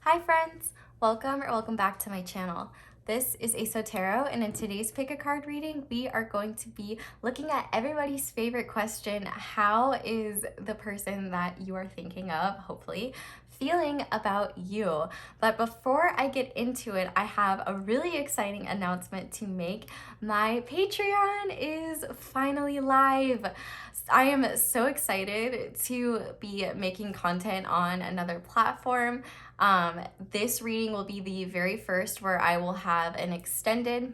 Hi friends! Welcome back to my channel. This is Tarot, and in today's pick a card reading, we are going to be looking at everybody's favorite question: how is the person that you are thinking of, hopefully, feeling about you? But before I get into it, I have a really exciting announcement to make. My Patreon is finally live. I am so excited to be making content on another platform. This reading will be the very first where I will have an extended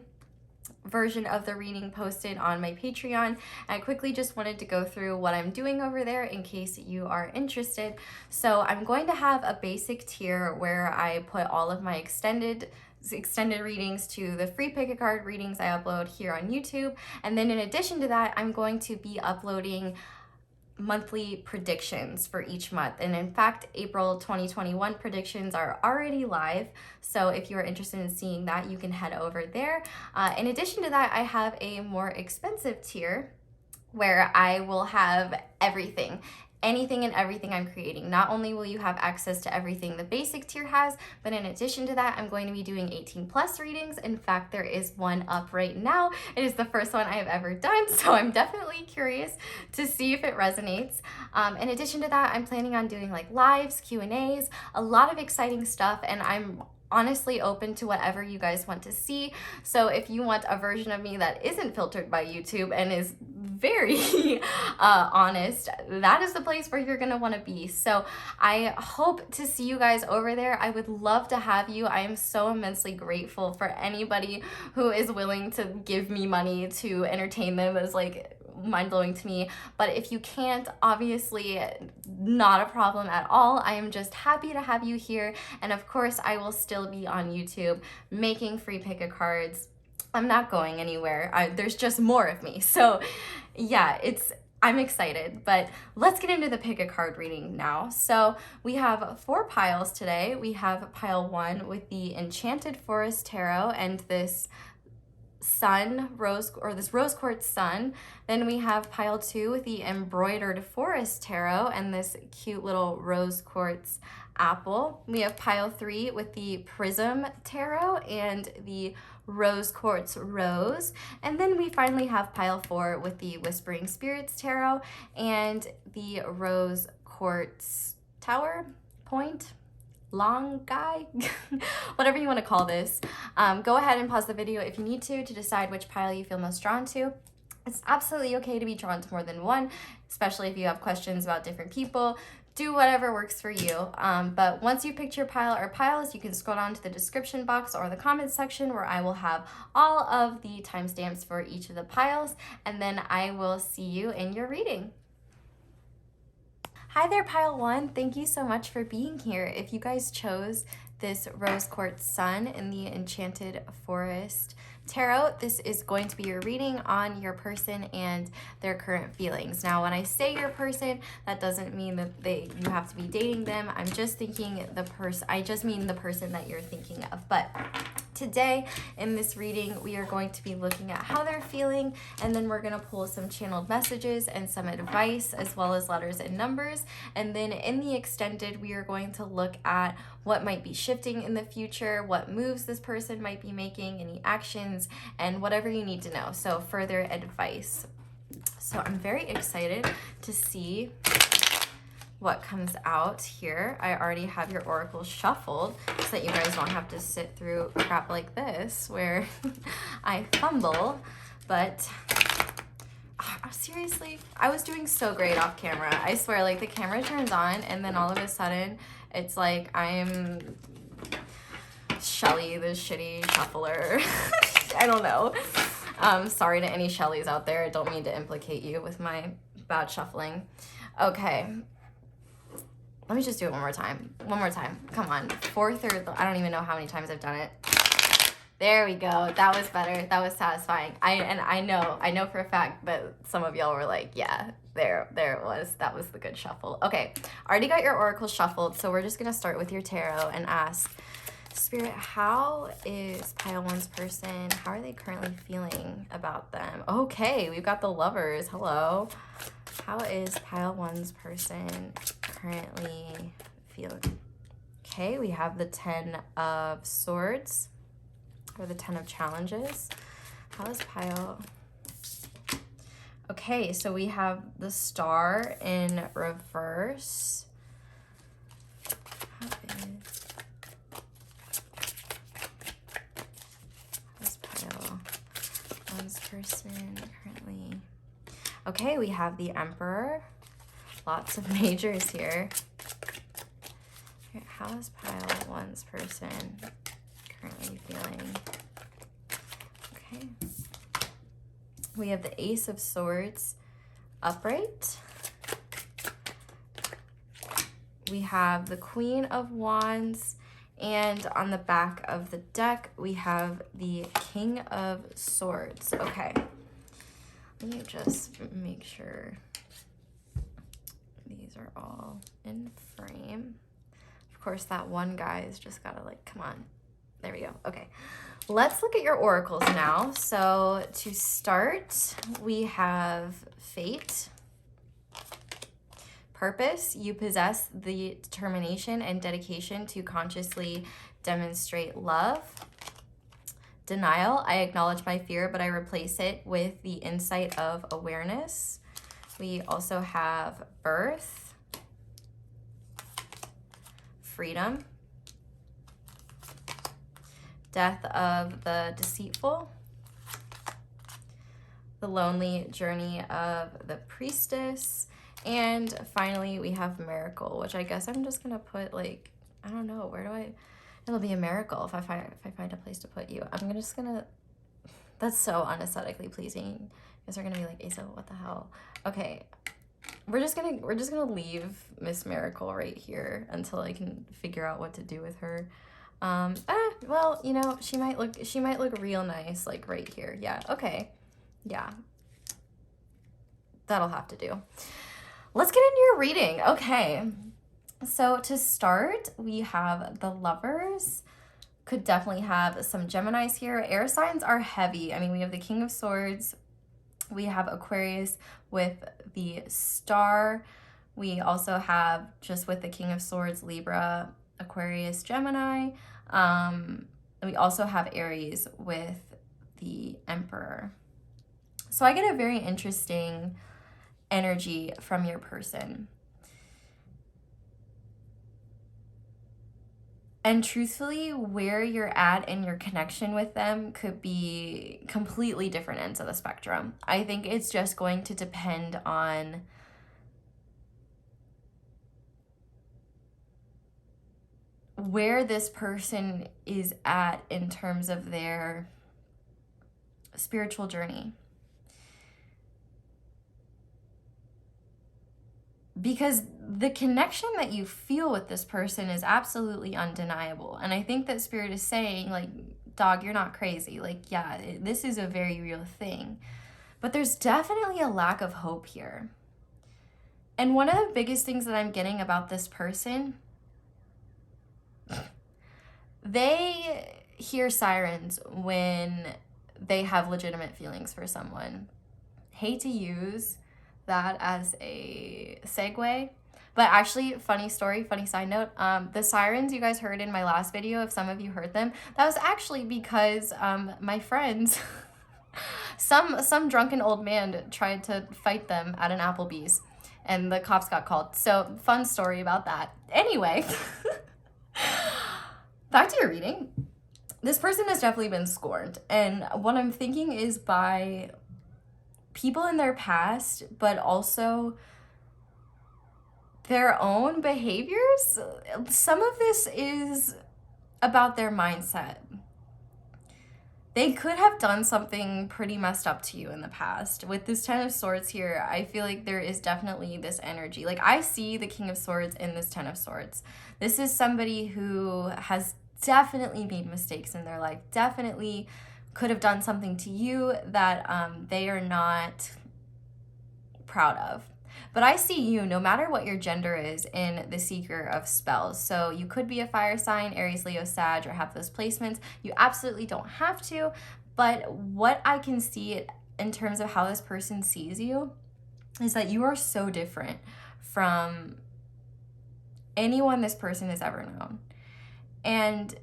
version of the reading posted on my Patreon. I quickly just wanted to go through what I'm doing over there in case you are interested. So I'm going to have a basic tier where I put all of my extended readings to the free pick a card readings I upload here on YouTube. And then in addition to that, I'm going to be uploading monthly predictions for each month. And in fact, April 2021 predictions are already live. So if you are interested in seeing that, you can head over there. In addition to that, I have a more expensive tier where I will have anything and everything I'm creating. Not only will you have access to everything the basic tier has, but in addition to that, I'm going to be doing 18+ readings. In fact, there is one up right now. It is the first one I have ever done, so I'm definitely curious to see if it resonates. In addition to that, I'm planning on doing like lives, Q&As, a lot of exciting stuff, and I'm honestly open to whatever you guys want to see. So if you want a version of me that isn't filtered by YouTube and is very honest, that is the place where you're gonna want to be. So I hope to see you guys over there. I would love to have you. I am so immensely grateful for anybody who is willing to give me money to entertain them. Is like mind-blowing to me. But if you can't, obviously not a problem at all. I am just happy to have you here, and of course I will still be on YouTube making free pick a cards. I'm not going anywhere. There's just more of me. So yeah, I'm excited, but let's get into the pick a card reading now. So we have 4 piles today. We have pile 1 with the Enchanted Forest Tarot and this rose quartz sun. Then we have pile 2 with the Embroidered Forest Tarot and this cute little rose quartz apple. We have pile 3 with the Prism Tarot and the rose quartz rose. And then we finally have pile 4 with the Whispering Spirits Tarot and the rose quartz tower point. Long guy, whatever you want to call this. Go ahead and pause the video if you need to decide which pile you feel most drawn to. It's absolutely okay to be drawn to more than one, especially if you have questions about different people. Do whatever works for you. But once you picked your pile or piles, you can scroll down to the description box or the comments section where I will have all of the timestamps for each of the piles, and then I will see you in your reading. Hi there, pile 1. Thank you so much for being here. If you guys chose this rose quartz sun in the Enchanted Forest Tarot, this is going to be your reading on your person and their current feelings. Now, when I say your person, that doesn't mean that you have to be dating them. I just mean the person that you're thinking of. But today in this reading, we are going to be looking at how they're feeling, and then we're going to pull some channeled messages and some advice, as well as letters and numbers. And then in the extended, we are going to look at what might be shifting in the future, what moves this person might be making, any actions, and whatever you need to know. So further advice. So I'm very excited to see what comes out here. I already have your oracle shuffled so that you guys don't have to sit through crap like this where I fumble. But seriously, I was doing so great off camera. I swear, like the camera turns on and then all of a sudden it's like I'm Shelly, the shitty shuffler. I don't know. Sorry to any Shellys out there. I don't mean to implicate you with my bad shuffling. Okay. Let me just do it one more time. Come on. 4th or I don't even know how many times I've done it. There we go. That was better. That was satisfying. I know for a fact that some of y'all were like, yeah, there it was. That was the good shuffle. Okay. Already got your oracle shuffled, so we're just going to start with your tarot and ask, Spirit, how is pile 1's person? How are they currently feeling about them? Okay, we've got the Lovers. Hello. How is pile 1's person currently feeling? Okay, we have the 10 of Swords, or the 10 of Challenges. How is Pile? Okay, so we have the Star in reverse. How is Pile? One's person currently. Okay, we have the Emperor. Lots of majors here. How is Pile One's person currently feeling? Okay. We have the Ace of Swords upright. We have the Queen of Wands. And on the back of the deck, we have the King of Swords. Okay. Let me just make sure these are all in frame. Of course, that one guy is just gotta like, come on. There we go. Okay. Let's look at your oracles now. So to start, we have Fate. Purpose, you possess the determination and dedication to consciously demonstrate love. Denial, I acknowledge my fear, but I replace it with the insight of awareness. We also have Birth. Freedom. Death of the Deceitful. The Lonely Journey of the Priestess. And finally, we have Miracle, which I guess I'm just gonna put like, I don't know, where do I, it'll be a miracle if I find a place to put you. I'm just gonna, that's so unaesthetically pleasing. You guys are gonna be like, Asa, what the hell? Okay, we're just gonna leave Miss Miracle right here until I can figure out what to do with her. Well, you know, she might look real nice, like right here. Yeah, okay, yeah, that'll have to do. Let's get into your reading. Okay, so to start, we have the Lovers. Could definitely have some Geminis here. Air signs are heavy. I mean, we have the King of Swords. We have Aquarius with the Star. We also have, just with the King of Swords, Libra, Aquarius, Gemini. We also have Aries with the Emperor. So I get a very interesting energy from your person. And truthfully, where you're at in your connection with them could be completely different ends of the spectrum. I think it's just going to depend on where this person is at in terms of their spiritual journey. Because the connection that you feel with this person is absolutely undeniable. And I think that Spirit is saying, like, dog, you're not crazy. Like, yeah, this is a very real thing. But there's definitely a lack of hope here. And one of the biggest things that I'm getting about this person, they hear sirens when they have legitimate feelings for someone. Hate to use that as a segue, but actually, funny story, funny side note, the sirens you guys heard in my last video, if some of you heard them, that was actually because my friends, some drunken old man tried to fight them at an Applebee's and the cops got called. So fun story about that. Anyway, back to your reading. This person has definitely been scorned, and what I'm thinking is by people in their past, but also their own behaviors. Some of this is about their mindset. They could have done something pretty messed up to you in the past. With this Ten of Swords here, I feel like there is definitely this energy. Like, I see the King of Swords in this Ten of Swords. This is somebody who has definitely made mistakes in their life, definitely could have done something to you that they are not proud of. But I see you, no matter what your gender is, in the Seeker of Spells. So you could be a fire sign, Aries, Leo, Sag, or have those placements. You absolutely don't have to. But what I can see in terms of how this person sees you is that you are so different from anyone this person has ever known. And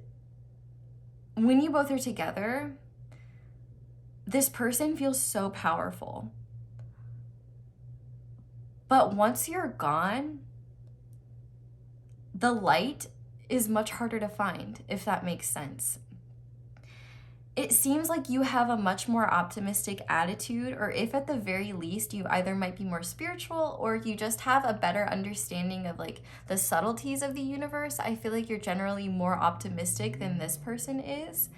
when you both are together, this person feels so powerful. But once you're gone, the light is much harder to find, if that makes sense. It seems like you have a much more optimistic attitude, or if at the very least you either might be more spiritual or you just have a better understanding of like the subtleties of the universe. I feel like you're generally more optimistic than this person is.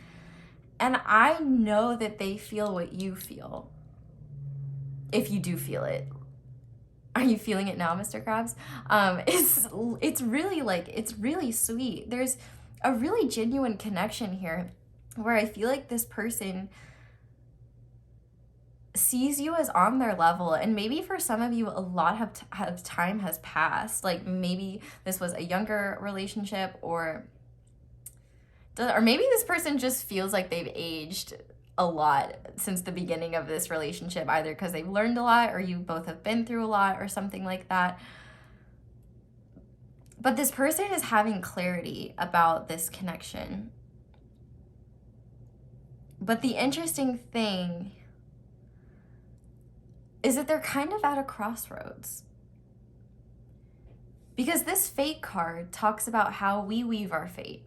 And I know that they feel what you feel. If you do feel it. Are you feeling it now, Mr. Krabs? It's really like, it's really sweet. There's a really genuine connection here where I feel like this person sees you as on their level. And maybe for some of you, a lot of time has passed. Like maybe this was a younger relationship, or maybe this person just feels like they've aged a lot since the beginning of this relationship, either because they've learned a lot or you both have been through a lot or something like that. But this person is having clarity about this connection. But the interesting thing is that they're kind of at a crossroads. Because this fate card talks about how we weave our fate.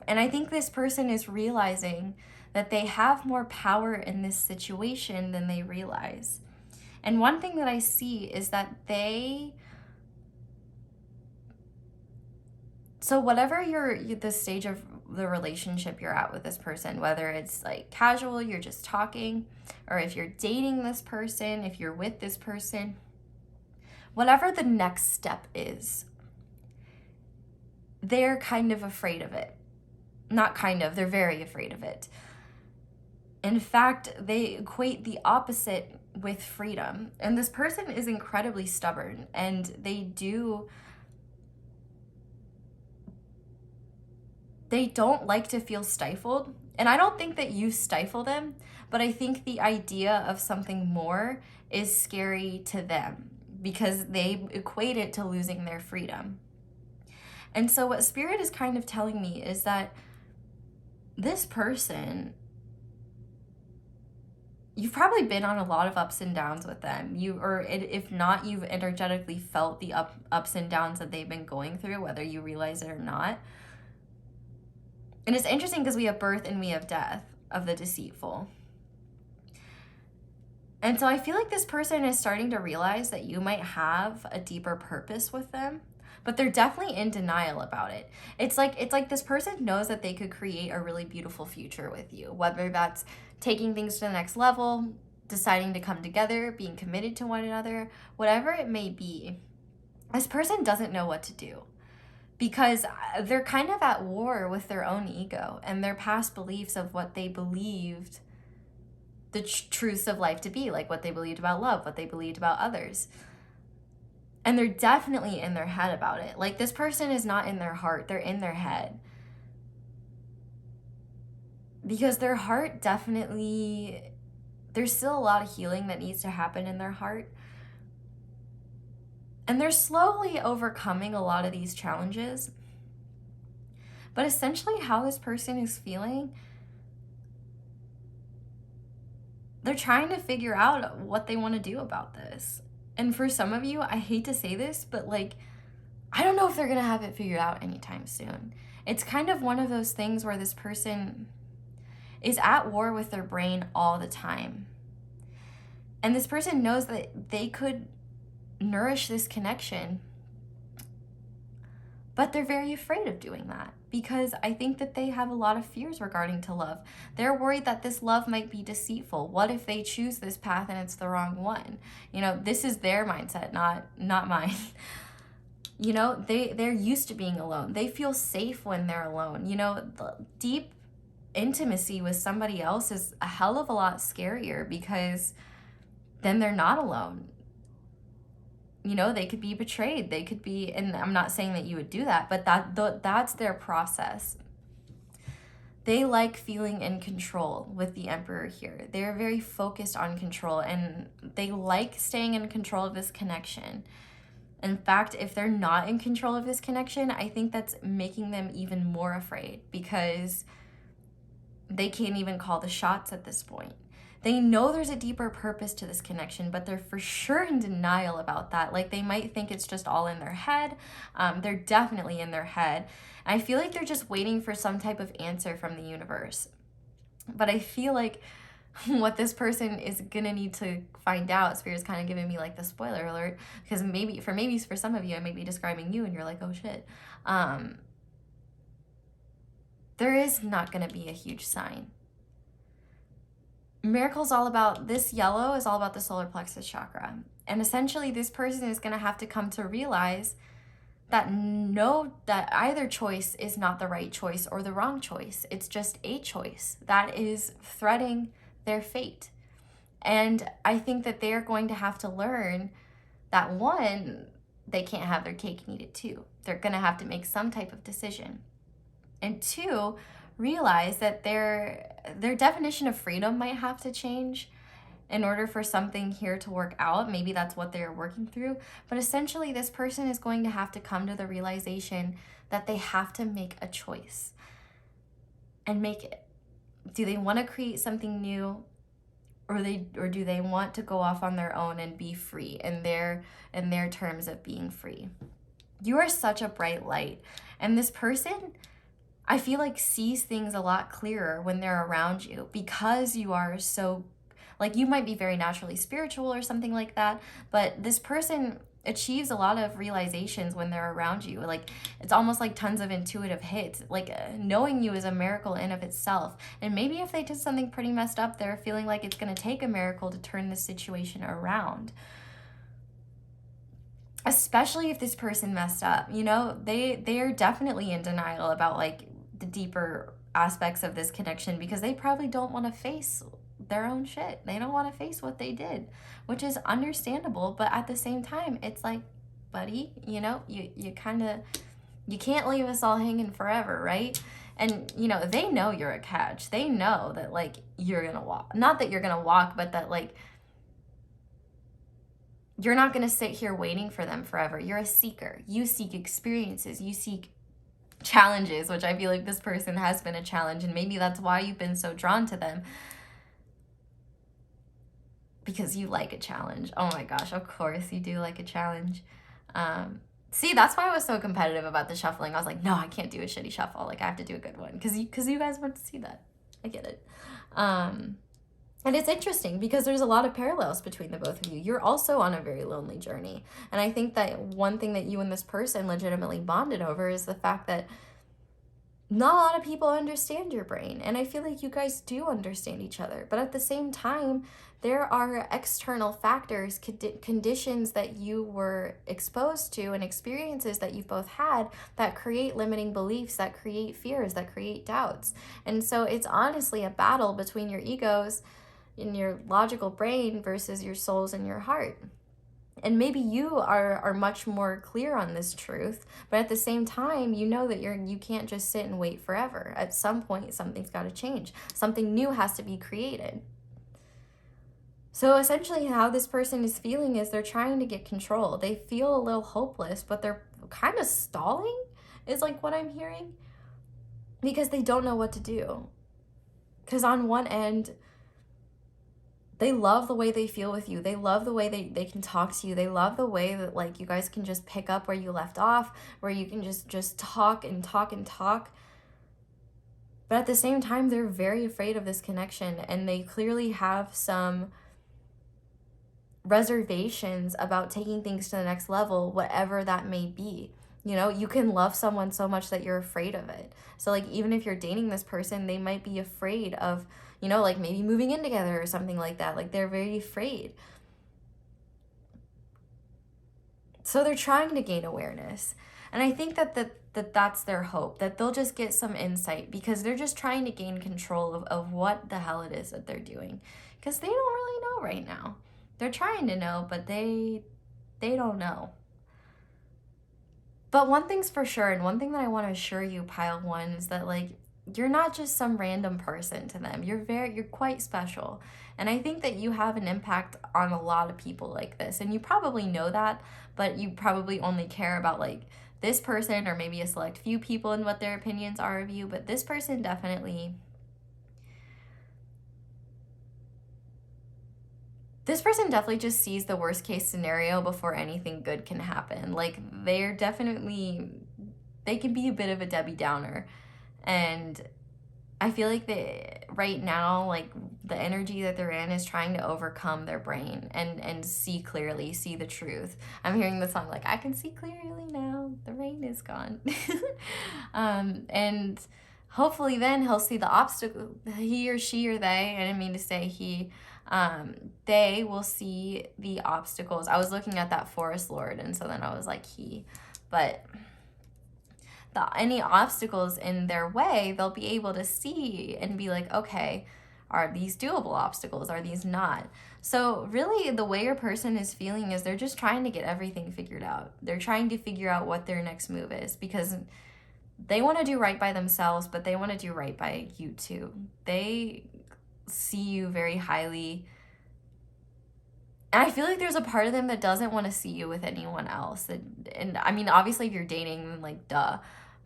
And I think this person is realizing that they have more power in this situation than they realize. And one thing that I see is that so whatever the stage of the relationship you're at with this person, whether it's like casual, you're just talking, or if you're dating this person, if you're with this person, whatever the next step is, they're kind of afraid of it. Not kind of, they're very afraid of it. In fact, they equate the opposite with freedom. And this person is incredibly stubborn, and they don't like to feel stifled. And I don't think that you stifle them, but I think the idea of something more is scary to them because they equate it to losing their freedom. And so what Spirit is kind of telling me is that this person, you've probably been on a lot of ups and downs with them. If not, you've energetically felt the ups and downs that they've been going through, whether you realize it or not. And it's interesting because we have birth and we have death of the deceitful. And so I feel like this person is starting to realize that you might have a deeper purpose with them, but they're definitely in denial about it. It's like this person knows that they could create a really beautiful future with you, whether that's taking things to the next level, deciding to come together, being committed to one another, whatever it may be. This person doesn't know what to do because they're kind of at war with their own ego and their past beliefs of what they believed the truths of life to be, like what they believed about love, what they believed about others. And they're definitely in their head about it. Like this person is not in their heart, they're in their head. Because their heart definitely, there's still a lot of healing that needs to happen in their heart. And they're slowly overcoming a lot of these challenges. But essentially how this person is feeling, they're trying to figure out what they want to do about this. And for some of you, I hate to say this, but like, I don't know if they're going to have it figured out anytime soon. It's kind of one of those things where this person is at war with their brain all the time. And this person knows that they could nourish this connection, but they're very afraid of doing that because I think that they have a lot of fears regarding to love. They're worried that this love might be deceitful. What if they choose this path and it's the wrong one? You know, this is their mindset, not mine. You know, they're used to being alone. They feel safe when they're alone. You know, the deep intimacy with somebody else is a hell of a lot scarier because then they're not alone. You know, they could be betrayed. They could be, and I'm not saying that you would do that, but that's their process. They like feeling in control with the Emperor here. They're very focused on control and they like staying in control of this connection. In fact, if they're not in control of this connection, I think that's making them even more afraid, because they can't even call the shots at this point. They know there's a deeper purpose to this connection, but they're for sure in denial about that. Like, they might think it's just all in their head. They're definitely in their head. I feel like they're just waiting for some type of answer from the universe. But I feel like what this person is gonna need to find out, Spirit's kind of giving me like the spoiler alert, because maybe for some of you, I may be describing you and you're like, oh shit. There is not gonna be a huge sign. Miracle's all about, this yellow is all about the solar plexus chakra. And essentially this person is gonna have to come to realize that that either choice is not the right choice or the wrong choice. It's just a choice that is threading their fate. And I think that they're going to have to learn that, one, they can't have their cake and eat it too. They're gonna have to make some type of decision. And two, realize that their definition of freedom might have to change in order for something here to work out. Maybe that's what they're working through. But essentially, this person is going to have to come to the realization that they have to make a choice and make it. Do they want to create something new, or do they want to go off on their own and be free in their terms of being free? You are such a bright light. And this person, I feel like, sees things a lot clearer when they're around you, because you are so, like, you might be very naturally spiritual or something like that, but this person achieves a lot of realizations when they're around you. Like, it's almost like tons of intuitive hits. Like, knowing you is a miracle in of itself. And maybe if they did something pretty messed up, they're feeling like it's going to take a miracle to turn this situation around. Especially if this person messed up, you know, they are definitely in denial about like the deeper aspects of this connection, because they probably don't want to face their own shit. They don't want to face what they did, which is understandable. But at the same time, it's like, buddy, you know, you can't leave us all hanging forever, right? And, you know, they know you're a catch. They know that, like, you're going to walk. Not that you're going to walk, but that, like, you're not going to sit here waiting for them forever. You're a seeker. You seek experiences. You seek challenges, which I feel like this person has been a challenge. And maybe that's why you've been so drawn to them, because you like a challenge. Oh my gosh, of course you do like a challenge. See, that's why I was so competitive about the shuffling. I was like, no, I can't do a shitty shuffle. Like, I have to do a good one, because you guys want to see that. I get it. And it's interesting because there's a lot of parallels between the both of you. You're also on a very lonely journey. And I think that one thing that you and this person legitimately bonded over is the fact that not a lot of people understand your brain. And I feel like you guys do understand each other. But at the same time, there are external factors, conditions that you were exposed to, and experiences that you've both had that create limiting beliefs, that create fears, that create doubts. And so it's honestly a battle between your egos in your logical brain versus your souls and your heart. And maybe you are much more clear on this truth, but at the same time, you know that you can't just sit and wait forever. At some point, something's got to change. Something new has to be created. So essentially how this person is feeling is they're trying to get control. They feel a little hopeless, but they're kind of stalling, is like what I'm hearing, because they don't know what to do. Because on one end, they love the way they feel with you. They love the way they can talk to you. They love the way that, like, you guys can just pick up where you left off, where you can just talk and talk and talk. But at the same time, they're very afraid of this connection, and they clearly have some reservations about taking things to the next level, whatever that may be. You know, you can love someone so much that you're afraid of it. So, like, even if you're dating this person, they might be afraid of, you know, like maybe moving in together or something like that. Like, they're very afraid. So they're trying to gain awareness. And I think that's their hope, that they'll just get some insight, because they're just trying to gain control of what the hell it is that they're doing. Because they don't really know right now. They're trying to know, but they don't know. But one thing's for sure, and one thing that I want to assure you, Pile 1, is that, like, you're not just some random person to them. You're quite special. And I think that you have an impact on a lot of people like this. And you probably know that, but you probably only care about like this person or maybe a select few people and what their opinions are of you. But this person definitely just sees the worst case scenario before anything good can happen. Like they can be a bit of a Debbie Downer. And I feel like right now, like the energy that they're in is trying to overcome their brain and see clearly, see the truth. I'm hearing the song like, I can see clearly now, the rain is gone. And hopefully then he'll see the obstacle, he or she or they, I didn't mean to say he, they will see the obstacles. I was looking at that forest lord, and so then I was like he, but any obstacles in their way, they'll be able to see and be like, okay, are these doable obstacles? Are these not? So really the way your person is feeling is they're just trying to get everything figured out. They're trying to figure out what their next move is, because they want to do right by themselves, but they want to do right by you too. They see you very highly. And I feel like there's a part of them that doesn't want to see you with anyone else. And I mean, obviously if you're dating, then like duh.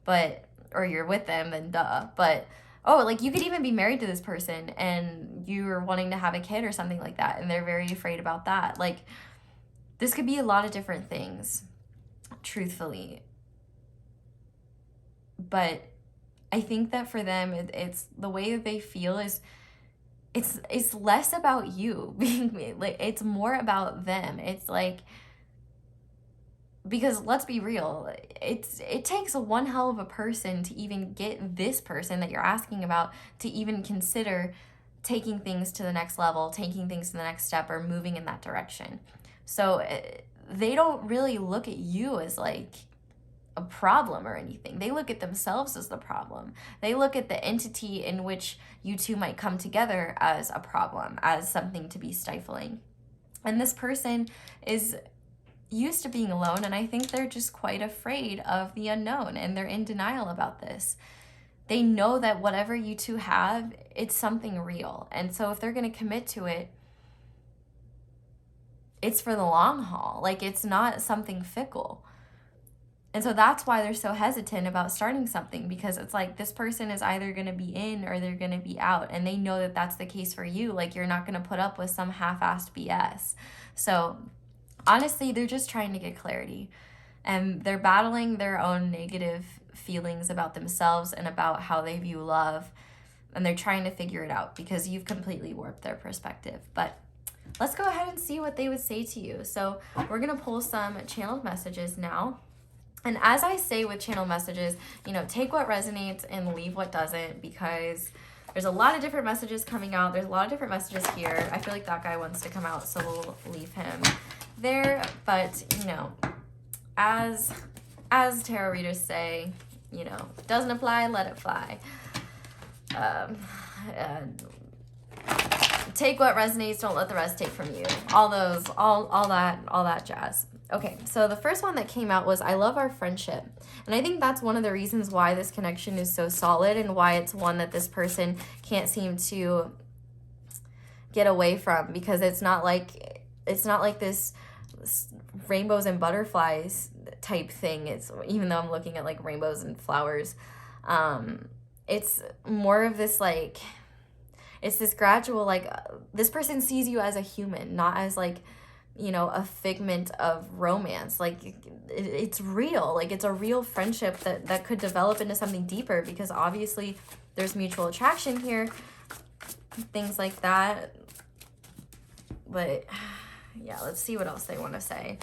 But, or you're with them, then duh. But, oh, like you could even be married to this person and you're wanting to have a kid or something like that, and they're very afraid about that. Like, this could be a lot of different things, truthfully. But I think that for them, it's the way that they feel is, it's less about you being like, it's more about them. It's like, because let's be real, it takes one hell of a person to even get this person that you're asking about to even consider taking things to the next level, taking things to the next step, or moving in that direction. So they don't really look at you as like a problem or anything. They look at themselves as the problem. They look at the entity in which you two might come together as a problem, as something to be stifling. And this person is used to being alone, and I think they're just quite afraid of the unknown, and they're in denial about this. They know that whatever you two have, it's something real. And so if they're going to commit to it, it's for the long haul. Like, it's not something fickle. And so that's why they're so hesitant about starting something, because it's like this person is either going to be in or they're going to be out. And they know that that's the case for you. Like, you're not going to put up with some half-assed BS. So honestly, they're just trying to get clarity. And they're battling their own negative feelings about themselves and about how they view love. And they're trying to figure it out because you've completely warped their perspective. But let's go ahead and see what they would say to you. So we're going to pull some channeled messages now. And as I say with channel messages, you know, take what resonates and leave what doesn't, because there's a lot of different messages coming out. There's a lot of different messages here. I feel like that guy wants to come out, so we'll leave him there. But, you know, as tarot readers say, you know, doesn't apply, let it fly. Take what resonates, don't let the rest take from you. All that jazz. Okay, so the first one that came out was, I love our friendship. And I think that's one of the reasons why this connection is so solid and why it's one that this person can't seem to get away from, because it's not like this rainbows and butterflies type thing. It's, even though I'm looking at like rainbows and flowers, it's more of this like, it's this gradual, like, this person sees you as a human, not as like, you know, a figment of romance. Like, it's real. Like, it's a real friendship that could develop into something deeper, because obviously there's mutual attraction here, things like that. But yeah, let's see what else they want to say.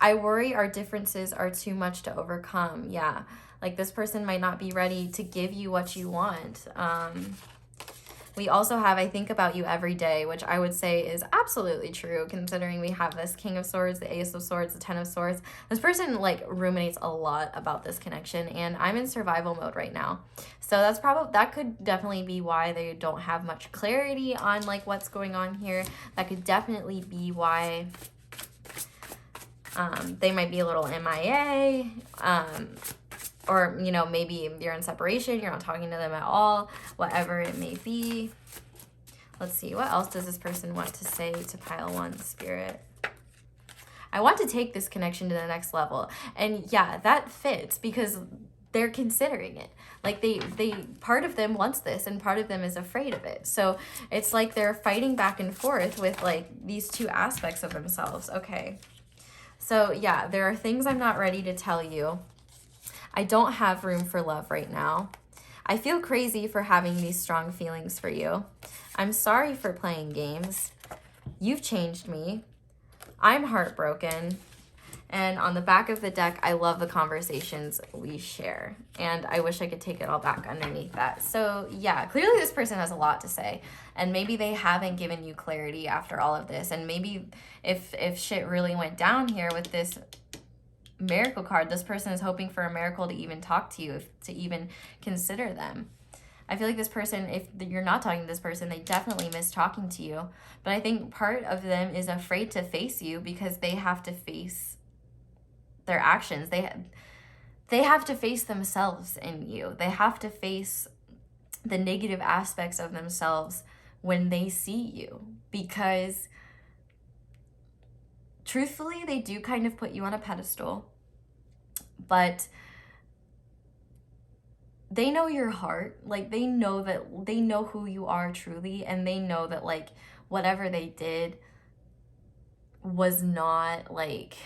I worry our differences are too much to overcome. Yeah, like this person might not be ready to give you what you want. We also have, I think about you every day, which I would say is absolutely true, considering we have this King of Swords, the Ace of Swords, the Ten of Swords. This person like ruminates a lot about this connection, and I'm in survival mode right now. So that could definitely be why they don't have much clarity on like what's going on here. That could definitely be why they might be a little MIA. or, you know, maybe you're in separation, you're not talking to them at all, whatever it may be. Let's see, what else does this person want to say to pile 1, Spirit? I want to take this connection to the next level. And yeah, that fits because they're considering it. Like they part of them wants this and part of them is afraid of it. So it's like they're fighting back and forth with like these 2 aspects of themselves. Okay. So yeah, there are things I'm not ready to tell you. I don't have room for love right now. I feel crazy for having these strong feelings for you. I'm sorry for playing games. You've changed me. I'm heartbroken. And on the back of the deck, I love the conversations we share. And I wish I could take it all back underneath that. So yeah, clearly this person has a lot to say. And maybe they haven't given you clarity after all of this. And maybe if shit really went down here with this miracle card, this person is hoping for a miracle to even talk to you, to even consider them. I feel like this person, if you're not talking to this person, they definitely miss talking to you. But I think part of them is afraid to face you because they have to face their actions. They have to face themselves in you. They have to face the negative aspects of themselves when they see you. Because truthfully, they do kind of put you on a pedestal. But they know your heart. Like they know who you are truly, and they know that like whatever they did was not like,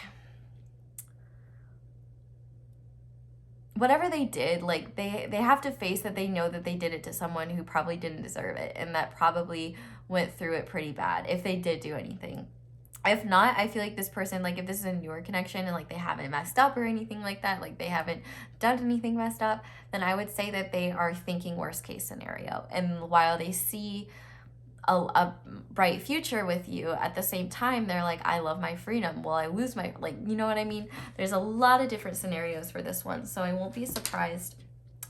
whatever they did, like they have to face that they know that they did it to someone who probably didn't deserve it and that probably went through it pretty bad if they did do anything. If not, I feel like this person, like if this is a newer connection and like they haven't messed up or anything like that, like they haven't done anything messed up, then I would say that they are thinking worst case scenario. And while they see a bright future with you, at the same time, they're like, I love my freedom. Will I lose my, like, you know what I mean? There's a lot of different scenarios for this one. So I won't be surprised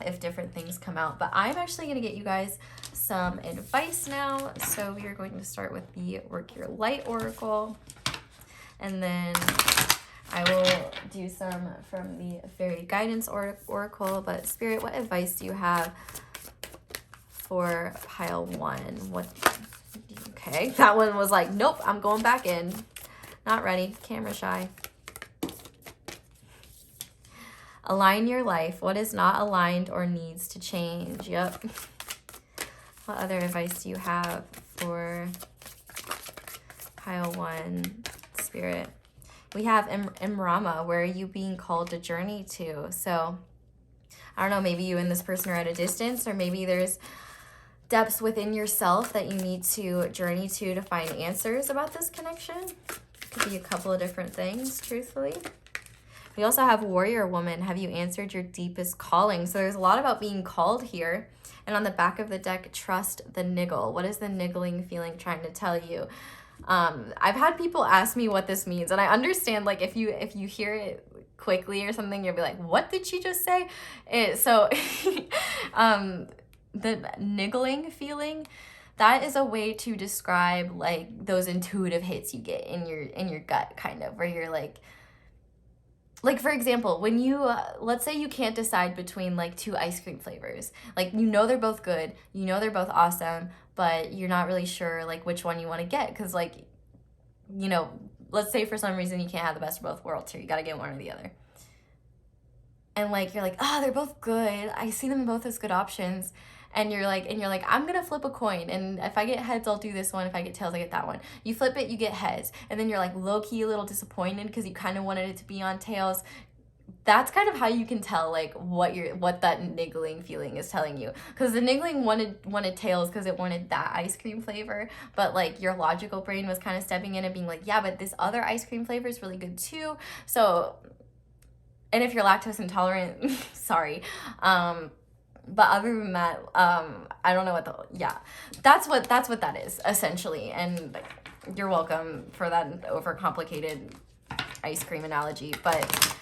if different things come out. But I'm actually going to get you guys some advice now. So we are going to start with the Work Your Light Oracle. And then I will do some from the Faerie Guidance Oracle. But Spirit, what advice do you have for pile 1? What? Okay, that one was like, nope, I'm going back in. Not ready, camera shy. Align your life. What is not aligned or needs to change? Yep. What other advice do you have for pile 1, Spirit? We have Imrama. Where are you being called to journey to? So, I don't know, maybe you and this person are at a distance, or maybe there's depths within yourself that you need to journey to find answers about this connection. Could be a couple of different things, truthfully. We also have Warrior Woman. Have you answered your deepest calling? So there's a lot about being called here. And on the back of the deck, trust the niggle. What is the niggling feeling trying to tell you? I've had people ask me what this means, and I understand, like, if you hear it quickly or something, you'll be like, what did she just say? The niggling feeling, that is a way to describe like those intuitive hits you get in your gut, kind of, where you're like for example, when you let's say you can't decide between like 2 ice cream flavors, like you know they're both good, you know they're both awesome, but you're not really sure like which one you want to get, because like, you know, let's say for some reason you can't have the best of both worlds here, you got to get one or the other. And like you're like, oh, they're both good, I see them both as good options. And you're like, I'm gonna flip a coin, and if I get heads, I'll do this one. If I get tails, I get that one. You flip it, you get heads, and then you're like low-key a little disappointed because you kind of wanted it to be on tails. That's kind of how you can tell like what that niggling feeling is telling you. Because the niggling wanted tails because it wanted that ice cream flavor, but like your logical brain was kind of stepping in and being like, yeah, but this other ice cream flavor is really good too. So, and if you're lactose intolerant, sorry. But other than that, I don't know what that's what that is essentially. And you're welcome for that overcomplicated ice cream analogy. But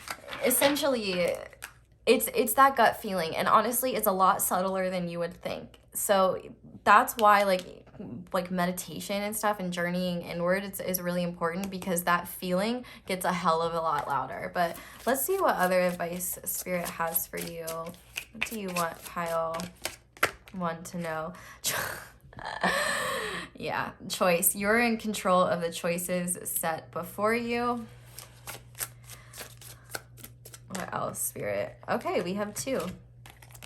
essentially, it's that gut feeling, and honestly it's a lot subtler than you would think. So that's why like meditation and stuff and journeying inward is really important, because that feeling gets a hell of a lot louder. But let's see what other advice Spirit has for you. What do you want pile 1 to know? Yeah, choice. You're in control of the choices set before you. What else, Spirit? Okay, we have 2.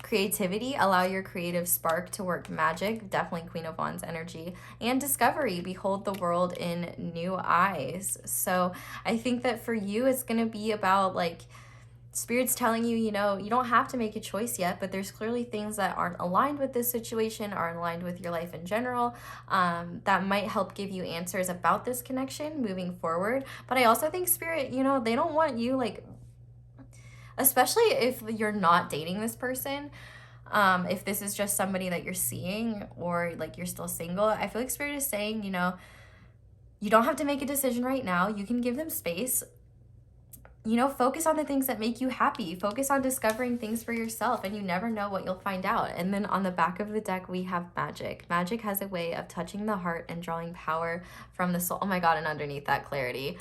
Creativity, allow your creative spark to work magic. Definitely Queen of Wands energy. And discovery, behold the world in new eyes. So I think that for you, it's going to be about like Spirit's telling you, you know, you don't have to make a choice yet, but there's clearly things that aren't aligned with this situation, aren't aligned with your life in general, that might help give you answers about this connection moving forward. But I also think Spirit, you know, they don't want you like, especially if you're not dating this person, if this is just somebody that you're seeing, or like you're still single, I feel like Spirit is saying, you know, you don't have to make a decision right now. You can give them space. You know, focus on the things that make you happy. Focus on discovering things for yourself, and you never know what you'll find out. And then on the back of the deck, we have magic. Magic has a way of touching the heart and drawing power from the soul. Oh my God, and underneath that, clarity.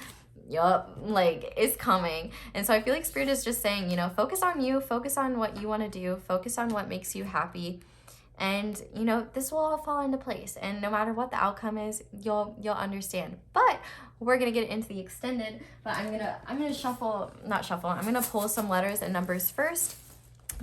Yup, like it's coming. And so I feel like Spirit is just saying, you know, focus on you, focus on what you want to do, focus on what makes you happy, and you know, this will all fall into place, and no matter what the outcome is, you'll understand. But we're gonna get into the extended, but I'm gonna pull some letters and numbers first,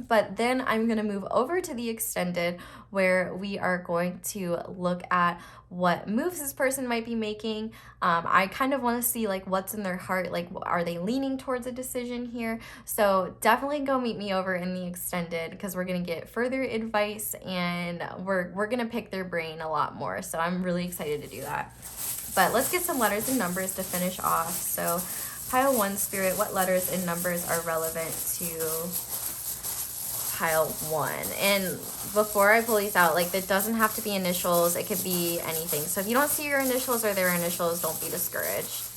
but then I'm going to move over to the extended, where we are going to look at what moves this person might be making. I kind of want to see like what's in their heart, like are they leaning towards a decision here? So definitely go meet me over in the extended, because we're going to get further advice, and we're going to pick their brain a lot more. So I'm really excited to do that. But let's get some letters and numbers to finish off. So pile 1, Spirit, what letters and numbers are relevant to pile 1? And before I pull these out, like, it doesn't have to be initials, it could be anything. So if you don't see your initials or their initials, don't be discouraged.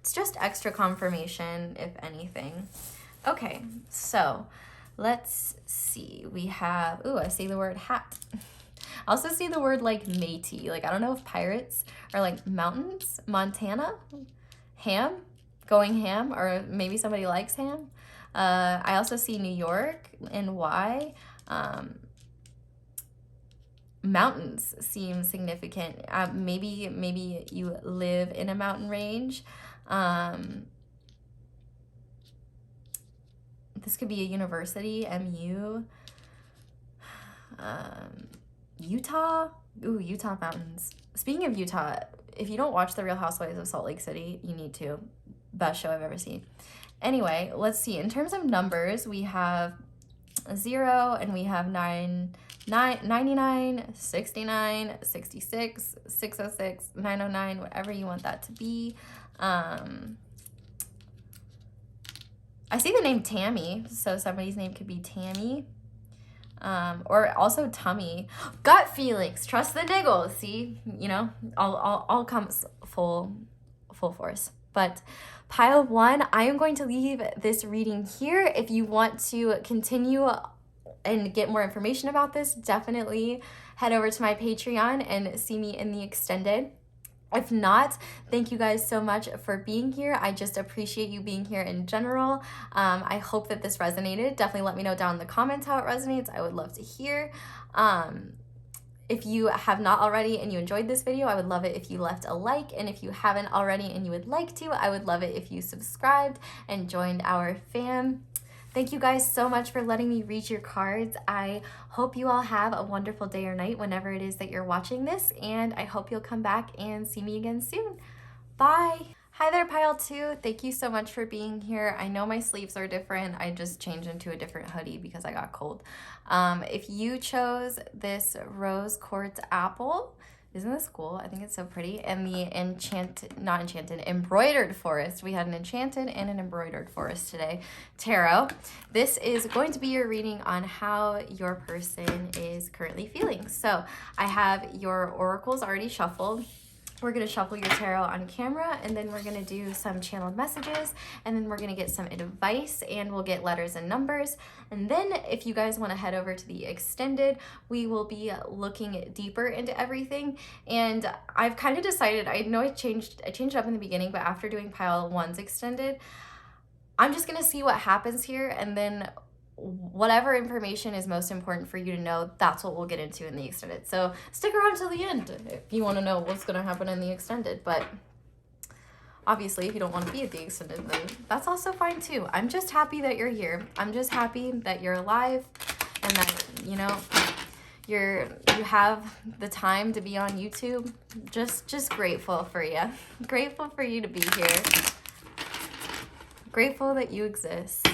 It's just extra confirmation, if anything. Okay, so let's see. We have, ooh, I see the word hat. I also see the word like Métis. Like, I don't know if pirates are like mountains, Montana, ham, going ham, or maybe somebody likes ham. I also see New York, NY. Mountains seem significant. Maybe you live in a mountain range. This could be a university, MU. Utah. Ooh, Utah mountains. Speaking of Utah, if you don't watch The Real Housewives of Salt Lake City, you need to. Best show I've ever seen. Anyway, let's see. In terms of numbers, we have 0, and we have 99, 69, 66, 606, 909, whatever you want that to be. I see the name Tammy, so somebody's name could be Tammy. Or also tummy. Gut feelings, trust the niggle. See, you know, all comes full force. But pile 1, I am going to leave this reading here. If you want to continue and get more information about this, definitely head over to my Patreon and see me in the extended. If not, thank you guys so much for being here. I just appreciate you being here in general. I hope that this resonated. Definitely let me know down in the comments how it resonates. I would love to hear. If you have not already and you enjoyed this video, I would love it if you left a like. And if you haven't already and you would like to, I would love it if you subscribed and joined our fam. Thank you guys so much for letting me read your cards. I hope you all have a wonderful day or night whenever it is that you're watching this, and I hope you'll come back and see me again soon. Bye! Hi there, pile 2. Thank you so much for being here. I know my sleeves are different. I just changed into a different hoodie because I got cold. If you chose this rose quartz apple, isn't this cool? I think it's so pretty. And the embroidered forest. We had an enchanted and an embroidered forest today. Tarot. This is going to be your reading on how your person is currently feeling. So I have your oracles already shuffled. We're going to shuffle your tarot on camera, and then we're going to do some channeled messages, and then we're going to get some advice, and we'll get letters and numbers. And then if you guys want to head over to the extended, we will be looking deeper into everything. And I've kind of decided, I know I changed it up in the beginning, but after doing pile 1's extended, I'm just going to see what happens here, and then whatever information is most important for you to know, that's what we'll get into in the extended. So stick around till the end if you want to know what's going to happen in the extended. But obviously, if you don't want to be at the extended, then that's also fine too. I'm just happy that you're here. I'm just happy that you're alive, and that, you know, you have the time to be on YouTube. Just grateful for you. Grateful for you to be here. Grateful that you exist.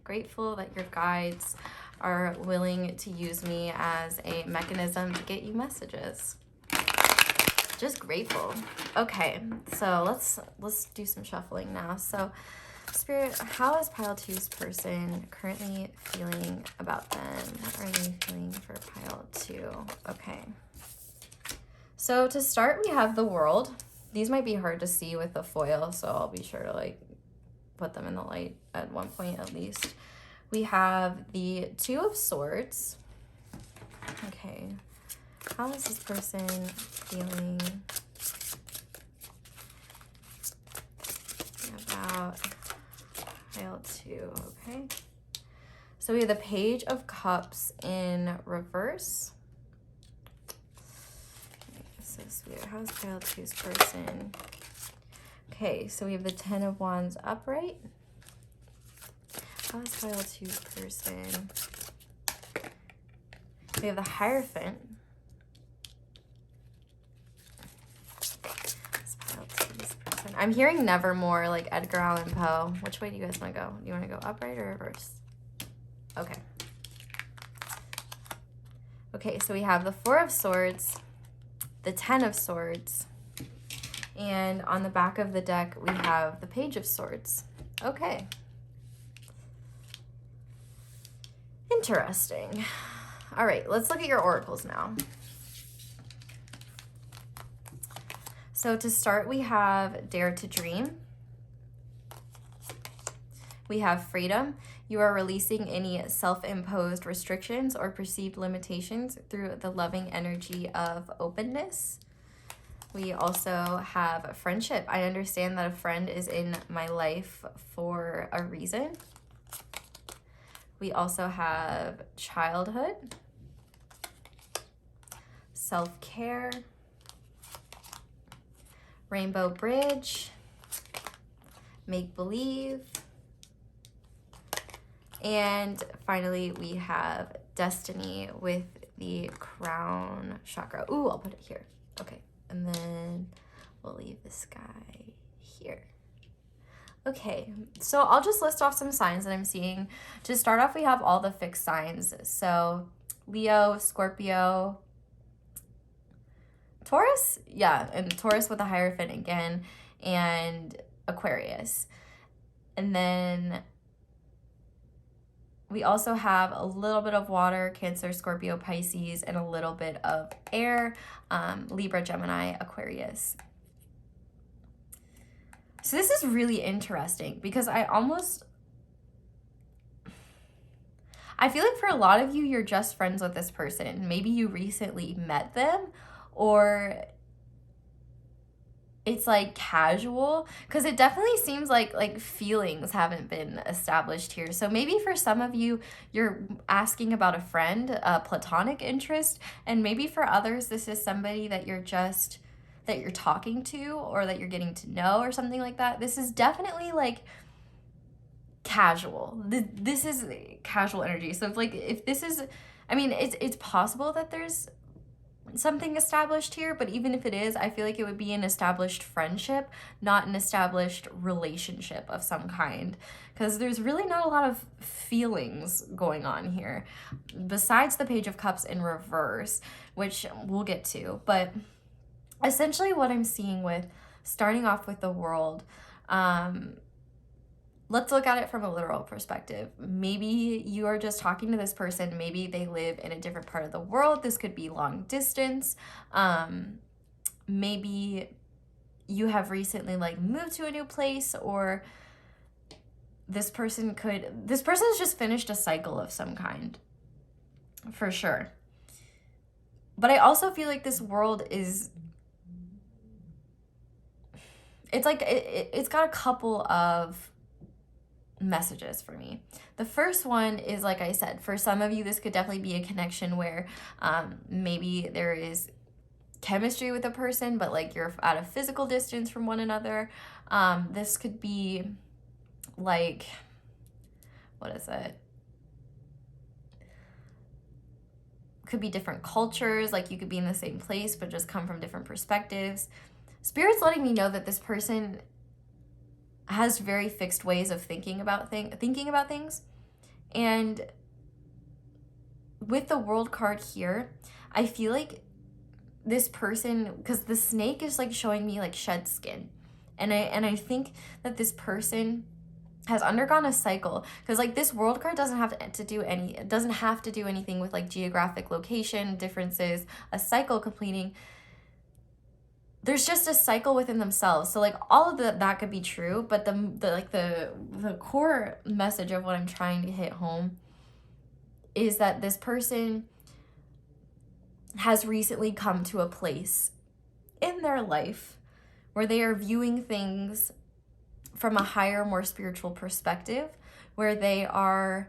Grateful that your guides are willing to use me as a mechanism to get you messages. Just grateful. Okay, so let's do some shuffling now. So, Spirit, how is pile 2's person currently feeling about them? What are they feeling for pile 2? Okay. So to start, we have the World. These might be hard to see with the foil, so I'll be sure to like put them in the light at one point at least. We have the Two of Swords. Okay, how is this person feeling about pile 2? Okay, so we have the Page of Cups in reverse. Okay, so sweet. How's pile 2's person? Okay, so we have the Ten of Wands upright. How's pile 2's person? We have the Hierophant. How's pile 2's person? I'm hearing Nevermore, like Edgar Allan Poe. Which way do you guys want to go? Do you want to go upright or reverse? Okay. Okay, so we have the Four of Swords, the Ten of Swords, and on the back of the deck, we have the Page of Swords. Okay. Interesting. All right, let's look at your oracles now. So to start, we have Dare to Dream. We have Freedom. You are releasing any self-imposed restrictions or perceived limitations through the loving energy of openness. We also have Friendship. I understand that a friend is in my life for a reason. We also have Childhood, Self-Care, Rainbow Bridge, Make Believe, and finally we have Destiny with the Crown Chakra. Ooh, I'll put it here. Okay, and then we'll leave this guy here. Okay, so I'll just list off some signs that I'm seeing. To start off, we have all the fixed signs. So Leo, Scorpio, Taurus, yeah, and Taurus with a Hierophant again, and Aquarius. And then we also have a little bit of water, Cancer, Scorpio, Pisces, and a little bit of air, Libra, Gemini, Aquarius. So this is really interesting because I feel like for a lot of you, you're just friends with this person. Maybe you recently met them, or it's like casual, because it definitely seems like feelings haven't been established here. So maybe for some of you, you're asking about a friend, a platonic interest, and maybe for others, this is somebody that you're talking to or that you're getting to know or something like that. This is definitely like casual. This is casual energy. So if this is, I mean, it's possible that there's something established here, but even if it is, I feel like it would be an established friendship, not an established relationship of some kind, because there's really not a lot of feelings going on here besides the Page of Cups in reverse, which we'll get to. But essentially what I'm seeing with starting off with the World, let's look at it from a literal perspective. Maybe you are just talking to this person. Maybe they live in a different part of the world. This could be long distance. maybe you have recently like moved to a new place, or this person has just finished a cycle of some kind, for sure. But I also feel like this world is, it's like, it's got a couple of messages for me. The first one is, like I said, for some of you, this could definitely be a connection where maybe there is chemistry with a person, but like you're at a physical distance from one another. This could be like, what is it? Could be different cultures, like you could be in the same place but just come from different perspectives. Spirit's letting me know that this person has very fixed ways of thinking about things. And with the World card here, I feel like this person, because the snake is like showing me like shed skin, and I think that this person has undergone a cycle, because like this World card doesn't have to do anything with like geographic location differences, a cycle completing. There's just a cycle within themselves. So like all of that could be true, but the core message of what I'm trying to hit home is that this person has recently come to a place in their life where they are viewing things from a higher, more spiritual perspective, where they have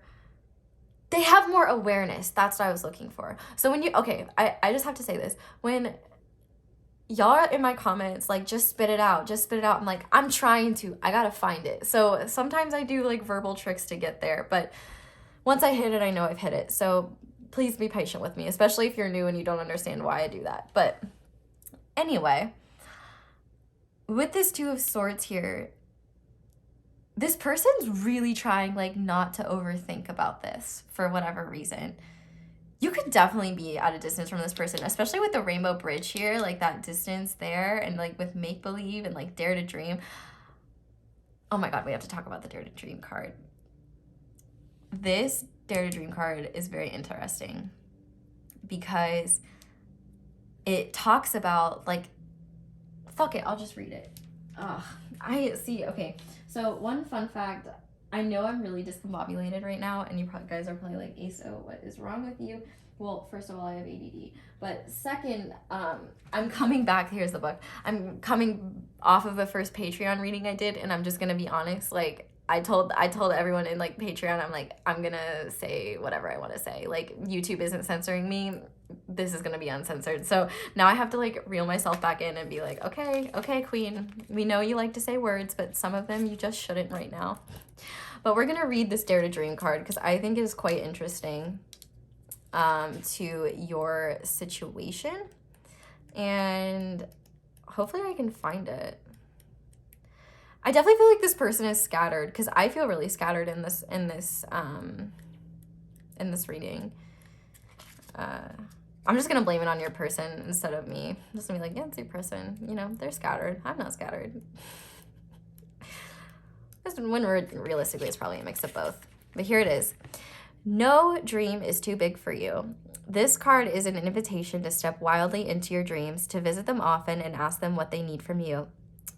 more awareness. That's what I was looking for. So when I just have to say this. When y'all in my comments, like, just spit it out. I'm like, I'm trying to. I gotta find it. So sometimes I do, like, verbal tricks to get there. But once I hit it, I know I've hit it. So please be patient with me, especially if you're new and you don't understand why I do that. But anyway, with this Two of Swords here, this person's really trying, like, not to overthink about this for whatever reason. You could definitely be at a distance from this person, especially with the rainbow bridge here, like that distance there, and like with make-believe and like dare to dream. Oh my God, we have to talk about the dare to dream card. This dare to dream card is very interesting because it talks about, like, fuck it, I'll just read it. I see. Okay, so one fun fact. I know I'm really discombobulated right now, and you guys are probably like, Aso, what is wrong with you? Well, first of all, I have ADD. But second, I'm coming back. Here's the book. I'm coming off of the first Patreon reading I did, and I'm just gonna be honest. Like, I told everyone in like Patreon, I'm like, I'm gonna say whatever I want to say. Like, YouTube isn't censoring me. This is gonna be uncensored. So now I have to like reel myself back in and be like, okay, queen, we know you like to say words, but some of them you just shouldn't right now. But we're gonna read this Dare to Dream card because I think it is quite interesting to your situation, and hopefully I can find it. I definitely feel like this person is scattered, because I feel really scattered in this reading. I'm just gonna blame it on your person instead of me. I'm just gonna be like, yeah, it's your person. You know, they're scattered. I'm not scattered. When realistically, it's probably a mix of both. But here it is. No dream is too big for you. This card is an invitation to step wildly into your dreams, to visit them often and ask them what they need from you.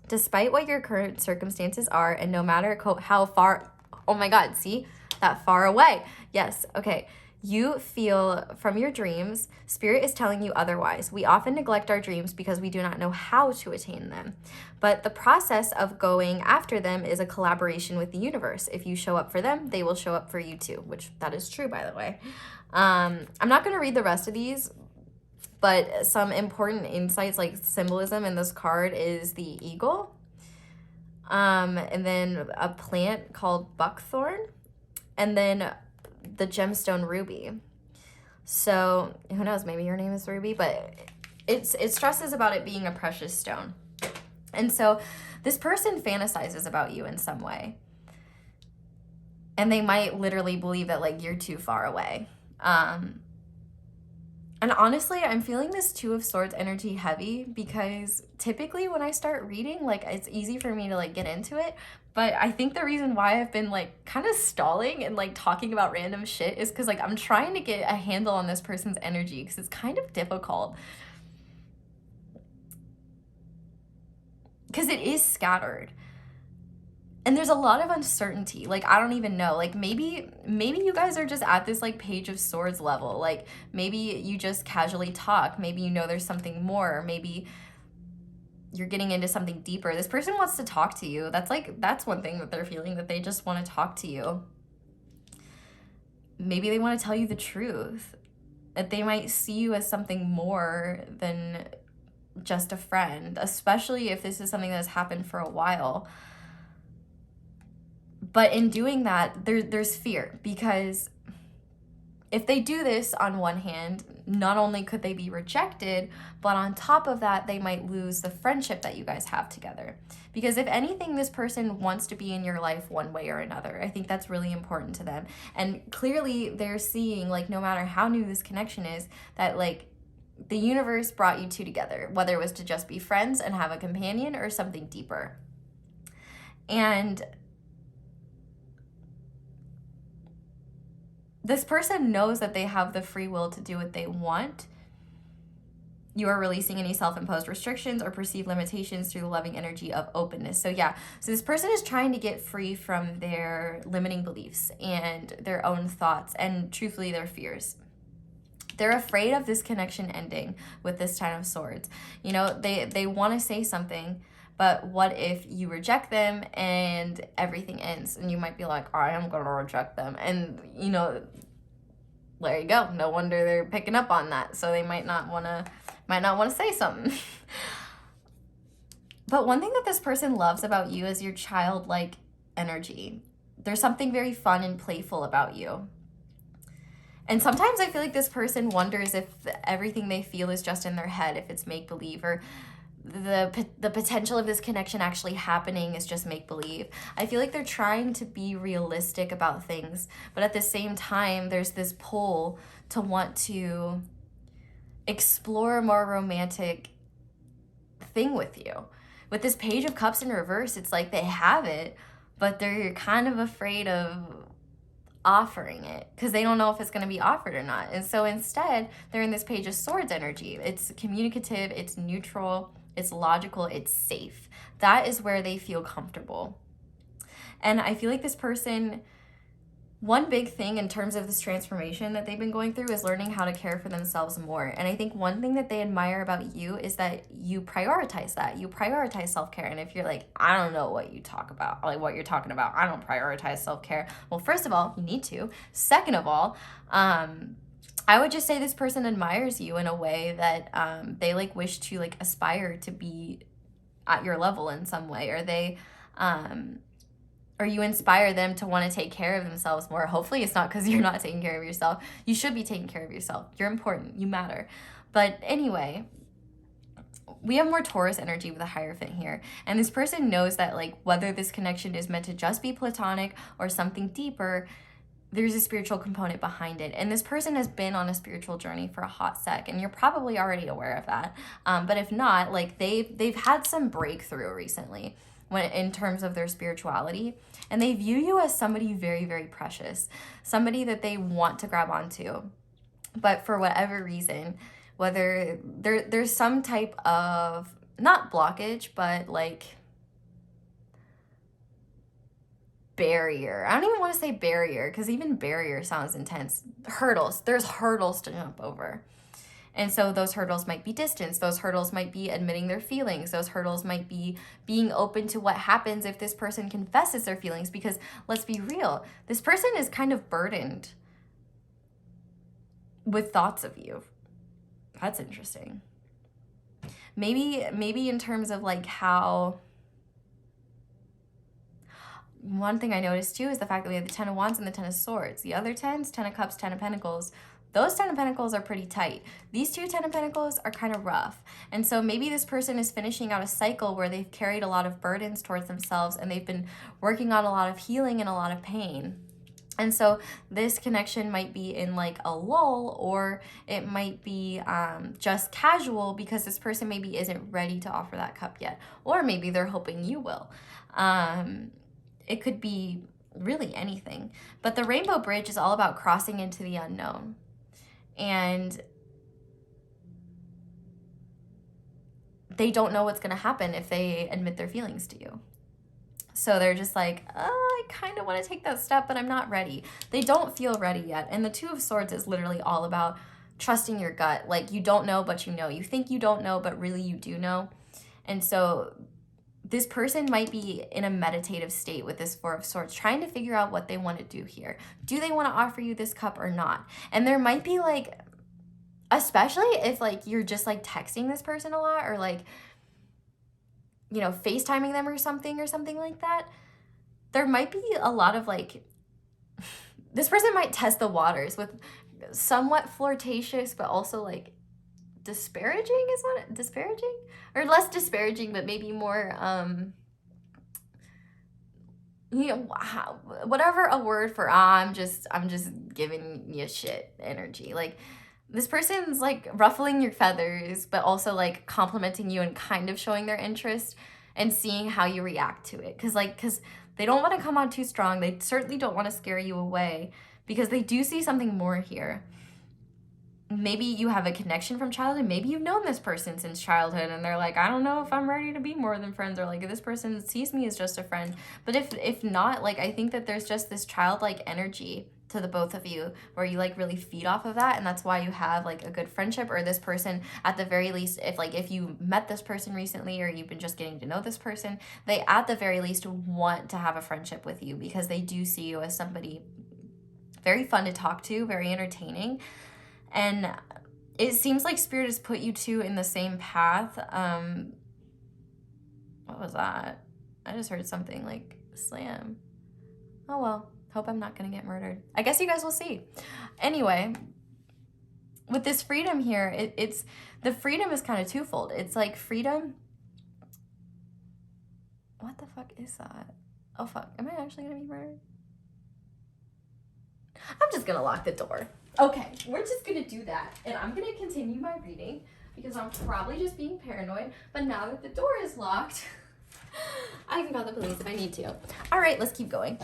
Despite what your current circumstances are, and no matter how far, oh my God, see? That far away. Yes, okay. You feel from your dreams, Spirit is telling you otherwise. We often neglect our dreams because we do not know how to attain them. But the process of going after them is a collaboration with the universe. If you show up for them, they will show up for you too, which that is true, by the way. I'm not going to read the rest of these, but some important insights, like symbolism in this card, is the eagle, and then a plant called buckthorn, and then the gemstone ruby. So who knows, maybe your name is Ruby, but it stresses about it being a precious stone. And so this person fantasizes about you in some way, and they might literally believe that, like, you're too far away. And honestly, I'm feeling this Two of Swords energy heavy, because typically when I start reading, like, it's easy for me to, like, get into it. But I think the reason why I've been, like, kind of stalling and, like, talking about random shit is because, like, I'm trying to get a handle on this person's energy, because it's kind of difficult. because it is scattered. And there's a lot of uncertainty. Like, I don't even know. Like, maybe you guys are just at this, like, Page of Swords level. Like, maybe you just casually talk. Maybe you know there's something more. Maybe you're getting into something deeper. This person wants to talk to you. That's one thing that they're feeling, that they just want to talk to you. Maybe they want to tell you the truth. That they might see you as something more than just a friend, especially if this is something that has happened for a while. But in doing that, there's fear, because if they do this, on one hand, not only could they be rejected, but on top of that, they might lose the friendship that you guys have together. Because if anything, this person wants to be in your life one way or another. I think that's really important to them. And clearly they're seeing, like, no matter how new this connection is, that, like, the universe brought you two together, whether it was to just be friends and have a companion or something deeper. And this person knows that they have the free will to do what they want. You are releasing any self-imposed restrictions or perceived limitations through the loving energy of openness. So yeah, so this person is trying to get free from their limiting beliefs and their own thoughts and, truthfully, their fears. They're afraid of this connection ending with this Ten of Swords. You know, they want to say something, but what if you reject them and everything ends? And you might be like, I am going to reject them. And, you know, there you go. No wonder they're picking up on that. So they might not want to say something. But one thing that this person loves about you is your childlike energy. There's something very fun and playful about you. And sometimes I feel like this person wonders if everything they feel is just in their head, if it's make-believe, or the potential of this connection actually happening is just make-believe. I feel like they're trying to be realistic about things, but at the same time, there's this pull to want to explore a more romantic thing with you. With this Page of Cups in reverse, it's like they have it, but they're kind of afraid of offering it because they don't know if it's going to be offered or not. And so instead, they're in this Page of Swords energy. It's communicative, it's neutral, it's logical, it's safe. That is where they feel comfortable. And I feel like this person, one big thing in terms of this transformation that they've been going through is learning how to care for themselves more. And I think one thing that they admire about you is that you prioritize that. You prioritize self-care. And if you're like, I don't know what you talk about, like what you're talking about, I don't prioritize self-care. Well, first of all, you need to. Second of all, I would just say this person admires you in a way that they like wish to like aspire to be at your level in some way, or they or you inspire them to want to take care of themselves more. Hopefully it's not because you're not taking care of yourself. You should be taking care of yourself. You're important. You matter. But anyway, we have more Taurus energy with a Hierophant here. And this person knows that, like, whether this connection is meant to just be platonic or something deeper, there's a spiritual component behind it. And this person has been on a spiritual journey for a hot sec, and you're probably already aware of that. But if not, like, they've had some breakthrough recently in terms of their spirituality, and they view you as somebody very, very precious, somebody that they want to grab onto. But for whatever reason, whether there's some type of, not blockage, but like barrier. I don't even want to say barrier, because even barrier sounds intense. Hurdles. There's hurdles to jump over. And so those hurdles might be distance. Those hurdles might be admitting their feelings. Those hurdles might be being open to what happens if this person confesses their feelings. Because let's be real, this person is kind of burdened with thoughts of you. That's interesting. Maybe in terms of like how, one thing I noticed too is the fact that we have the Ten of Wands and the Ten of Swords. The other tens, Ten of Cups, Ten of Pentacles, those Ten of Pentacles are pretty tight. These two Ten of Pentacles are kind of rough. And so maybe this person is finishing out a cycle where they've carried a lot of burdens towards themselves, and they've been working on a lot of healing and a lot of pain. And so this connection might be in like a lull, or it might be just casual because this person maybe isn't ready to offer that cup yet. Or maybe they're hoping you will. It could be really anything. But the Rainbow Bridge is all about crossing into the unknown. And they don't know what's going to happen if they admit their feelings to you. So they're just like, oh, I kind of want to take that step, but I'm not ready. They don't feel ready yet. And the Two of Swords is literally all about trusting your gut. Like, you don't know, but you know. You think you don't know, but really you do know. And so this person might be in a meditative state with this Four of Swords, trying to figure out what they want to do here. Do they want to offer you this cup or not? And there might be like, especially if like you're just like texting this person a lot, or like, you know, FaceTiming them or something like that, there might be a lot of like, this person might test the waters with somewhat flirtatious, but also like disparaging disparaging? Or less disparaging, but maybe more, you know, whatever a word for, I'm just giving you shit energy. Like, this person's like ruffling your feathers, but also like complimenting you and kind of showing their interest and seeing how you react to it. Cause they don't want to come on too strong. They certainly don't want to scare you away, because they do see something more here. Maybe you have a connection from childhood. Maybe you've known this person since childhood and they're like, I don't know if I'm ready to be more than friends, or like, this person sees me as just a friend. But if not, like, I think that there's just this childlike energy to the both of you where you like really feed off of that, and that's why you have like a good friendship. Or this person, at the very least, if you met this person recently, or you've been just getting to know this person, they at the very least want to have a friendship with you, because they do see you as somebody very fun to talk to, very entertaining. And it seems like Spirit has put you two in the same path. What was that? I just heard something like slam. Oh well, hope I'm not gonna get murdered. I guess you guys will see. Anyway, with this freedom here, it's the freedom is kind of twofold. It's like freedom. What the fuck is that? Oh fuck, am I actually gonna be murdered? I'm just gonna lock the door. Okay, we're just gonna do that, and I'm gonna continue my reading because I'm probably just being paranoid, but now that the door is locked, I can call the police if I need to. All right, let's keep going.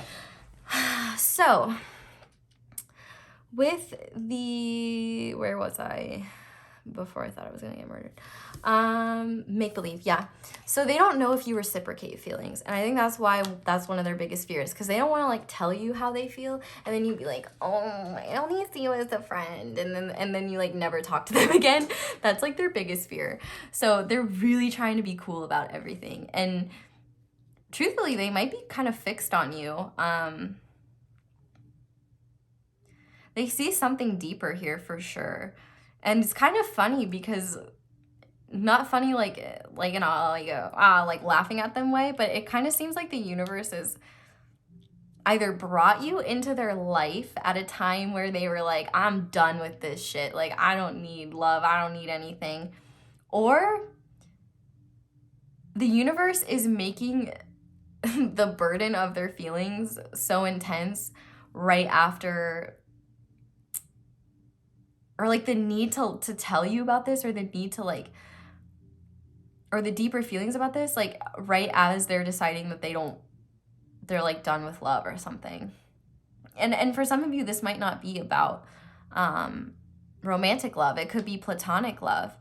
So, with the, where was I before I thought I was gonna get murdered? Make believe, yeah. So they don't know if you reciprocate feelings, and I think that's why that's one of their biggest fears, because they don't want to like tell you how they feel, and then you'd be like, oh, I only see you as a friend, and then you like never talk to them again. That's like their biggest fear. So they're really trying to be cool about everything, and truthfully, they might be kind of fixed on you. They see something deeper here for sure. And it's kind of funny, because not funny like in a like laughing at them way, but it kind of seems like the universe is either brought you into their life at a time where they were like, I'm done with this shit. Like, I don't need love. I don't need anything. Or the universe is making the burden of their feelings so intense right after, or like the need to tell you about this, or the need to like, or the deeper feelings about this, like right as they're deciding that they're like done with love or something. And for some of you, this might not be about romantic love. It could be platonic love.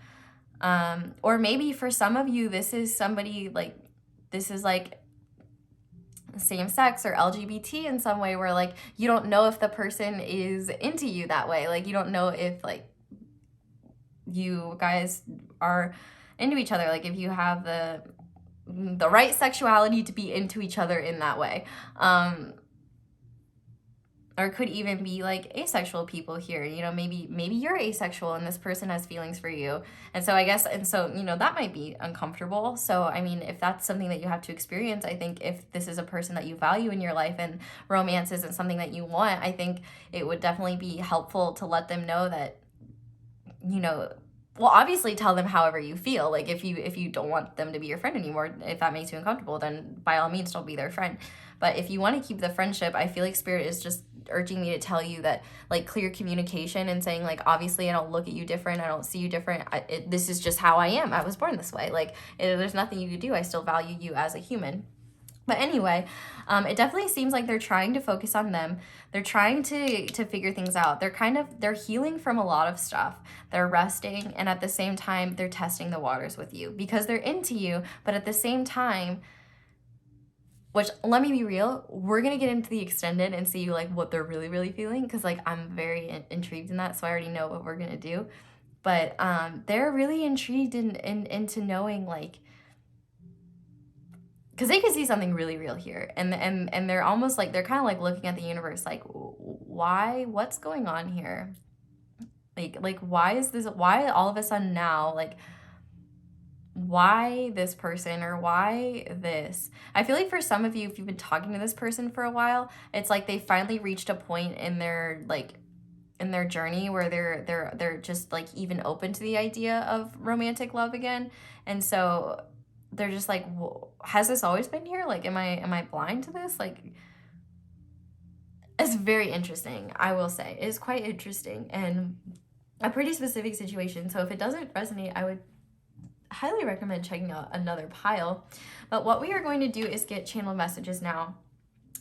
Or maybe for some of you, this is somebody like, this is like same sex or LGBT in some way, where like you don't know if the person is into you that way. Like, you don't know if like you guys are into each other, like if you have the right sexuality to be into each other in that way. Or it could even be like asexual people here, you know, maybe you're asexual and this person has feelings for you. And so I guess, and so, you know, that might be uncomfortable. So, I mean, if that's something that you have to experience, I think if this is a person that you value in your life and romance isn't something that you want, I think it would definitely be helpful to let them know that, you know, well, obviously tell them however you feel. Like if you don't want them to be your friend anymore, if that makes you uncomfortable, then by all means don't be their friend. But if you want to keep the friendship, I feel like Spirit is just urging me to tell you that, like, clear communication and saying, like, obviously I don't look at you different, I don't see you different, this is just how I am, I was born this way, like, there's nothing you could do, I still value you as a human. But anyway, it definitely seems like they're trying to focus on them. They're trying to figure things out. They're healing from a lot of stuff. They're resting, and at the same time, they're testing the waters with you because they're into you, but at the same time, which, let me be real, we're gonna get into the extended and see like what they're really feeling, because like I'm very intrigued in that, so I already know what we're gonna do. But they're really intrigued into knowing, like, because they can see something really real here, and they're almost like, they're kind of like looking at the universe like, why, what's going on here, like why is this, why all of a sudden now, like why this person, or why this? I feel like for some of you, if you've been talking to this person for a while, it's like they finally reached a point in their, like, in their journey where they're just like even open to the idea of romantic love again. And so they're just like, has this always been here? Like, am I blind to this? Like, it's very interesting, I will say. It is quite interesting and a pretty specific situation. So if it doesn't resonate, I would highly recommend checking out another pile. But what we are going to do is get channeled messages now.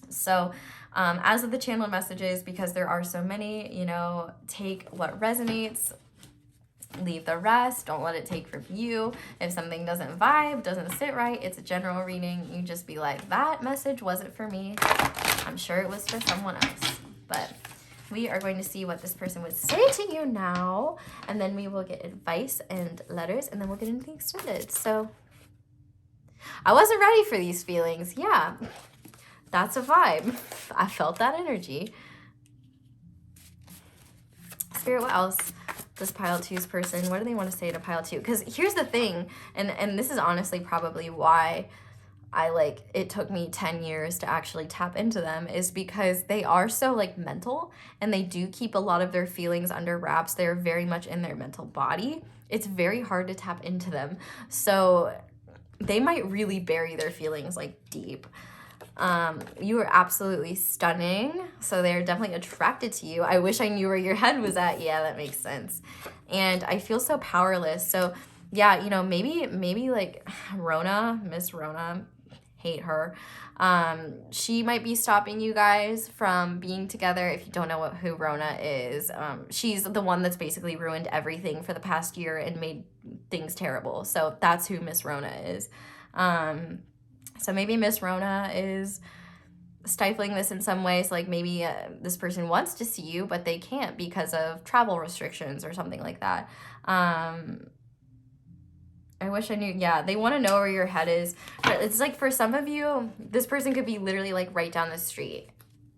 So as of the channeled messages, because there are so many, you know, take what resonates, leave the rest. Don't let it take from you. If something doesn't vibe, doesn't sit right, it's a general reading. You just be like, that message wasn't for me. I'm sure it was for someone else. But we are going to see what this person would say to you now, and then we will get advice and letters, and then we'll get into the extended. So I wasn't ready for these feelings. Yeah, that's a vibe. I felt that energy. Spirit, what else does pile two's person, what do they want to say to pile two? Because here's the thing, and this is honestly probably why it took me 10 years to actually tap into them, is because they are so like mental, and they do keep a lot of their feelings under wraps. They're very much in their mental body. It's very hard to tap into them. So they might really bury their feelings like deep. You are absolutely stunning. So they're definitely attracted to you. I wish I knew where your head was at. Yeah, that makes sense. And I feel so powerless. So yeah, you know, maybe like Miss Rona, hate her. She might be stopping you guys from being together. If you don't know who Rona is, she's the one that's basically ruined everything for the past year and made things terrible. So that's who Miss Rona is. So maybe Miss Rona is stifling this in some ways. Like maybe this person wants to see you, but they can't because of travel restrictions or something like that. I wish I knew. Yeah, they want to know where your head is. But it's like, for some of you, this person could be literally like right down the street,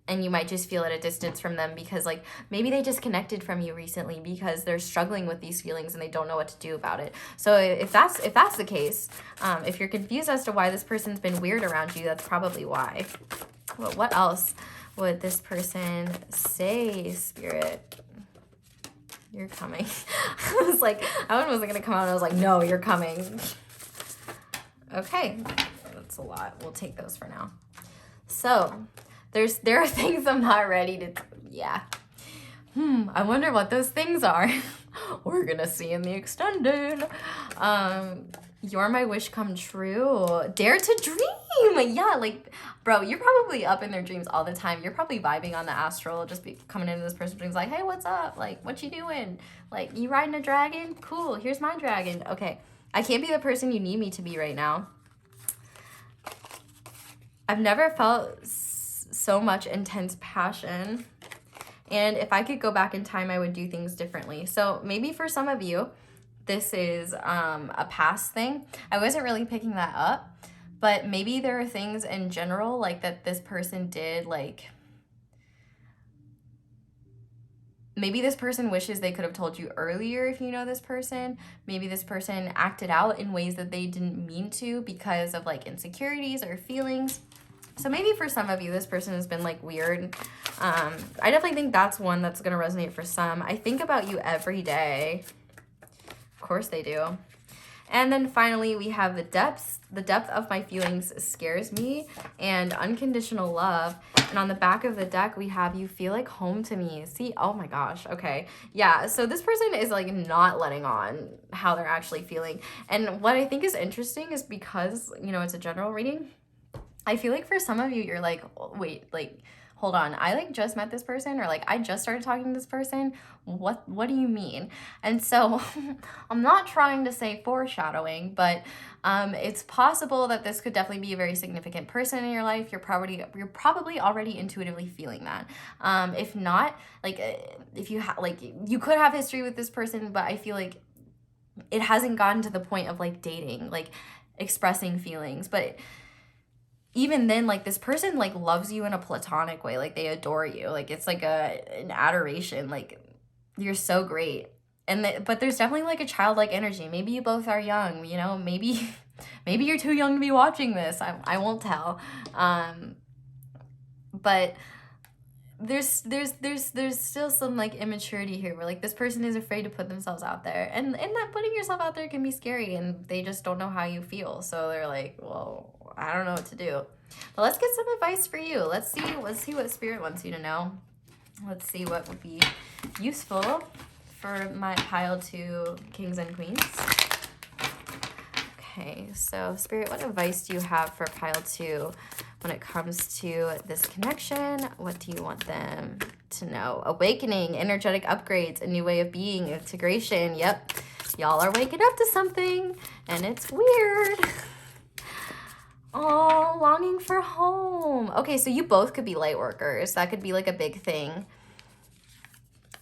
and you might just feel at a distance from them because like maybe they disconnected from you recently because they're struggling with these feelings and they don't know what to do about it. So if that's the case, if you're confused as to why this person's been weird around you, that's probably why. Well, what else would this person say, Spirit? You're coming. I was like, that one wasn't gonna come out, and I was like, no, you're coming. Okay, that's a lot. We'll take those for now. So there are things I'm not ready to, yeah. I wonder what those things are. We're gonna see in the extended. You're my wish come true. Dare to dream. Yeah, like, bro, you're probably up in their dreams all the time. You're probably vibing on the astral, just coming into this person's dreams like, hey, what's up? Like, what you doing? Like, you riding a dragon? Cool, here's my dragon. Okay, I can't be the person you need me to be right now. I've never felt so much intense passion. And if I could go back in time, I would do things differently. So maybe for some of you, this is a past thing. I wasn't really picking that up, but maybe there are things in general like that this person did, like maybe this person wishes they could have told you earlier if you know this person. Maybe this person acted out in ways that they didn't mean to because of like insecurities or feelings. So maybe for some of you, this person has been like weird. I definitely think that's one that's going to resonate for some. I think about you every day. Of course they do. And then finally, we have the depths. The depth of my feelings scares me, and unconditional love. And on the back of the deck, we have you feel like home to me. See, oh my gosh. Okay. Yeah. So this person is like not letting on how they're actually feeling. And what I think is interesting is because, you know, it's a general reading, I feel like for some of you, you're like, wait, like, hold on, I like just met this person, or like I just started talking to this person. What do you mean? And so I'm not trying to say foreshadowing, but it's possible that this could definitely be a very significant person in your life. You're probably already intuitively feeling that. If not, like if you like you could have history with this person, but I feel like it hasn't gotten to the point of like dating, like expressing feelings. But even then, like, this person like loves you in a platonic way, like they adore you, like it's like an adoration, like you're so great. And but there's definitely like a childlike energy. Maybe you both are young, you know, maybe maybe you're too young to be watching this. I won't tell. But there's still some like immaturity here, where like this person is afraid to put themselves out there, and that putting yourself out there can be scary, and they just don't know how you feel, so they're like, well, I don't know what to do. But let's get some advice for you. Let's see what spirit wants you to know. Let's see what would be useful for my pile 2 kings and queens. Okay, so Spirit, what advice do you have for pile 2 when it comes to this connection? What do you want them to know? Awakening, energetic upgrades, a new way of being, integration. Yep, y'all are waking up to something, and it's weird. Oh, longing for home. Okay, so you both could be light workers. That could be like a big thing.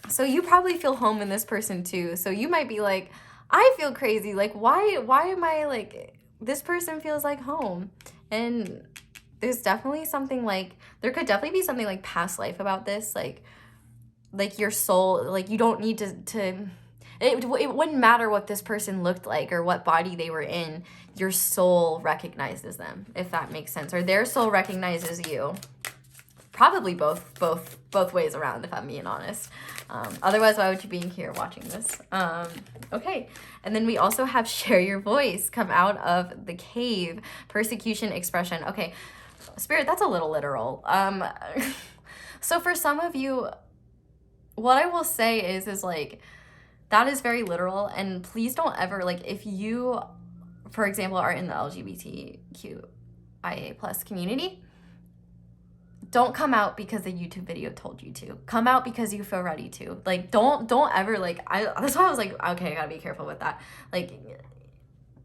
So you probably feel home in this person too. So you might be like, I feel crazy. Like, why am I like, this person feels like home? And there's definitely something like, there could definitely be something like past life about this. Like your soul, like you don't need to it wouldn't matter what this person looked like or what body they were in. Your soul recognizes them, if that makes sense. Or their soul recognizes you. Probably both ways around, if I'm being honest. Otherwise, why would you be in here watching this? Okay, and then we also have share your voice, come out of the cave, persecution, expression. Okay, Spirit, that's a little literal. So for some of you, what I will say is like, that is very literal, and please don't ever, like, if you, for example, are in the LGBTQIA plus community, don't come out because a YouTube video told you to. Come out because you feel ready to. Like, don't ever, like, that's why I was like, okay, I gotta be careful with that. Like,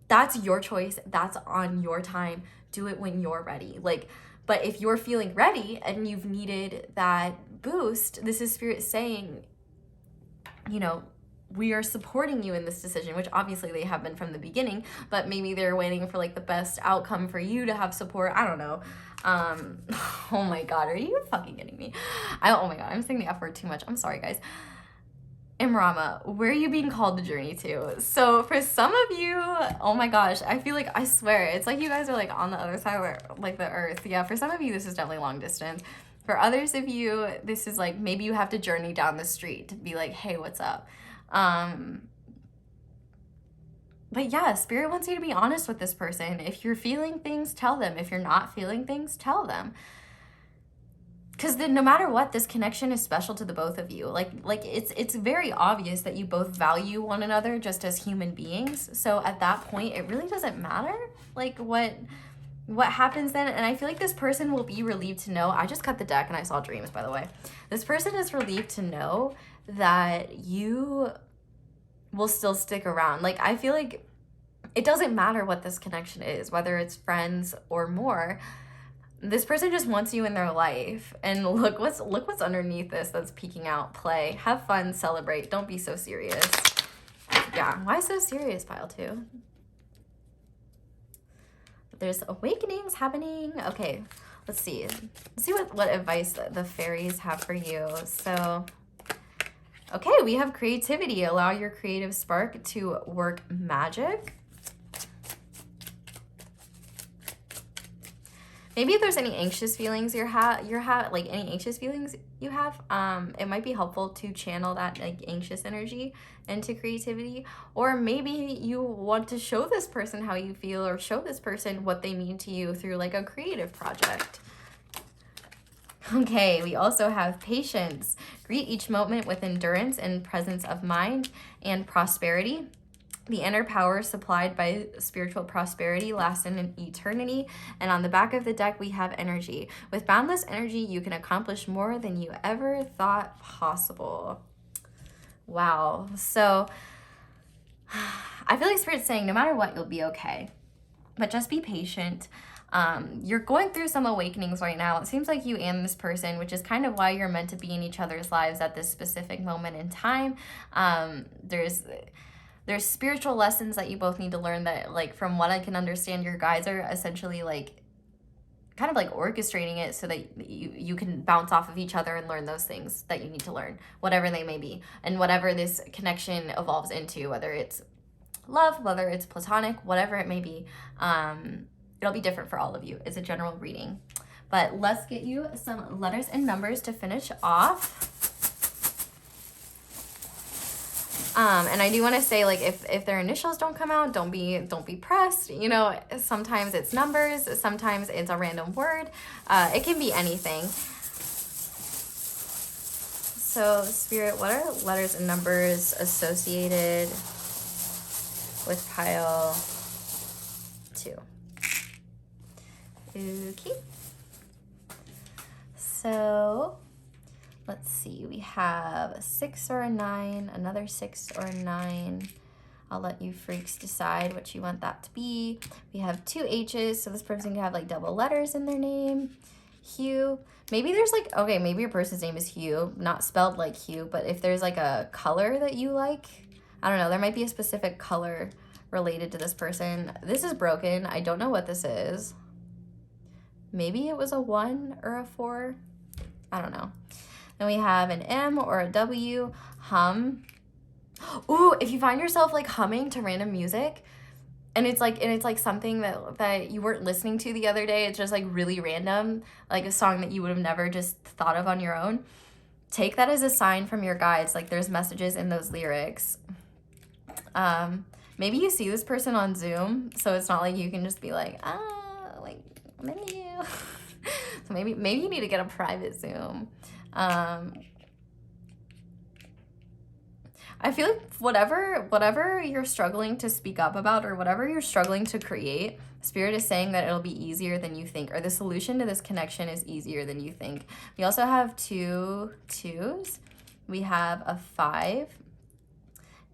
that's your choice. That's on your time. Do it when you're ready. Like, but if you're feeling ready and you've needed that boost, this is Spirit saying, you know, we are supporting you in this decision, which obviously they have been from the beginning, but maybe they're waiting for like the best outcome for you to have support. I don't know. Oh my God, are you fucking kidding me? Oh my God, I'm saying the F word too much. I'm sorry, guys. Imrama, where are you being called to journey to? So for some of you, oh my gosh, I feel like, I swear, it's like you guys are like on the other side of like the earth. Yeah, for some of you, this is definitely long distance. For others of you, this is like, maybe you have to journey down the street to be like, hey, what's up? But yeah, Spirit wants you to be honest with this person. If you're feeling things, tell them. If you're not feeling things, tell them. Because then no matter what, this connection is special to the both of you. Like it's very obvious that you both value one another just as human beings. So at that point, it really doesn't matter like what happens then. And I feel like this person will be relieved to know. I just cut the deck and I saw dreams, by the way. This person is relieved to know that you will still stick around. Like, I feel like it doesn't matter what this connection is, whether it's friends or more. This person just wants you in their life. And look what's underneath this that's peeking out. Play, have fun, celebrate. Don't be so serious. Yeah, why so serious, pile 2? There's awakenings happening. Okay, let's see. Let's see what advice the fairies have for you. So, okay, we have creativity. Allow your creative spark to work magic. Maybe if there's any anxious feelings you have, like any anxious feelings you have, it might be helpful to channel that like anxious energy into creativity. Or maybe you want to show this person how you feel, or show this person what they mean to you through like a creative project. Okay, we also have patience. Greet each moment with endurance and presence of mind and prosperity. The inner power supplied by spiritual prosperity lasts in an eternity. And on the back of the deck, we have energy. With boundless energy, you can accomplish more than you ever thought possible. Wow. So I feel like Spirit's saying no matter what, you'll be okay. But just be patient. You're going through some awakenings right now. It seems like you and this person, which is kind of why you're meant to be in each other's lives at this specific moment in time. There's spiritual lessons that you both need to learn that, like, from what I can understand, your guides are essentially like kind of like orchestrating it so that you can bounce off of each other and learn those things that you need to learn, whatever they may be, and whatever this connection evolves into, whether it's love, whether it's platonic, whatever it may be. It'll be different for all of you. It's a general reading. But let's get you some letters and numbers to finish off. And I do want to say, like, if their initials don't come out, don't be pressed. You know, sometimes it's numbers, sometimes it's a random word. It can be anything. So, Spirit, what are letters and numbers associated with pile 2? Okay. So, let's see, we have a 6 or a 9, another 6 or a 9. I'll let you freaks decide what you want that to be. We have 2 H's, so this person can have like double letters in their name. Hue. Maybe there's like, okay, maybe your person's name is Hue, not spelled like Hue, but if there's like a color that you like, I don't know, there might be a specific color related to this person. This is broken. I don't know what this is. Maybe it was a 1 or a 4. I don't know. Then we have an M or a W. Hum. Ooh, if you find yourself like humming to random music, and it's like something that you weren't listening to the other day, it's just like really random, like a song that you would have never just thought of on your own, take that as a sign from your guides. Like, there's messages in those lyrics. Maybe you see this person on Zoom, so it's not like you can just be like, like, maybe you. So maybe you need to get a private Zoom. I feel like whatever you're struggling to speak up about, or whatever you're struggling to create, Spirit is saying that it'll be easier than you think, or the solution to this connection is easier than you think. We also have 2 2s. We have a 5.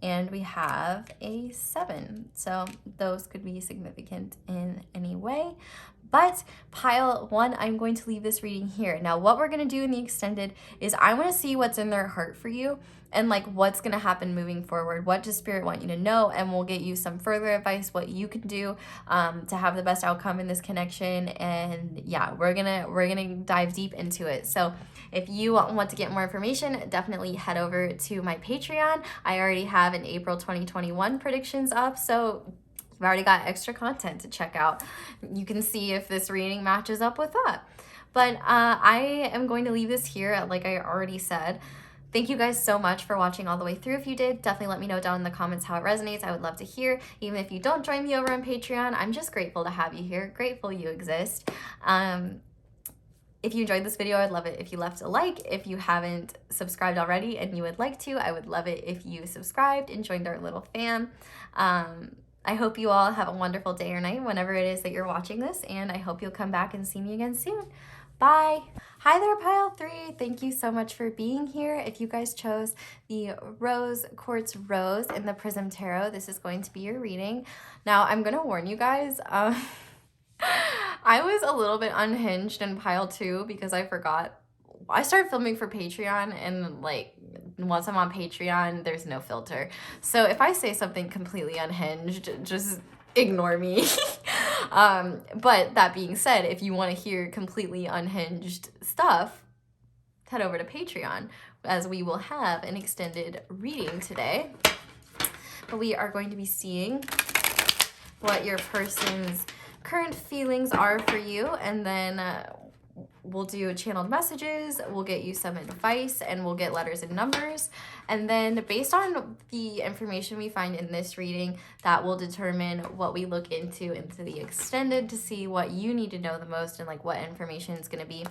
And we have a 7. So those could be significant in any way. But pile 1, I'm going to leave this reading here. Now, what we're going to do in the extended is I want to see what's in their heart for you, and like what's going to happen moving forward. What does Spirit want you to know? And we'll get you some further advice, what you can do to have the best outcome in this connection. And yeah, we're gonna dive deep into it. So if you want to get more information, definitely head over to my Patreon. I already have an April 2021 predictions up, so you've already got extra content to check out. You can see if this reading matches up with that. But I am going to leave this here, like I already said. Thank you guys so much for watching all the way through. If you did, definitely let me know down in the comments how it resonates. I would love to hear. Even if you don't join me over on Patreon, I'm just grateful to have you here. Grateful you exist. If you enjoyed this video, I'd love it if you left a like. If you haven't subscribed already and you would like to, I would love it if you subscribed and joined our little fam. I hope you all have a wonderful day or night whenever it is that you're watching this, and I hope you'll come back and see me again soon. Bye. Hi there, pile 3. Thank you so much for being here. If you guys chose the Rose Quartz Rose in the Prism Tarot, this is going to be your reading. Now, I'm going to warn you guys, I was a little bit unhinged in pile 2 because I forgot. I started filming for Patreon, and like once I'm on Patreon, there's no filter. So if I say something completely unhinged, just ignore me. But that being said, if you want to hear completely unhinged stuff, head over to Patreon, as we will have an extended reading today. But we are going to be seeing what your person's current feelings are for you, and then we'll do channeled messages, we'll get you some advice, and we'll get letters and numbers. And then based on the information we find in this reading, that will determine what we look into the extended to see what you need to know the most and like what information is going to be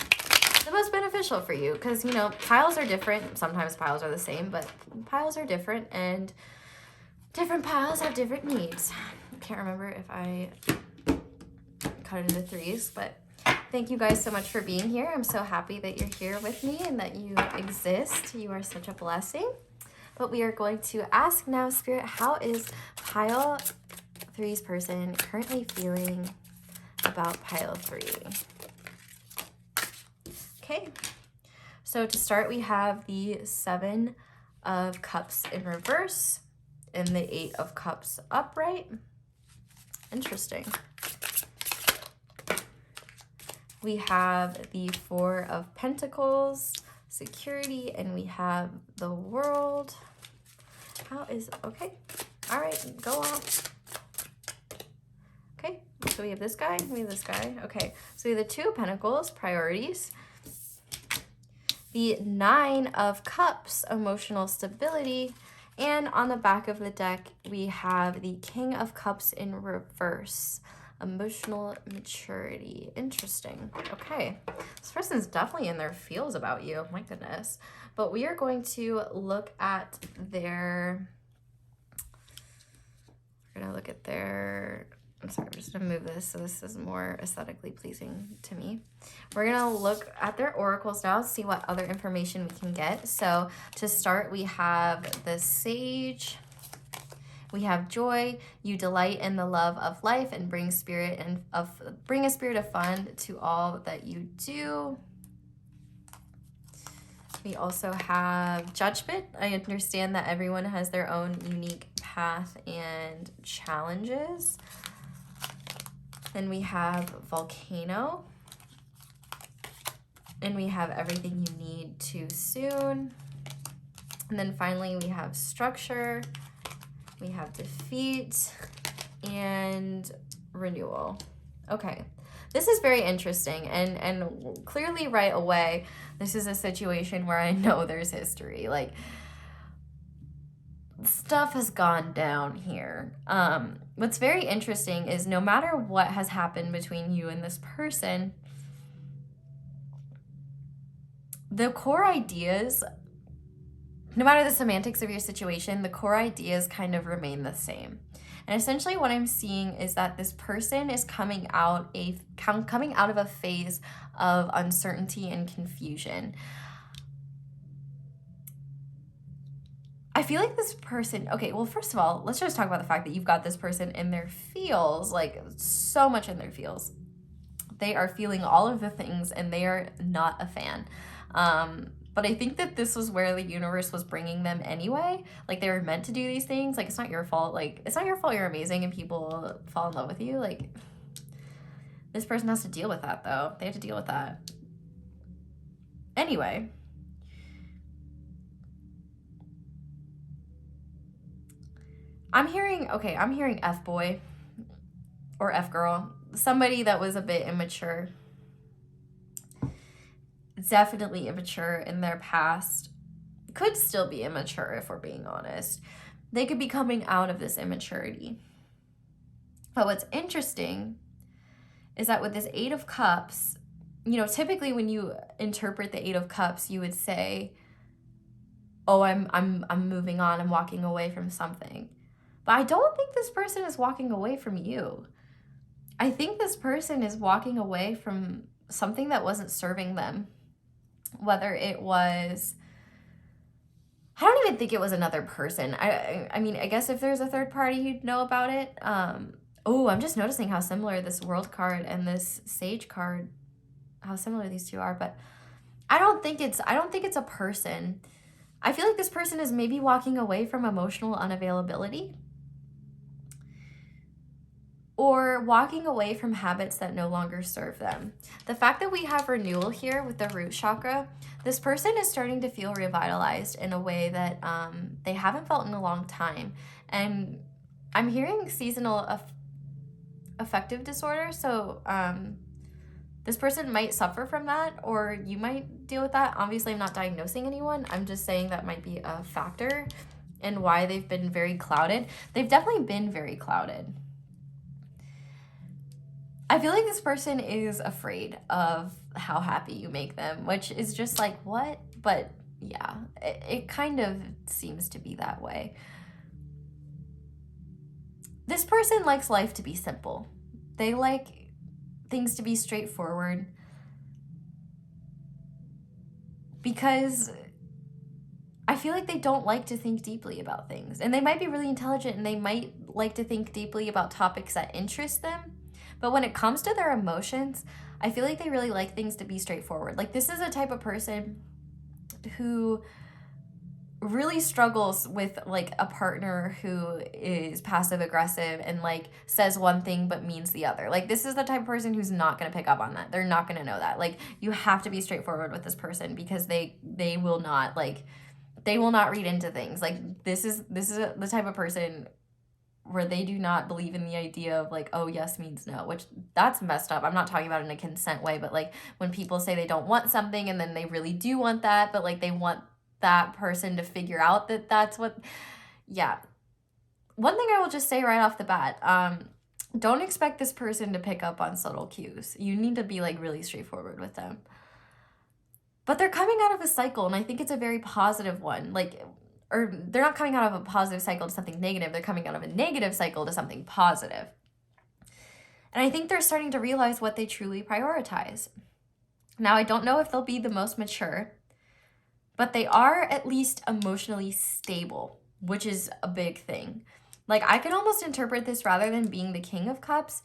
the most beneficial for you. Because, you know, piles are different. Sometimes piles are the same, but piles are different. And Different piles have different needs. I can't remember if I cut it into threes, but thank you guys so much for being here. I'm so happy that you're here with me and that you exist. You are such a blessing. But we are going to ask now, Spirit, how is pile three's person currently feeling about pile three? Okay, so to start, we have the 7 of Cups in reverse and the 8 of Cups upright. Interesting. We have the 4 of Pentacles, security, and we have the World. How is, okay, all right, go on. Okay, so we have this guy, we have this guy. Okay, so we have the 2 of Pentacles, priorities. The 9 of Cups, emotional stability. And on the back of the deck, we have the King of Cups in reverse, emotional maturity. Interesting. Okay, this person's definitely in their feels about you. My goodness. But we are going to look at their, I'm sorry, I'm just gonna move this so this is more aesthetically pleasing to me. We're gonna look at their oracles now, see what other information we can get. So to start, we have the Sage. We have joy. You delight in the love of life and bring a spirit of fun to all that you do. We also have judgment. I understand that everyone has their own unique path and challenges. Then we have volcano. And we have everything you need too soon. And then finally we have structure. We have defeat and renewal. Okay, this is very interesting, and clearly right away, this is a situation where I know there's history. Like, stuff has gone down here. What's very interesting is no matter what has happened between you and this person, the core ideas, no matter the semantics of your situation, the core ideas kind of remain the same. And essentially what I'm seeing is that this person is coming out of a phase of uncertainty and confusion. I feel like this person, okay, well, first of all, let's just talk about the fact that you've got this person in their feels, like so much in their feels. They are feeling all of the things and they are not a fan. But I think that this was where the universe was bringing them anyway. Like, they were meant to do these things. Like, it's not your fault. Like, it's not your fault you're amazing and people fall in love with you. Like, this person has to deal with that, though. They have to deal with that. Anyway. I'm hearing F-boy or F-girl. Somebody that was a bit immature. Definitely immature in their past. Could still be immature if we're being honest. They could be coming out of this immaturity. But what's interesting is that with this 8 of Cups, you know, typically when you interpret the 8 of Cups, you would say, oh, I'm moving on, I'm walking away from something. But I don't think this person is walking away from you. I think this person is walking away from something that wasn't serving them. Whether it was, I don't even think it was another person. I mean, I guess if there's a third party, you'd know about it. Oh, I'm just noticing how similar this World card and this Sage card, how similar these two are. But I don't think it's a person. I feel like this person is maybe walking away from emotional unavailability, or walking away from habits that no longer serve them. The fact that we have renewal here with the root chakra, this person is starting to feel revitalized in a way that they haven't felt in a long time. And I'm hearing seasonal affective disorder, so this person might suffer from that, or you might deal with that. Obviously, I'm not diagnosing anyone. I'm just saying that might be a factor in why they've been very clouded. They've definitely been very clouded. I feel like this person is afraid of how happy you make them, which is just like, what? But yeah, it kind of seems to be that way. this person likes life to be simple. They like things to be straightforward because I feel like they don't like to think deeply about things. And they might be really intelligent and they might like to think deeply about topics that interest them. But when it comes to their emotions, I feel like they really like things to be straightforward. Like, this is a type of person who really struggles with like a partner who is passive aggressive and like says one thing but means the other. Like, this is the type of person who's not going to pick up on that. They're not going to know that. Like, you have to be straightforward with this person because they will not like, they will not read into things. Like, this is the type of person where they do not believe in the idea of like, oh, yes means no, which that's messed up. I'm not talking about it in a consent way, but like when people say they don't want something and then they really do want that, but like they want that person to figure out that that's what, yeah. One thing I will just say right off the bat, don't expect this person to pick up on subtle cues. You need to be like really straightforward with them. But they're coming out of a cycle, and I think it's a very positive one. Like, or they're not coming out of a positive cycle to something negative. They're coming out of a negative cycle to something positive. And I think they're starting to realize what they truly prioritize. Now, I don't know if they'll be the most mature, but they are at least emotionally stable, which is a big thing. Like, I can almost interpret this rather than being the King of Cups,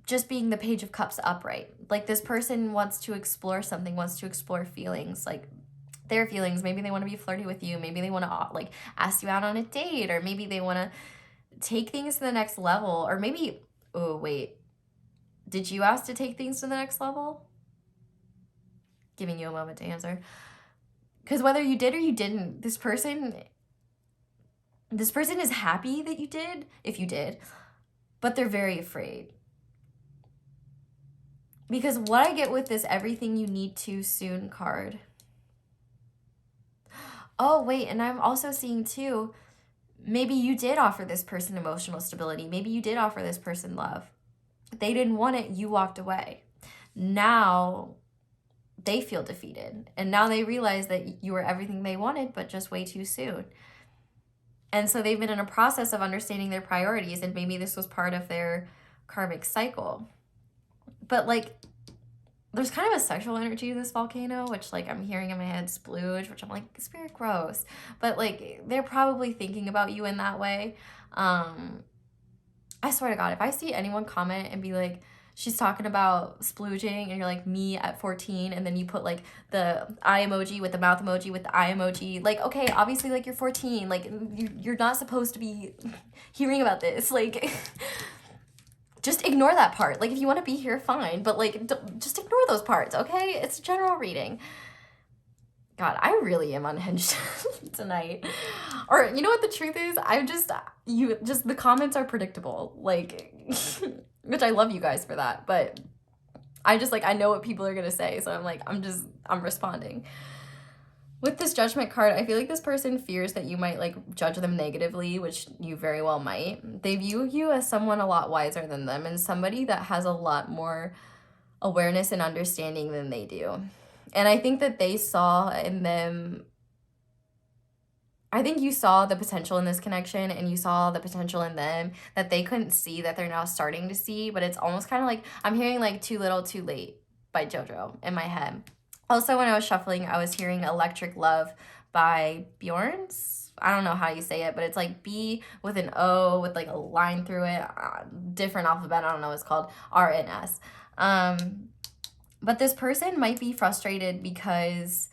just being the Page of Cups upright. Like, this person wants to explore something, wants to explore feelings, like their feelings. Maybe they want to be flirty with you. Maybe they want to like ask you out on a date, or maybe they want to take things to the next level, or maybe, oh wait, did you ask to take things to the next level? Giving you a moment to answer. Because whether you did or you didn't, this person is happy that you did, if you did, but they're very afraid. Because what I get with this everything you need to soon card. Oh, wait, and I'm also seeing too, maybe you did offer this person emotional stability. Maybe you did offer this person love. They didn't want it, you walked away. Now they feel defeated. And now they realize that you were everything they wanted, but just way too soon. And so they've been in a process of understanding their priorities, and maybe this was part of their karmic cycle. But like, there's kind of a sexual energy to this volcano, which like I'm hearing in my head, splooge, which I'm like, it's very gross. But like, they're probably thinking about you in that way. I swear to God, if I see anyone comment and be like, she's talking about splooging, and you're like, me at 14, and then you put like the eye emoji with the mouth emoji with the eye emoji, like, okay, obviously like you're 14, like you're not supposed to be hearing about this, like just ignore that part. Like, if you want to be here, fine, but like just ignore those parts, okay? It's a general reading. God, I really am unhinged tonight. Or you know what the truth is? The comments are predictable, like which I love you guys for that, but I know what people are gonna say, so I'm responding. With this Judgment card, I feel like this person fears that you might like judge them negatively, which you very well might. They view you as someone a lot wiser than them and somebody that has a lot more awareness and understanding than they do. And I think that they saw in them, I think you saw the potential in this connection, and you saw the potential in them that they couldn't see, that they're now starting to see. But it's almost kind of like, I'm hearing like Too Little Too Late by JoJo in my head. Also, when I was shuffling, I was hearing Electric Love by Bjorns. I don't know how you say it, but it's like B with an O with like a line through it. Different alphabet, I don't know what it's called. R and S. But this person might be frustrated because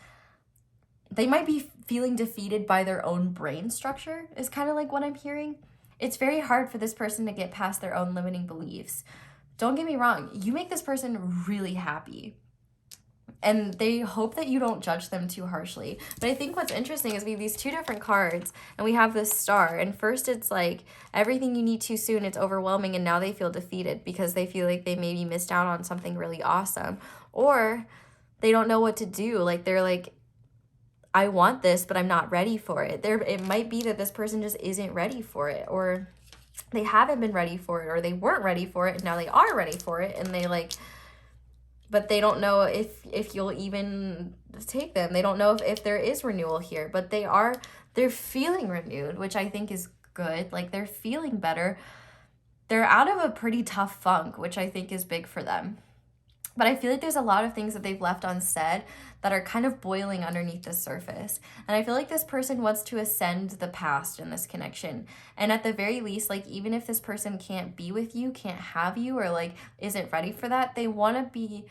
they might be feeling defeated by their own brain structure, is kind of like what I'm hearing. It's very hard for this person to get past their own limiting beliefs. Don't get me wrong, you make this person really happy, and they hope that you don't judge them too harshly. But I think what's interesting is we have these two different cards, and we have this star, and first it's like everything you need too soon, it's overwhelming, and now they feel defeated because they feel like they maybe missed out on something really awesome, or they don't know what to do. Like, they're like, I want this, but I'm not ready for it. It might be that this person just isn't ready for it, or they haven't been ready for it, or they weren't ready for it, and now they are ready for it, and they like, but they don't know if you'll even take them. They don't know if there is renewal here, but they're feeling renewed, which I think is good. Like, they're feeling better. They're out of a pretty tough funk, which I think is big for them. But I feel like there's a lot of things that they've left unsaid that are kind of boiling underneath the surface. And I feel like this person wants to ascend the past in this connection. And at the very least, like, even if this person can't be with you, can't have you, or like isn't ready for that, they want to be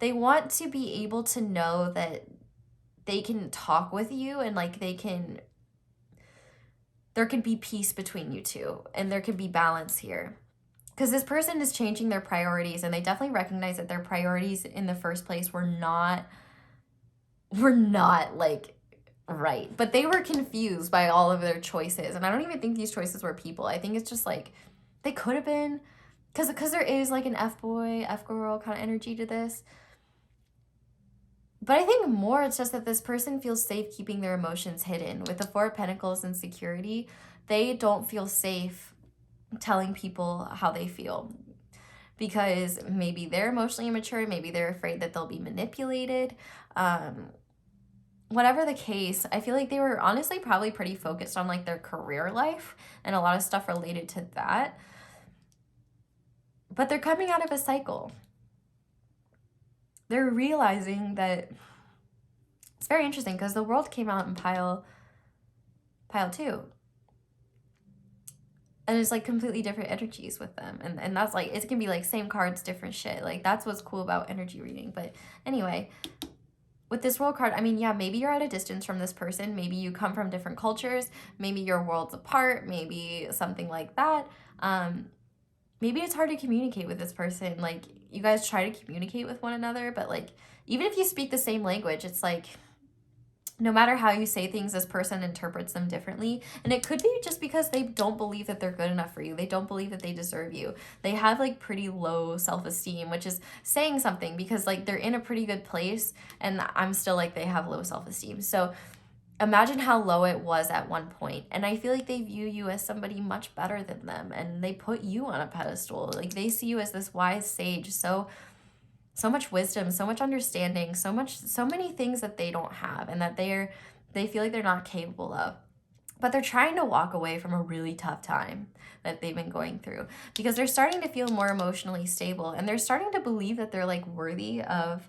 able to know that they can talk with you, and like there can be peace between you two, and there can be balance here. Because this person is changing their priorities, and they definitely recognize that their priorities in the first place were not like right. But they were confused by all of their choices. And I don't even think these choices were people. I think it's just like they could have been, because there is like an F-boy, F-girl kind of energy to this. But I think more it's just that this person feels safe keeping their emotions hidden. With the Four of Pentacles and security, they don't feel safe telling people how they feel, because maybe they're emotionally immature, maybe they're afraid that they'll be manipulated. Whatever the case, I feel like they were honestly probably pretty focused on like their career life and a lot of stuff related to that. But they're coming out of a cycle. They're realizing that it's very interesting, because the world came out in pile 2. And it's like completely different energies with them. And that's like, it can be like same cards, different shit. Like, that's what's cool about energy reading. But anyway, with this world card, I mean, yeah, maybe you're at a distance from this person. Maybe you come from different cultures. Maybe you're worlds apart. Maybe something like that. Maybe it's hard to communicate with this person. Like, you guys try to communicate with one another, but like, even if you speak the same language, it's like, no matter how you say things, this person interprets them differently. And it could be just because they don't believe that they're good enough for you. They don't believe that they deserve you. They have like pretty low self-esteem, which is saying something, because like they're in a pretty good place, and I'm still like, they have low self-esteem. So imagine how low it was at one point. And I feel like they view you as somebody much better than them, and they put you on a pedestal. Like, they see you as this wise sage, so much wisdom, so much understanding, so many things that they don't have, and that they feel like they're not capable of. But they're trying to walk away from a really tough time that they've been going through, because they're starting to feel more emotionally stable, and they're starting to believe that they're like worthy of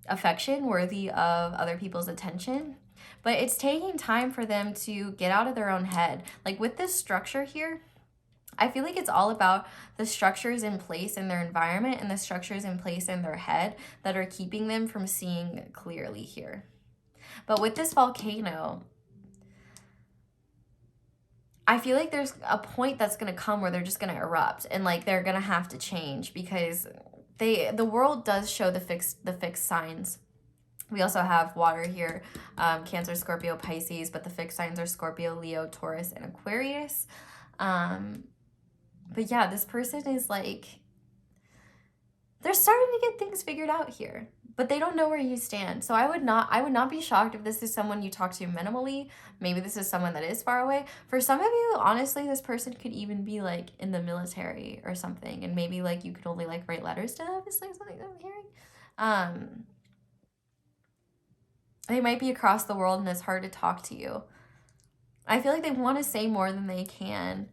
affection, worthy of other people's attention. But it's taking time for them to get out of their own head. Like, with this structure here, I feel like it's all about the structures in place in their environment and the structures in place in their head that are keeping them from seeing clearly here. But with this volcano, I feel like there's a point that's going to come where they're just going to erupt, and like they're going to have to change, because the world does show the fixed signs. We also have water here, Cancer, Scorpio, Pisces, but the fixed signs are Scorpio, Leo, Taurus, and Aquarius. But yeah, this person is like, they're starting to get things figured out here, but they don't know where you stand. So I would not be shocked if this is someone you talk to minimally. Maybe this is someone that is far away. For some of you, honestly, this person could even be like in the military or something, and maybe like you could only like write letters to them, is like something that I'm hearing. They might be across the world, and it's hard to talk to you. I feel like they want to say more than they can.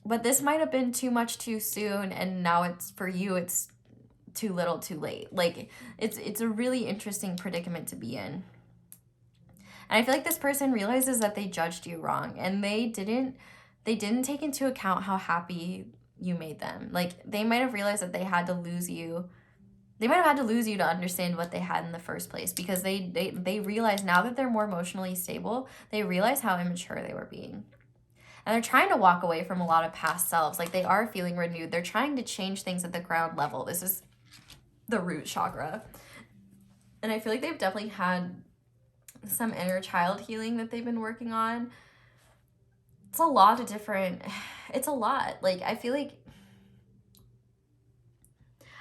But this might have been too much too soon, and now it's, for you, it's too little too late. Like, it's a really interesting predicament to be in. And I feel like this person realizes that they judged you wrong, and they didn't take into account how happy you made them. Like, they might have realized that they had to lose you. They might have had to lose you to understand what they had in the first place, because they realize now that they're more emotionally stable, they realize how immature they were being. And they're trying to walk away from a lot of past selves. Like, they are feeling renewed. They're trying to change things at the ground level. This is the root chakra. And I feel like they've definitely had some inner child healing that they've been working on. It's a lot. Like, I feel like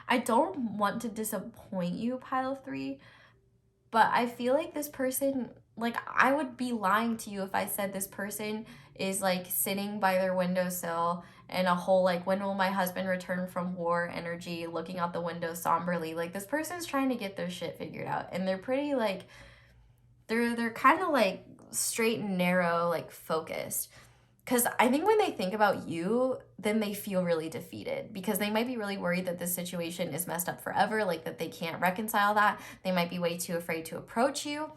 I don't want to disappoint you, pile 3, but I feel like this person, like, I would be lying to you if I said this person is like sitting by their windowsill and a whole like, when will my husband return from war energy, looking out the window somberly. Like, this person's trying to get their shit figured out, and they're pretty like, they're kind of like straight and narrow, like focused. Because I think when they think about you, then they feel really defeated because they might be really worried that this situation is messed up forever, like that they can't reconcile that. They might be way too afraid to approach you.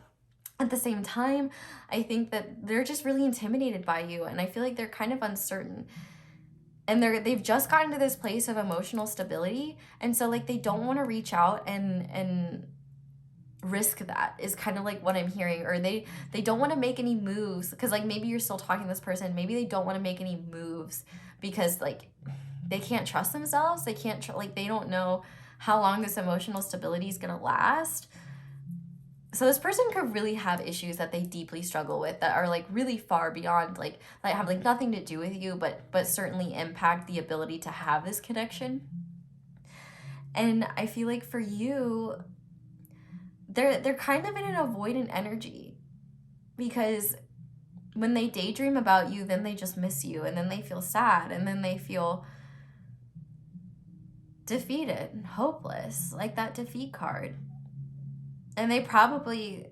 At the same time, I think that they're just really intimidated by you, and I feel like they're kind of uncertain. And they've just gotten to this place of emotional stability, and so like they don't want to reach out and risk that, is kind of like what I'm hearing. Or they don't want to make any moves because like maybe you're still talking to this person, maybe they don't want to make any moves because like they can't trust themselves, they can't like they don't know how long this emotional stability is going to last. So this person could really have issues that they deeply struggle with that are like really far beyond like have like nothing to do with you, but certainly impact the ability to have this connection. And I feel like for you, they're kind of in an avoidant energy because when they daydream about you, then they just miss you, and then they feel sad, and then they feel defeated and hopeless, like that defeat card. And they probably,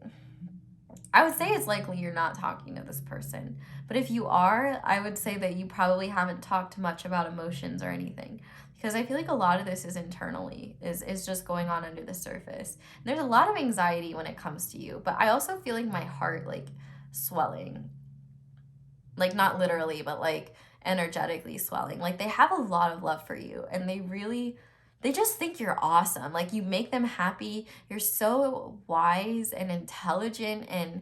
I would say it's likely you're not talking to this person. But if you are, I would say that you probably haven't talked much about emotions or anything. Because I feel like a lot of this is internally, is just going on under the surface. And there's a lot of anxiety when it comes to you. But I also feel like my heart like swelling. Like not literally, but like energetically swelling. Like they have a lot of love for you. And they just think you're awesome. Like you make them happy. You're so wise and intelligent, and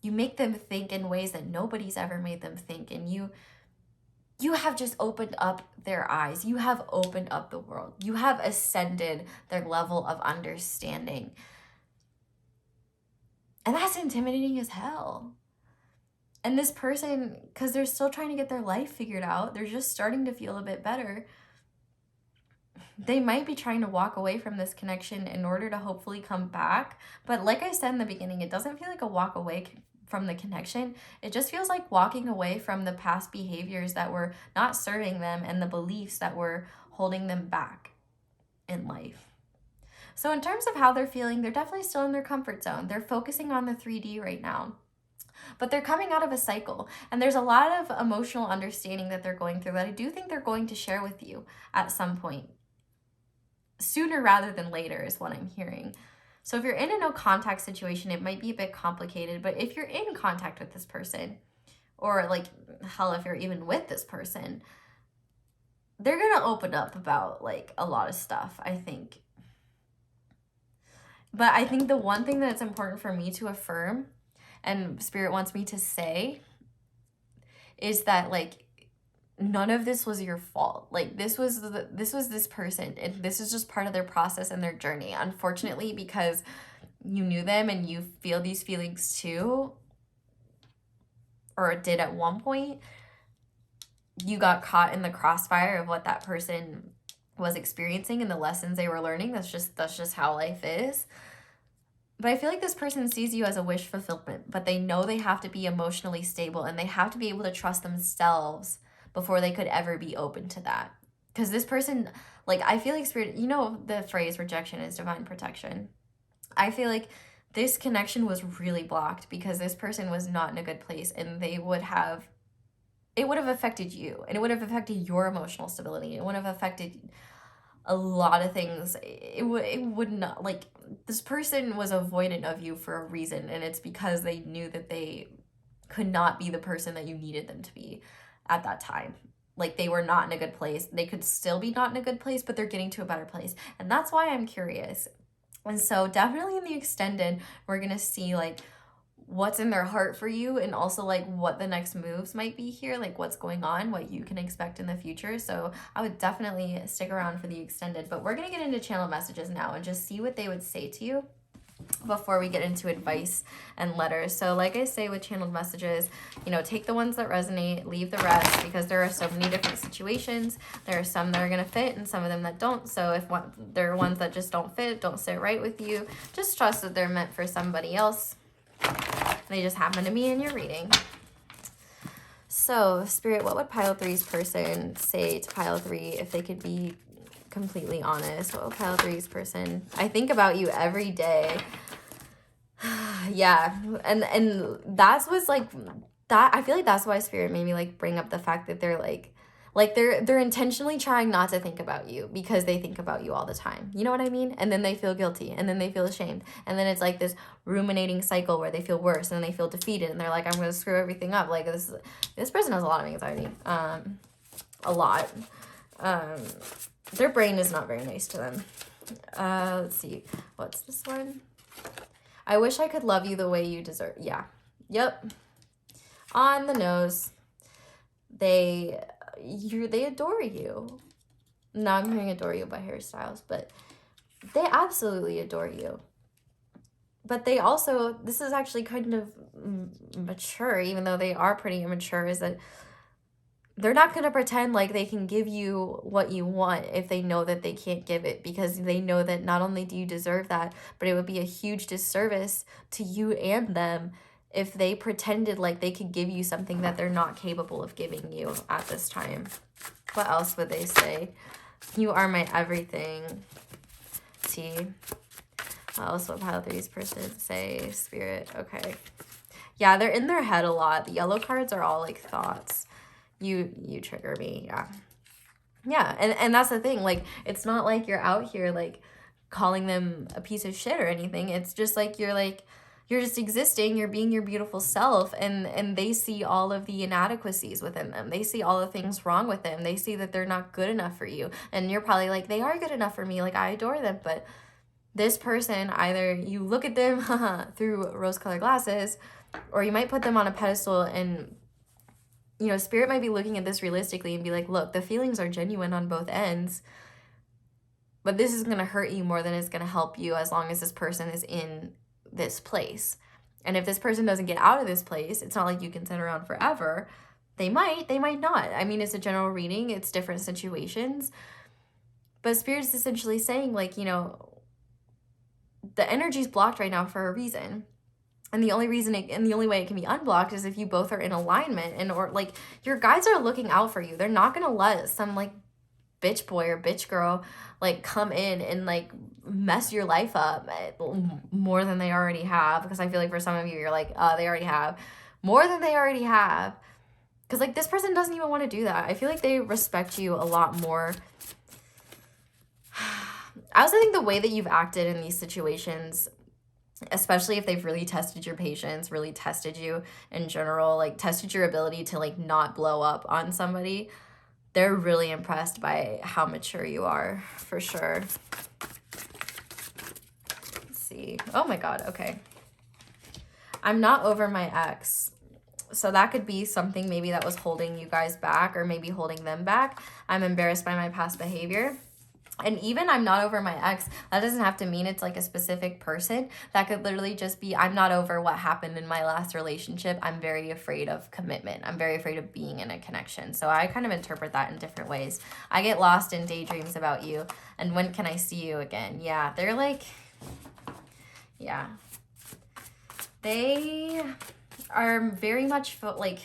you make them think in ways that nobody's ever made them think. And you have just opened up their eyes. You have opened up the world. You have ascended their level of understanding. And that's intimidating as hell. And this person, because they're still trying to get their life figured out, they're just starting to feel a bit better. They might be trying to walk away from this connection in order to hopefully come back. But like I said in the beginning, it doesn't feel like a walk away from the connection. It just feels like walking away from the past behaviors that were not serving them and the beliefs that were holding them back in life. So in terms of how they're feeling, they're definitely still in their comfort zone. They're focusing on the 3D right now. But they're coming out of a cycle, and there's a lot of emotional understanding that they're going through that I do think they're going to share with you at some point. Sooner rather than later is what I'm hearing. So if you're in a no contact situation, it might be a bit complicated, but if you're in contact with this person, or like hell, if you're even with this person, they're going to open up about like a lot of stuff, I think. But I think the one thing that's important for me to affirm, and Spirit wants me to say, is that like none of this was your fault. Like this was this person, and this is just part of their process and their journey. Unfortunately, because you knew them and you feel these feelings too, or did at one point, you got caught in the crossfire of what that person was experiencing and the lessons they were learning. That's just how life is. But I feel like this person sees you as a wish fulfillment, but they know they have to be emotionally stable and they have to be able to trust themselves before they could ever be open to that. Because this person, like, I feel like Spirit, you know the phrase rejection is divine protection. I feel like this connection was really blocked because this person was not in a good place, and it would have affected you, and it would have affected your emotional stability. It would have affected a lot of things. It would not, like, this person was avoidant of you for a reason, and it's because they knew that they could not be the person that you needed them to be at that time. Like, they were not in a good place. They could still be not in a good place, but they're getting to a better place. And that's why I'm curious. And so definitely in the extended, we're going to see like what's in their heart for you, and also like what the next moves might be here, like what's going on, what you can expect in the future. So I would definitely stick around for the extended, but we're going to get into channel messages now and just see what they would say to you before we get into advice and letters. So like I say with channeled messages, you know, take the ones that resonate, leave the rest, because there are so many different situations. There are some that are going to fit and some of them that don't. So if there are ones that just don't fit, don't sit right with you, just trust that they're meant for somebody else. They just happen to be in your reading. So Spirit, what would pile 3's person say to pile 3 if they could be completely honest? What would pile 3's person? I think about you every day. Yeah. And that's what's like, that, I feel like that's why Spirit made me like bring up the fact that they're like they're intentionally trying not to think about you because they think about you all the time. You know what I mean? And then they feel guilty, and then they feel ashamed. And then it's like this ruminating cycle where they feel worse, and then they feel defeated, and they're like, I'm going to screw everything up. Like this person has a lot of anxiety. A lot. Their brain is not very nice to them. Let's see. What's this one? I wish I could love you the way you deserve. Yeah. Yep. On the nose. They adore you. Now I'm hearing adore you by Harry Styles, but they absolutely adore you. But they also, this is actually kind of mature, even though they are pretty immature, is that they're not going to pretend like they can give you what you want if they know that they can't give it, because they know that not only do you deserve that, but it would be a huge disservice to you and them if they pretended like they could give you something that they're not capable of giving you at this time. What else would they say? You are my everything. T. What else would Pile 3's person say? Spirit. Okay. Yeah, they're in their head a lot. The yellow cards are all like thoughts. You trigger me. Yeah. Yeah, and that's the thing. Like, it's not like you're out here like calling them a piece of shit or anything. It's just like you're just existing, you're being your beautiful self, and they see all of the inadequacies within them. They see all the things wrong with them. They see that they're not good enough for you. And you're probably like, they are good enough for me. Like, I adore them. But this person, either you look at them through rose-colored glasses, or you might put them on a pedestal, and, you know, Spirit might be looking at this realistically and be like, look, the feelings are genuine on both ends, but this is going to hurt you more than it's going to help you as long as this person is in this place. And if this person doesn't get out of this place, it's not like you can sit around forever. They might not. I mean, it's a general reading, it's different situations, but Spirit's essentially saying, like, you know, the energy's blocked right now for a reason, and the only reason and the only way it can be unblocked is if you both are in alignment, and or like your guides are looking out for you. They're not gonna let some like bitch boy or bitch girl like come in and like mess your life up more than they already have, because I feel like for some of you, you're like, they already have more than they already have, because like this person doesn't even want to do that. I feel like they respect you a lot more. I also think the way that you've acted in these situations, especially if they've really tested your patience, really tested you in general, like tested your ability to like not blow up on somebody, they're really impressed by how mature you are, for sure. Let's see. Oh my God, okay. I'm not over my ex. So that could be something maybe that was holding you guys back, or maybe holding them back. I'm embarrassed by my past behavior. And even I'm not over my ex, that doesn't have to mean it's like a specific person. That could literally just be, I'm not over what happened in my last relationship. I'm very afraid of commitment. I'm very afraid of being in a connection. So I kind of interpret that in different ways. I get lost in daydreams about you. And when can I see you again? Yeah, they're like, yeah. They are very much like,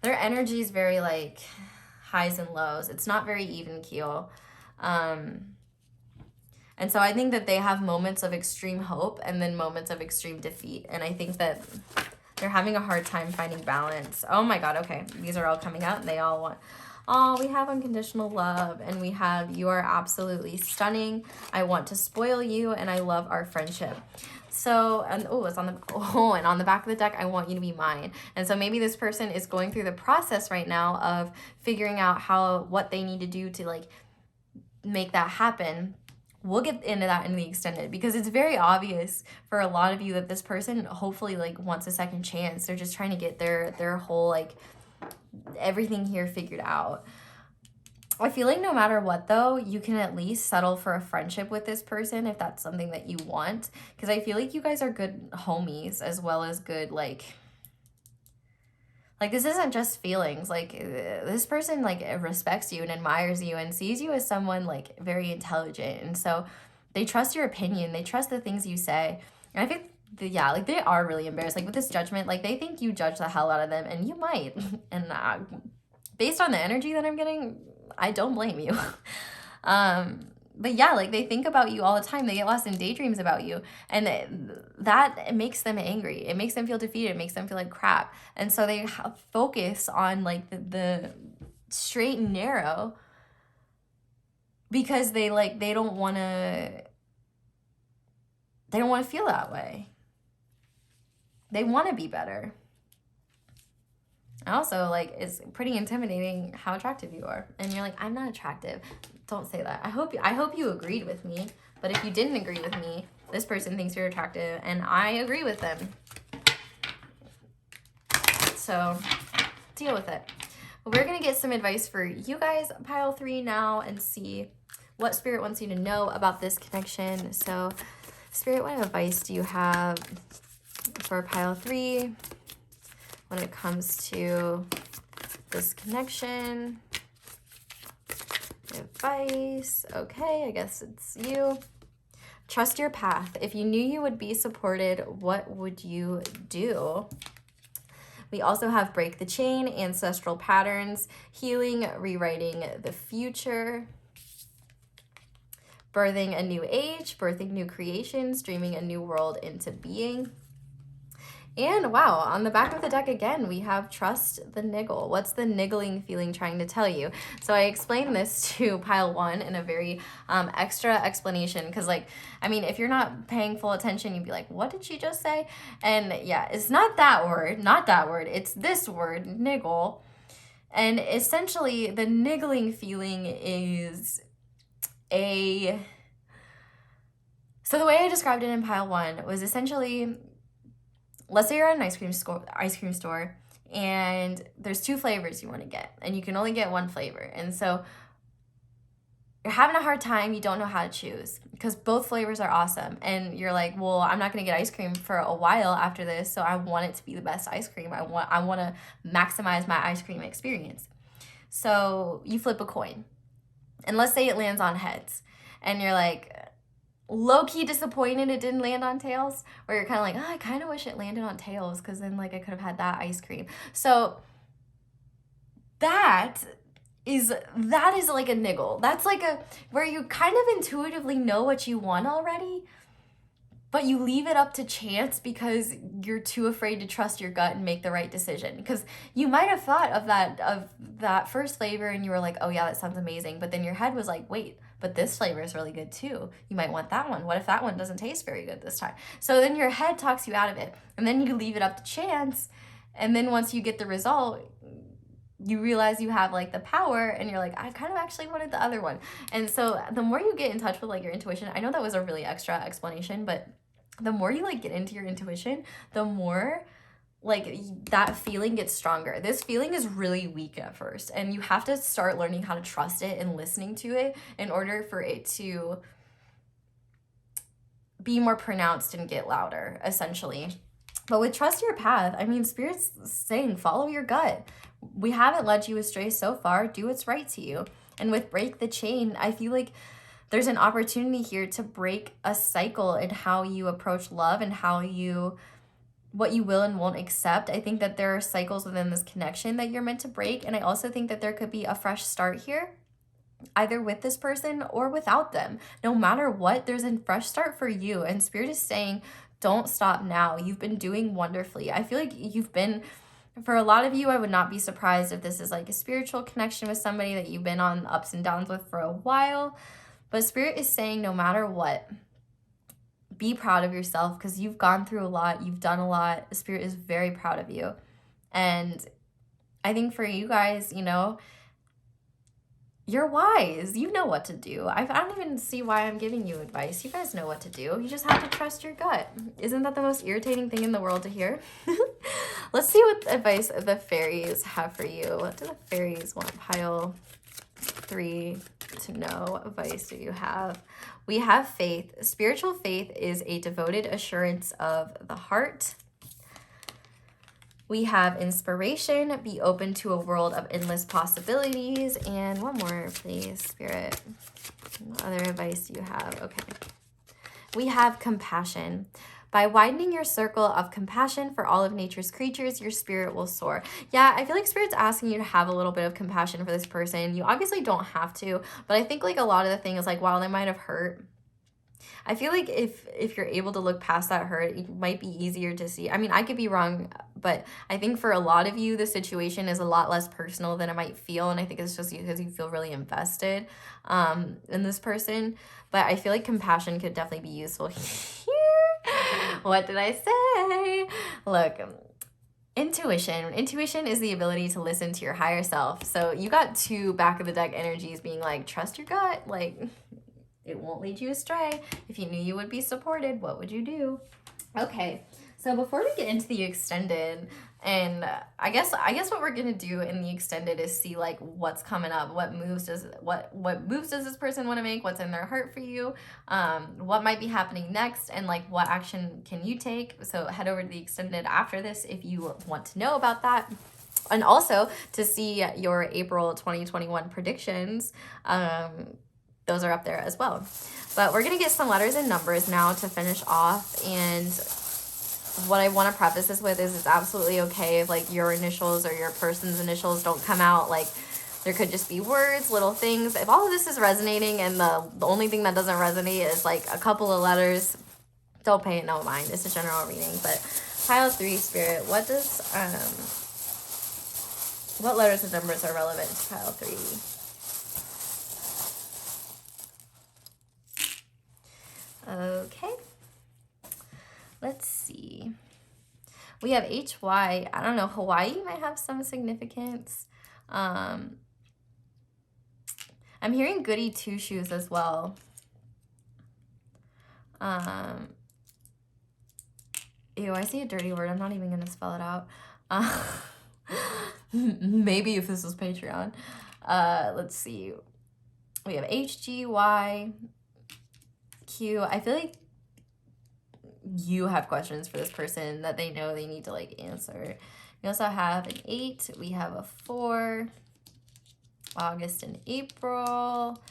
their energy is very like highs and lows. It's not very even keel. And so I think that they have moments of extreme hope and then moments of extreme defeat. And I think that they're having a hard time finding balance. Oh my God, okay. These are all coming out, and they all want, oh, we have unconditional love, and we have, you are absolutely stunning. I want to spoil you, and I love our friendship. So, and oh, it's on the, oh, and on the back of the deck, I want you to be mine. And so maybe this person is going through the process right now of figuring out what they need to do to like make that happen. We'll get into that in the extended, because it's very obvious for a lot of you that this person hopefully like wants a second chance. They're just trying to get their whole like everything here figured out. I feel like no matter what though, you can at least settle for a friendship with this person if that's something that you want, because I feel like you guys are good homies as well as good like this isn't just feelings. Like this person like respects you and admires you and sees you as someone like very intelligent, and so they trust your opinion, they trust the things you say. And I think yeah, like they are really embarrassed like with this judgment. Like they think you judge the hell out of them, and you might. And based on the energy that I'm getting, I don't blame you. yeah, like they think about you all the time. They get lost in daydreams about you. And that makes them angry. It makes them feel defeated. It makes them feel like crap. And so they focus on like the straight and narrow because they don't want to feel that way. They want to be better. Also, like, it's pretty intimidating how attractive you are. And you're like, I'm not attractive. Don't say that. I hope you agreed with me. But if you didn't agree with me, this person thinks you're attractive, and I agree with them. So, deal with it. We're going to get some advice for you guys, pile 3 now, and see what Spirit wants you to know about this connection. So, Spirit, what advice do you have for pile 3 when it comes to this connection? Advice. Okay, I guess it's you. Trust your path. If you knew you would be supported, what would you do? We also have break the chain, ancestral patterns, healing, rewriting the future, birthing a new age, birthing new creations, dreaming a new world into being. And wow, on the back of the deck again, we have trust the niggle. What's the niggling feeling trying to tell you? So I explained this to pile 1 in a very extra explanation because, like, I mean, if you're not paying full attention, you'd be like, what did she just say? And yeah, it's not that word, it's this word, niggle. And essentially, the niggling feeling is so the way I described it in pile 1 was essentially, let's say you're at an ice cream store and there's 2 flavors you want to get and you can only get 1 flavor. And so you're having a hard time, you don't know how to choose because both flavors are awesome. And you're like, well, I'm not going to get ice cream for a while after this, so I want it to be the best ice cream. I want to maximize my ice cream experience. So you flip a coin. And let's say it lands on heads. And you're like, low-key disappointed it didn't land on tails, where you're kind of like, oh, I kind of wish it landed on tails because then like I could have had that ice cream. So that is like a niggle. That's like where you kind of intuitively know what you want already, but you leave it up to chance because you're too afraid to trust your gut and make the right decision. Because you might have thought of that first flavor and you were like, oh yeah, that sounds amazing. But then your head was like, wait, but this flavor is really good too. You might want that one. What if that one doesn't taste very good this time? So then your head talks you out of it. And then you leave it up to chance. And then once you get the result, you realize you have like the power and you're like, I kind of actually wanted the other one. And so the more you get in touch with like your intuition, I know that was a really extra explanation, but the more you like get into your intuition, the more like that feeling gets stronger. This feeling is really weak at first, and you have to start learning how to trust it and listening to it in order for it to be more pronounced and get louder, essentially. But with trust your path, I mean, Spirit's saying follow your gut. We haven't led you astray so far. Do what's right to you. And with break the chain, I feel like there's an opportunity here to break a cycle in how you approach love and what you will and won't accept. I think that there are cycles within this connection that you're meant to break. And I also think that there could be a fresh start here, either with this person or without them. No matter what, there's a fresh start for you. And Spirit is saying, don't stop now. You've been doing wonderfully. I feel like for a lot of you, I would not be surprised if this is like a spiritual connection with somebody that you've been on ups and downs with for a while. But Spirit is saying, no matter what, be proud of yourself because you've gone through a lot. You've done a lot. Spirit is very proud of you. And I think for you guys, you're wise. You know what to do. I don't even see why I'm giving you advice. You guys know what to do. You just have to trust your gut. Isn't that the most irritating thing in the world to hear? Let's see what advice the fairies have for you. What do the fairies want pile 3 to know? What advice do you have? We have faith. Spiritual faith is a devoted assurance of the heart. We have inspiration. Be open to a world of endless possibilities. And one more, please, Spirit. What other advice do you have? Okay. We have compassion. By widening your circle of compassion for all of nature's creatures, your spirit will soar. Yeah, I feel like Spirit's asking you to have a little bit of compassion for this person. You obviously don't have to, but I think like a lot of the things, like while they might have hurt, I feel like if you're able to look past that hurt, it might be easier to see. I mean, I could be wrong, but I think for a lot of you, the situation is a lot less personal than it might feel. And I think it's just because you feel really invested in this person. But I feel like compassion could definitely be useful here. What did I say? Look, intuition. Intuition is the ability to listen to your higher self. So you got two back of the deck energies being like, trust your gut. Like, it won't lead you astray. If you knew you would be supported, what would you do? Okay, so before we get into the extended, and I guess what we're gonna do in the extended is see like what's coming up, what moves does this person want to make, what's in their heart for you, what might be happening next, and like what action can you take. So head over to the extended after this if you want to know about that. And also to see your April 2021 predictions. Those are up there as well. But we're going to get some letters and numbers now to finish off. And what I want to preface this with is it's absolutely okay if like your initials or your person's initials don't come out. Like there could just be words, little things. If all of this is resonating and the only thing that doesn't resonate is like a couple of letters, don't pay it no mind. It's a general reading. But pile 3, Spirit, what letters and numbers are relevant to pile 3? Okay, let's see. We have HY. I don't know, Hawaii might have some significance. I'm hearing goody two shoes as well. Ew, I see a dirty word. I'm not even gonna spell it out. Maybe if this was Patreon. Let's see. We have HGY. Q. I feel like you have questions for this person that they know they need to like answer. We also have an 8. We have a 4. August and April.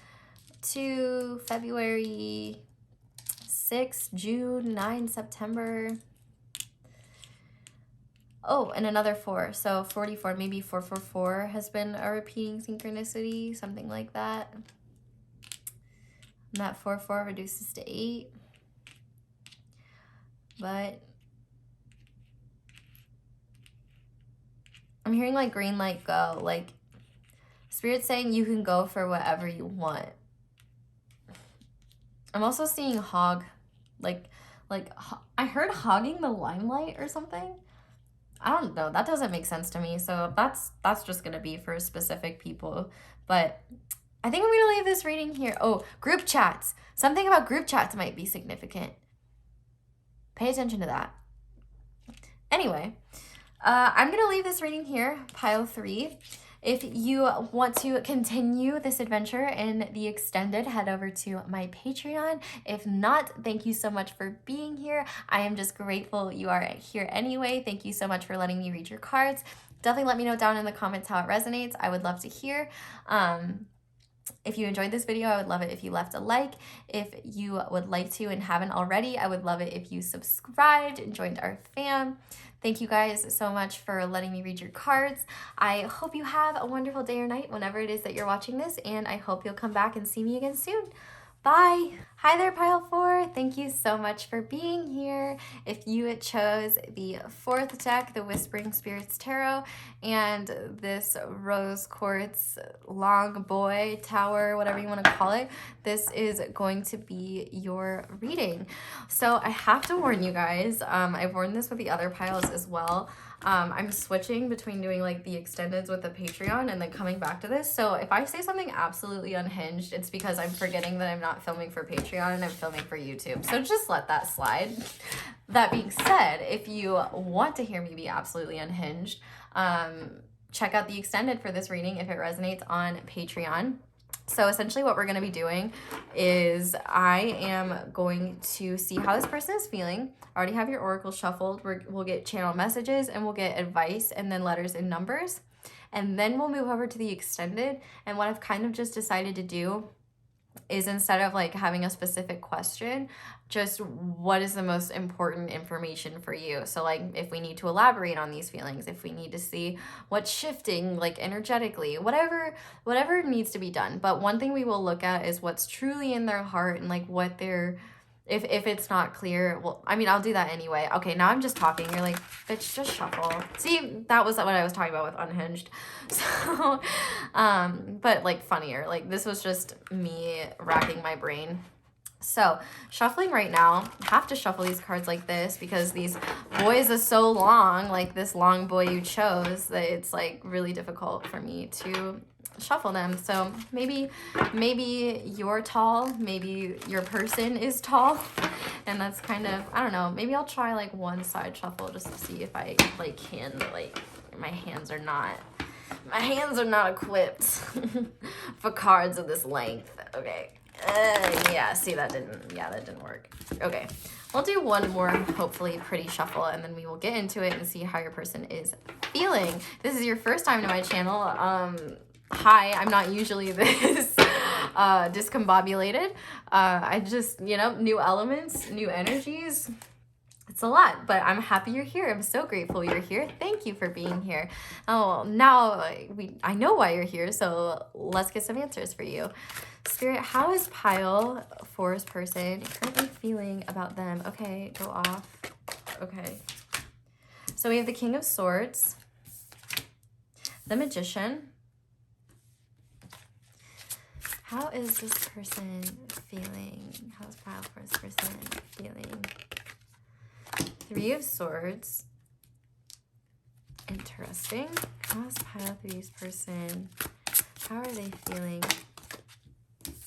2. February. 6. June. 9. September. Oh, and another 4. So 44. Maybe 444 has been a repeating synchronicity. Something like that. And that 4 reduces to 8. But I'm hearing like green light, go. Like Spirit's saying you can go for whatever you want. I'm also seeing hog. Like I heard hogging the limelight or something. I don't know. That doesn't make sense to me. So that's just going to be for specific people. But I think I'm going to leave this reading here. Oh, group chats. Something about group chats might be significant. Pay attention to that. Anyway, I'm going to leave this reading here, pile 3. If you want to continue this adventure in the extended, head over to my Patreon. If not, thank you so much for being here. I am just grateful you are here anyway. Thank you so much for letting me read your cards. Definitely let me know down in the comments how it resonates. I would love to hear. If you enjoyed this video, I would love it if you left a like. If you would like to and haven't already, I would love it if you subscribed and joined our fam. Thank you guys so much for letting me read your cards. I hope you have a wonderful day or night whenever it is that you're watching this, and I hope you'll come back and see me again soon. Bye. Hi there, pile 4. Thank you so much for being here. If you chose the 4th deck, the Whispering Spirits Tarot, and this rose quartz long boy tower, whatever you want to call it, this is going to be your reading. So I have to warn you guys, I've worn this with the other piles as well. I'm switching between doing like the extendeds with the Patreon and then coming back to this. So if I say something absolutely unhinged, it's because I'm forgetting that I'm not filming for Patreon and I'm filming for YouTube. So just let that slide. That being said, if you want to hear me be absolutely unhinged, check out the extended for this reading if it resonates on Patreon. So essentially what we're going to be doing is I am going to see how this person is feeling. I already have your oracle shuffled. We'll get channel messages and we'll get advice and then letters and numbers. And then we'll move over to the extended. And what I've kind of just decided to do is instead of like having a specific question, just what is the most important information for you. So like if we need to elaborate on these feelings, if we need to see what's shifting like energetically, whatever needs to be done. But one thing we will look at is what's truly in their heart and like what they're, if it's not clear, well, I mean, I'll do that anyway. Okay, now I'm just talking. You're like, bitch, just shuffle. See, that was what I was talking about with Unhinged. So, but like funnier. Like this was just me racking my brain. So shuffling right now, have to shuffle these cards like this because these boys are so long, like this long boy you chose, that it's like really difficult for me to shuffle them. So maybe you're tall, maybe your person is tall, and that's kind of, I don't know, maybe I'll try like one side shuffle just to see if I like can, like my hands are not equipped for cards of this length. Okay. Yeah, see, that didn't work. Okay, we'll do one more, hopefully pretty shuffle, and then we will get into it and see how your person is feeling. If this is your first time to my channel, hi, I'm not usually this discombobulated. I just, you know, new elements, new energies. It's a lot, but I'm happy you're here. I'm so grateful you're here. Thank you for being here. Oh, now I know why you're here, so let's get some answers for you. Spirit, how is Pile 4's person currently feeling about them? Okay, go off. Okay. So we have the King of Swords, the Magician. How is this person feeling? How is Pile 4's person feeling? Three of Swords. Interesting. How is Pile 3's person? How are they feeling?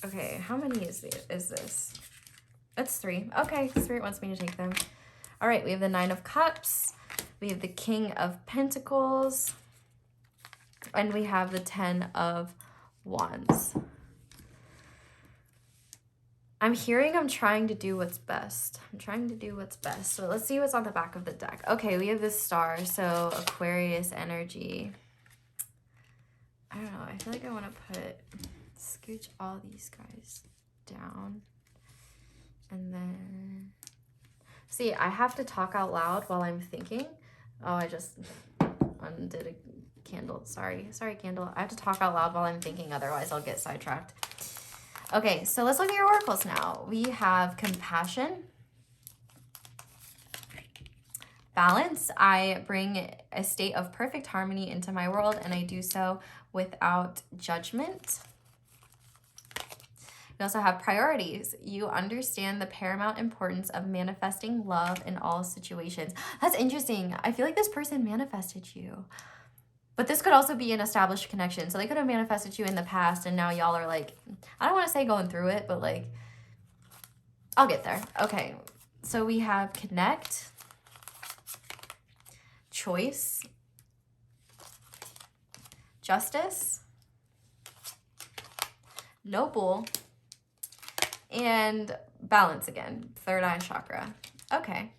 Okay, how many is this? That's 3. Okay, Spirit wants me to take them. All right, we have the 9 of Cups. We have the King of Pentacles. And we have the 10 of Wands. I'm hearing I'm trying to do what's best. I'm trying to do what's best. So let's see what's on the back of the deck. Okay, we have this Star, so Aquarius energy. I don't know. I feel like I want to scooch all these guys down. And then, see, I have to talk out loud while I'm thinking. Oh, I just undid a candle. Sorry, candle. I have to talk out loud while I'm thinking, otherwise I'll get sidetracked. Okay, so let's look at your oracles now. We have Compassion, Balance. I bring a state of perfect harmony into my world, and I do so without judgment. We also have Priorities. You understand the paramount importance of manifesting love in all situations. That's interesting. I feel like this person manifested you. But this could also be an established connection. So they could have manifested you in the past, and now y'all are like, I don't want to say going through it, but like, I'll get there. Okay, so we have Connect, Choice, Justice, Noble, and Balance again, third eye chakra. Okay.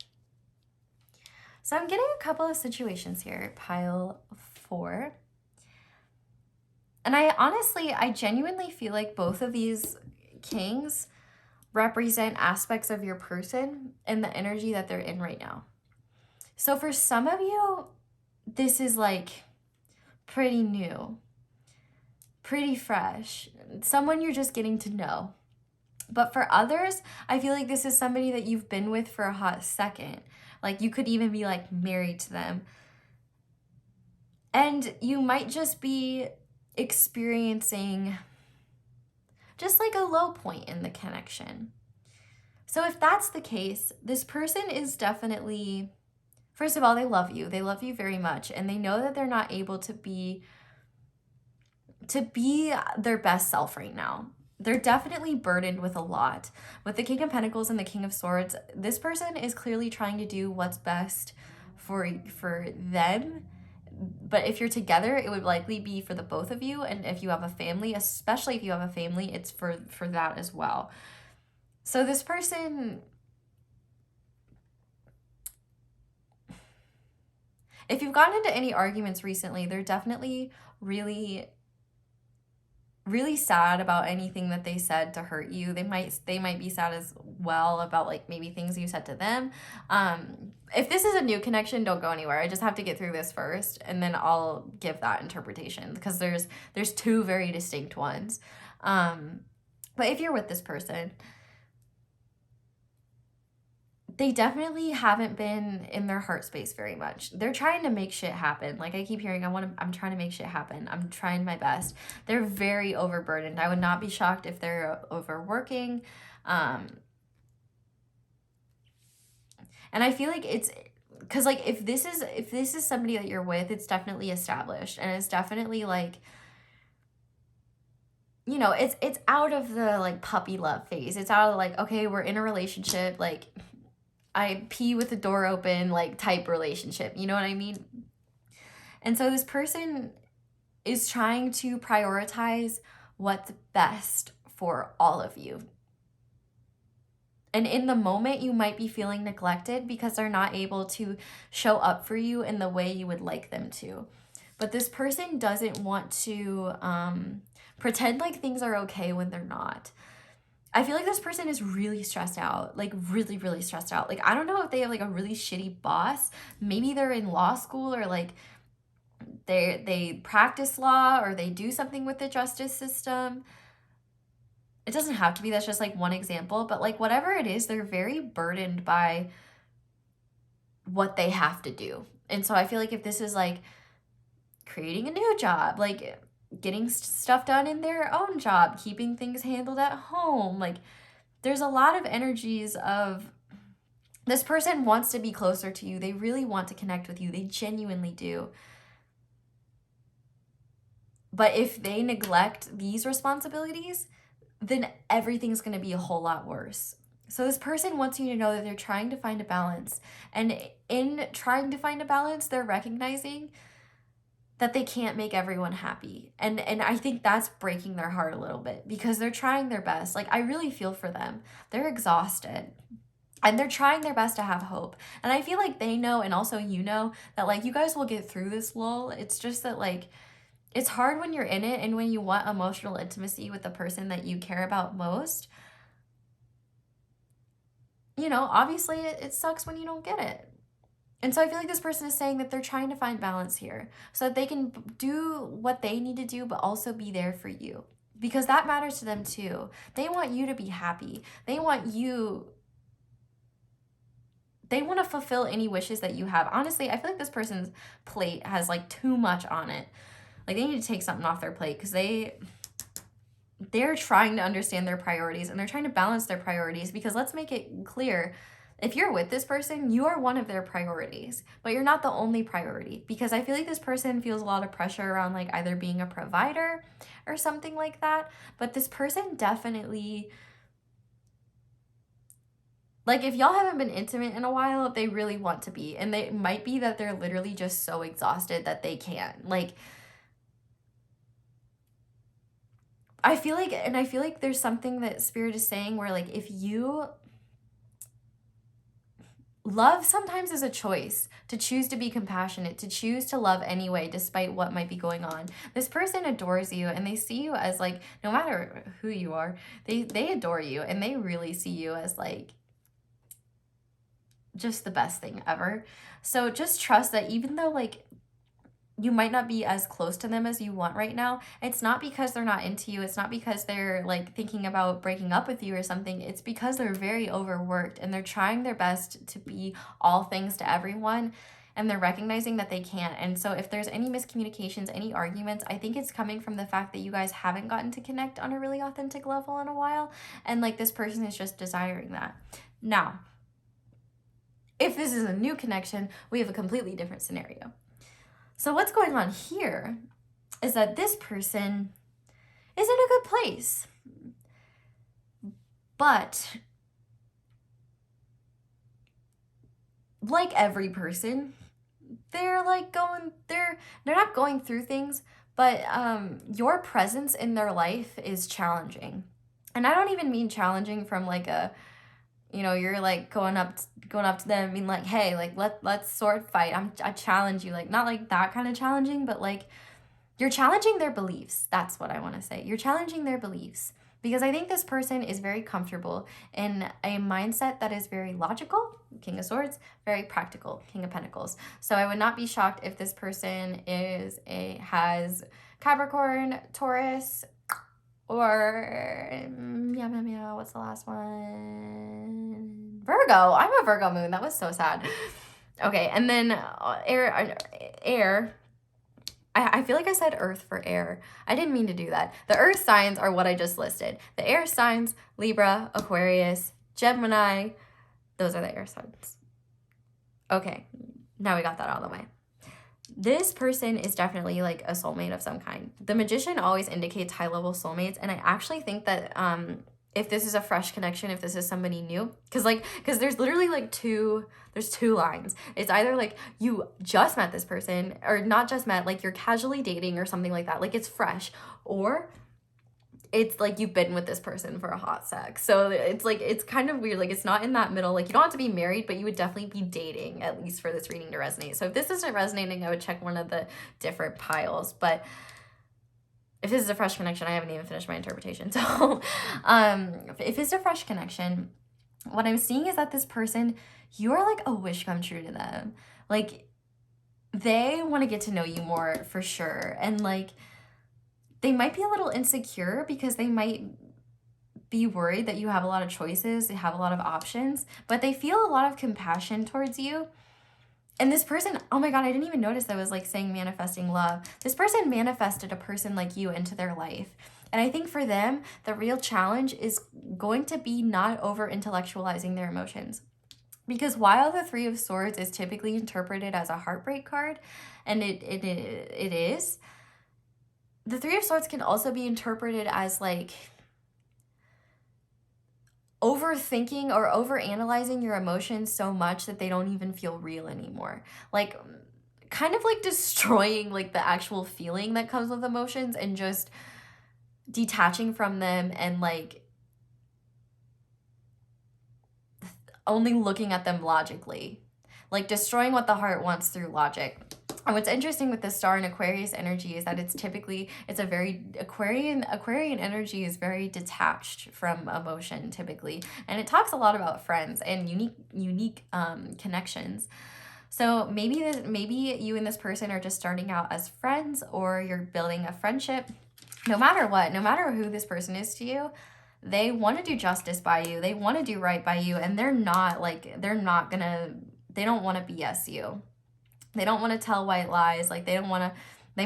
So I'm getting a couple of situations here. Pile 4. And I genuinely feel like both of these kings represent aspects of your person and the energy that they're in right now. So for some of you, this is like pretty new, pretty fresh, someone you're just getting to know. But for others, I feel like this is somebody that you've been with for a hot second. Like you could even be like married to them. And you might just be experiencing just like a low point in the connection. So if that's the case, this person is definitely, first of all, they love you. They love you very much. And they know that they're not able to be their best self right now. They're definitely burdened with a lot. With the King of Pentacles and the King of Swords, this person is clearly trying to do what's best for them. But if you're together, it would likely be for the both of you. And if you have a family, especially if you have a family, it's for that as well. So this person, if you've gotten into any arguments recently, they're definitely really, really sad about anything that they said to hurt you. They might be sad as well about like maybe things you said to them. If this is a new connection, don't go anywhere. I just have to get through this first, and then I'll give that interpretation, because there's two very distinct ones. But if you're with this person, they definitely haven't been in their heart space very much. They're trying to make shit happen. Like I keep hearing, I'm trying to make shit happen. I'm trying my best. They're very overburdened. I would not be shocked if they're overworking. And I feel like it's because like if this is somebody that you're with, it's definitely established, and it's definitely like, you know, it's out of the like puppy love phase. It's out of like, okay, we're in a relationship, like I pee with the door open, like type relationship. You know what I mean? And so this person is trying to prioritize what's best for all of you. And in the moment, you might be feeling neglected because they're not able to show up for you in the way you would like them to. But this person doesn't want to pretend like things are okay when they're not. I feel like this person is really stressed out, like really, really stressed out. Like, I don't know if they have like a really shitty boss. Maybe they're in law school, or like they practice law, or they do something with the justice system. It doesn't have to be, that's just like one example, but like whatever it is, they're very burdened by what they have to do. And so I feel like if this is like creating a new job, like getting stuff done in their own job, keeping things handled at home, like there's a lot of energies of this person wants to be closer to you. They really want to connect with you. They genuinely do. But if they neglect these responsibilities, then everything's going to be a whole lot worse. So this person wants you to know that they're trying to find a balance. And in trying to find a balance, they're recognizing that they can't make everyone happy. And I think that's breaking their heart a little bit, because they're trying their best. Like, I really feel for them. They're exhausted. And they're trying their best to have hope. And I feel like they know, and also you know, that like you guys will get through this lull. It's just that like it's hard when you're in it, and when you want emotional intimacy with the person that you care about most. You know, obviously it sucks when you don't get it. And so I feel like this person is saying that they're trying to find balance here so that they can do what they need to do, but also be there for you, because that matters to them too. They want you to be happy. They want to fulfill any wishes that you have. Honestly, I feel like this person's plate has like too much on it. Like they need to take something off their plate, because they're trying to understand their priorities, and they're trying to balance their priorities, because let's make it clear, if you're with this person, you are one of their priorities, but you're not the only priority, because I feel like this person feels a lot of pressure around like either being a provider or something like that. But this person definitely, like if y'all haven't been intimate in a while, they really want to be, and they might be that they're literally just so exhausted that they can't. Like I feel like there's something that Spirit is saying where like if you love sometimes is a choice, to choose to be compassionate, to choose to love anyway, despite what might be going on. This person adores you, and they see you as like, no matter who you are, they adore you, and they really see you as like just the best thing ever. So just trust that even though like you might not be as close to them as you want right now, it's not because they're not into you. It's not because they're like thinking about breaking up with you or something. It's because they're very overworked, and they're trying their best to be all things to everyone, and they're recognizing that they can't. And so if there's any miscommunications, any arguments, I think it's coming from the fact that you guys haven't gotten to connect on a really authentic level in a while, and like this person is just desiring that. Now, if this is a new connection, we have a completely different scenario. So what's going on here is that this person is in a good place. But like every person, they're not going through things, but your presence in their life is challenging. And I don't even mean challenging from like a, you know, you're like going up to them and being like, hey, like let's sword fight. I challenge you, like not like that kind of challenging, but like You're challenging their beliefs. That's what I want to say. You're challenging their beliefs. Because I think this person is very comfortable in a mindset that is very logical, King of Swords, very practical, King of Pentacles. So I would not be shocked if this person has Capricorn, Taurus, or what's the last one? Virgo. I'm a Virgo moon. That was so sad. Okay, and then air. I feel like I said earth for air. I didn't mean to do that. The earth signs are what I just listed. The air signs, Libra, Aquarius, Gemini. Those are the air signs. Okay, now we got that out of the way. This person is definitely like a soulmate of some kind. The Magician always indicates high-level soulmates, and I actually think that if this is a fresh connection, if this is somebody new, because there's literally like there's two lines. It's either like you just met this person, or not just met, like you're casually dating or something like that, like it's fresh, or it's like you've been with this person for a hot sec. So it's like, it's kind of weird. Like it's not in that middle. Like you don't have to be married, but you would definitely be dating, at least for this reading to resonate. So if this isn't resonating, I would check one of the different piles. But if this is a fresh connection, I haven't even finished my interpretation. So if it's a fresh connection, what I'm seeing is that this person, you're like a wish come true to them. Like they want to get to know you more for sure. And like, they might be a little insecure because they might be worried that you have a lot of choices, they have a lot of options, but they feel a lot of compassion towards you. And this person, oh my God, I didn't even notice I was like saying manifesting love. This person manifested a person like you into their life. And I think for them, the real challenge is going to be not over intellectualizing their emotions. Because while the Three of Swords is typically interpreted as a heartbreak card, and it is, the Three of Swords can also be interpreted as like overthinking or overanalyzing your emotions so much that they don't even feel real anymore. Like kind of like destroying like the actual feeling that comes with emotions and just detaching from them and like only looking at them logically. Like destroying what the heart wants through logic. And what's interesting with the star and Aquarius energy is that it's a very Aquarian energy is very detached from emotion typically. And it talks a lot about friends and unique connections. So maybe you and this person are just starting out as friends, or you're building a friendship. No matter what, no matter who this person is to you, they want to do justice by you. They want to do right by you, and they don't want to BS you. They don't want to tell white lies. Like they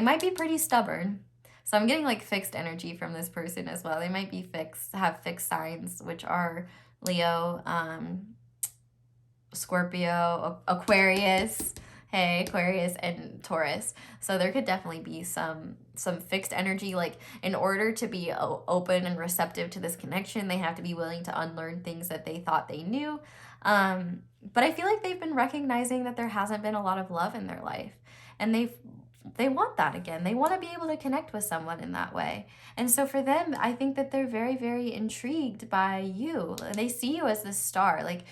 might be pretty stubborn. So I'm getting like fixed energy from this person as well. They might be have fixed signs, which are Leo, Scorpio, Aquarius, Aquarius, and Taurus. So there could definitely be some fixed energy. Like in order to be open and receptive to this connection, they have to be willing to unlearn things that they thought they knew. But I feel like they've been recognizing that there hasn't been a lot of love in their life, and they want that again. They want to be able to connect with someone in that way. And so for them, I think that they're very, very intrigued by you. They see you as this star. Like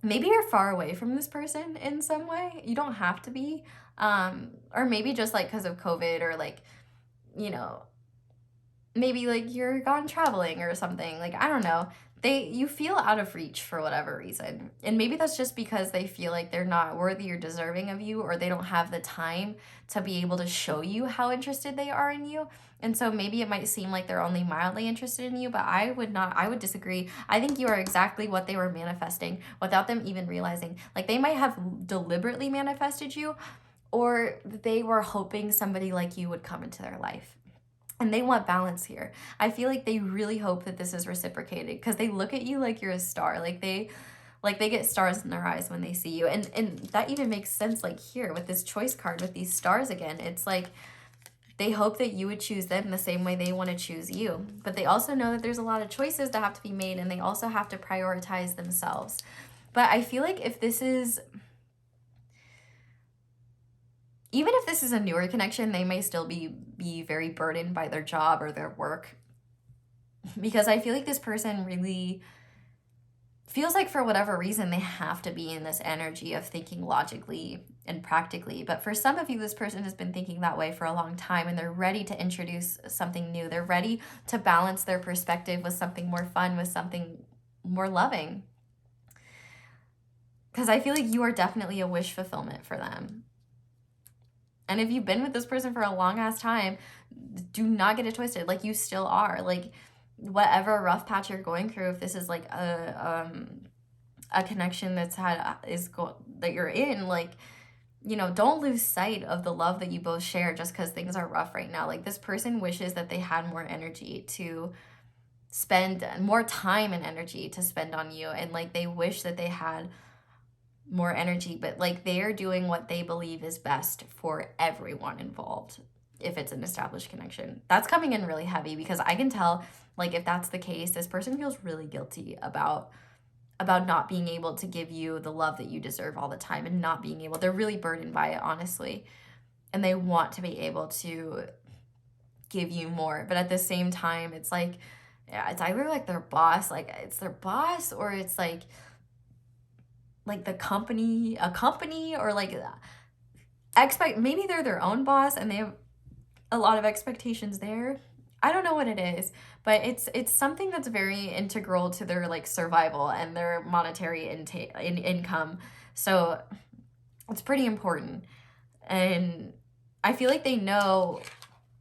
maybe you're far away from this person in some way. You don't have to be. Or maybe just like because of COVID, or like, you know, maybe like you're gone traveling or something. Like, I don't know. You feel out of reach for whatever reason. And maybe that's just because they feel like they're not worthy or deserving of you, or they don't have the time to be able to show you how interested they are in you. And so maybe it might seem like they're only mildly interested in you, but I would disagree. I think you are exactly what they were manifesting without them even realizing. Like they might have deliberately manifested you, or they were hoping somebody like you would come into their life. And they want balance here. I feel like they really hope that this is reciprocated, because they look at you like you're a star. Like they get stars in their eyes when they see you. And that even makes sense, like here with this choice card with these stars again. It's like they hope that you would choose them the same way they want to choose you. But they also know that there's a lot of choices that have to be made, and they also have to prioritize themselves. But I feel like even if this is a newer connection, they may still be very burdened by their job or their work. Because I feel like this person really feels like for whatever reason, they have to be in this energy of thinking logically and practically. But for some of you, this person has been thinking that way for a long time, and they're ready to introduce something new. They're ready to balance their perspective with something more fun, with something more loving. Because I feel like you are definitely a wish fulfillment for them. And if you've been with this person for a long ass time, do not get it twisted. Like, you still are. Like, whatever rough patch you're going through, if this is like a connection that you're in, like, you know, don't lose sight of the love that you both share just because things are rough right now. Like, this person wishes that they had more energy to spend, more time and energy to spend on you, and like they wish that they had more energy, but like they're doing what they believe is best for everyone involved. If it's an established connection, that's coming in really heavy, because I can tell, like, if that's the case, this person feels really guilty about not being able to give you the love that you deserve all the time, and not being able, they're really burdened by it, honestly, and they want to be able to give you more. But at the same time, it's like, yeah, it's either like their boss, like it's their boss, or it's like the company, a company, or like maybe they're their own boss and they have a lot of expectations there. I don't know what it is, but it's something that's very integral to their like survival and their monetary income. So it's pretty important. And I feel like they know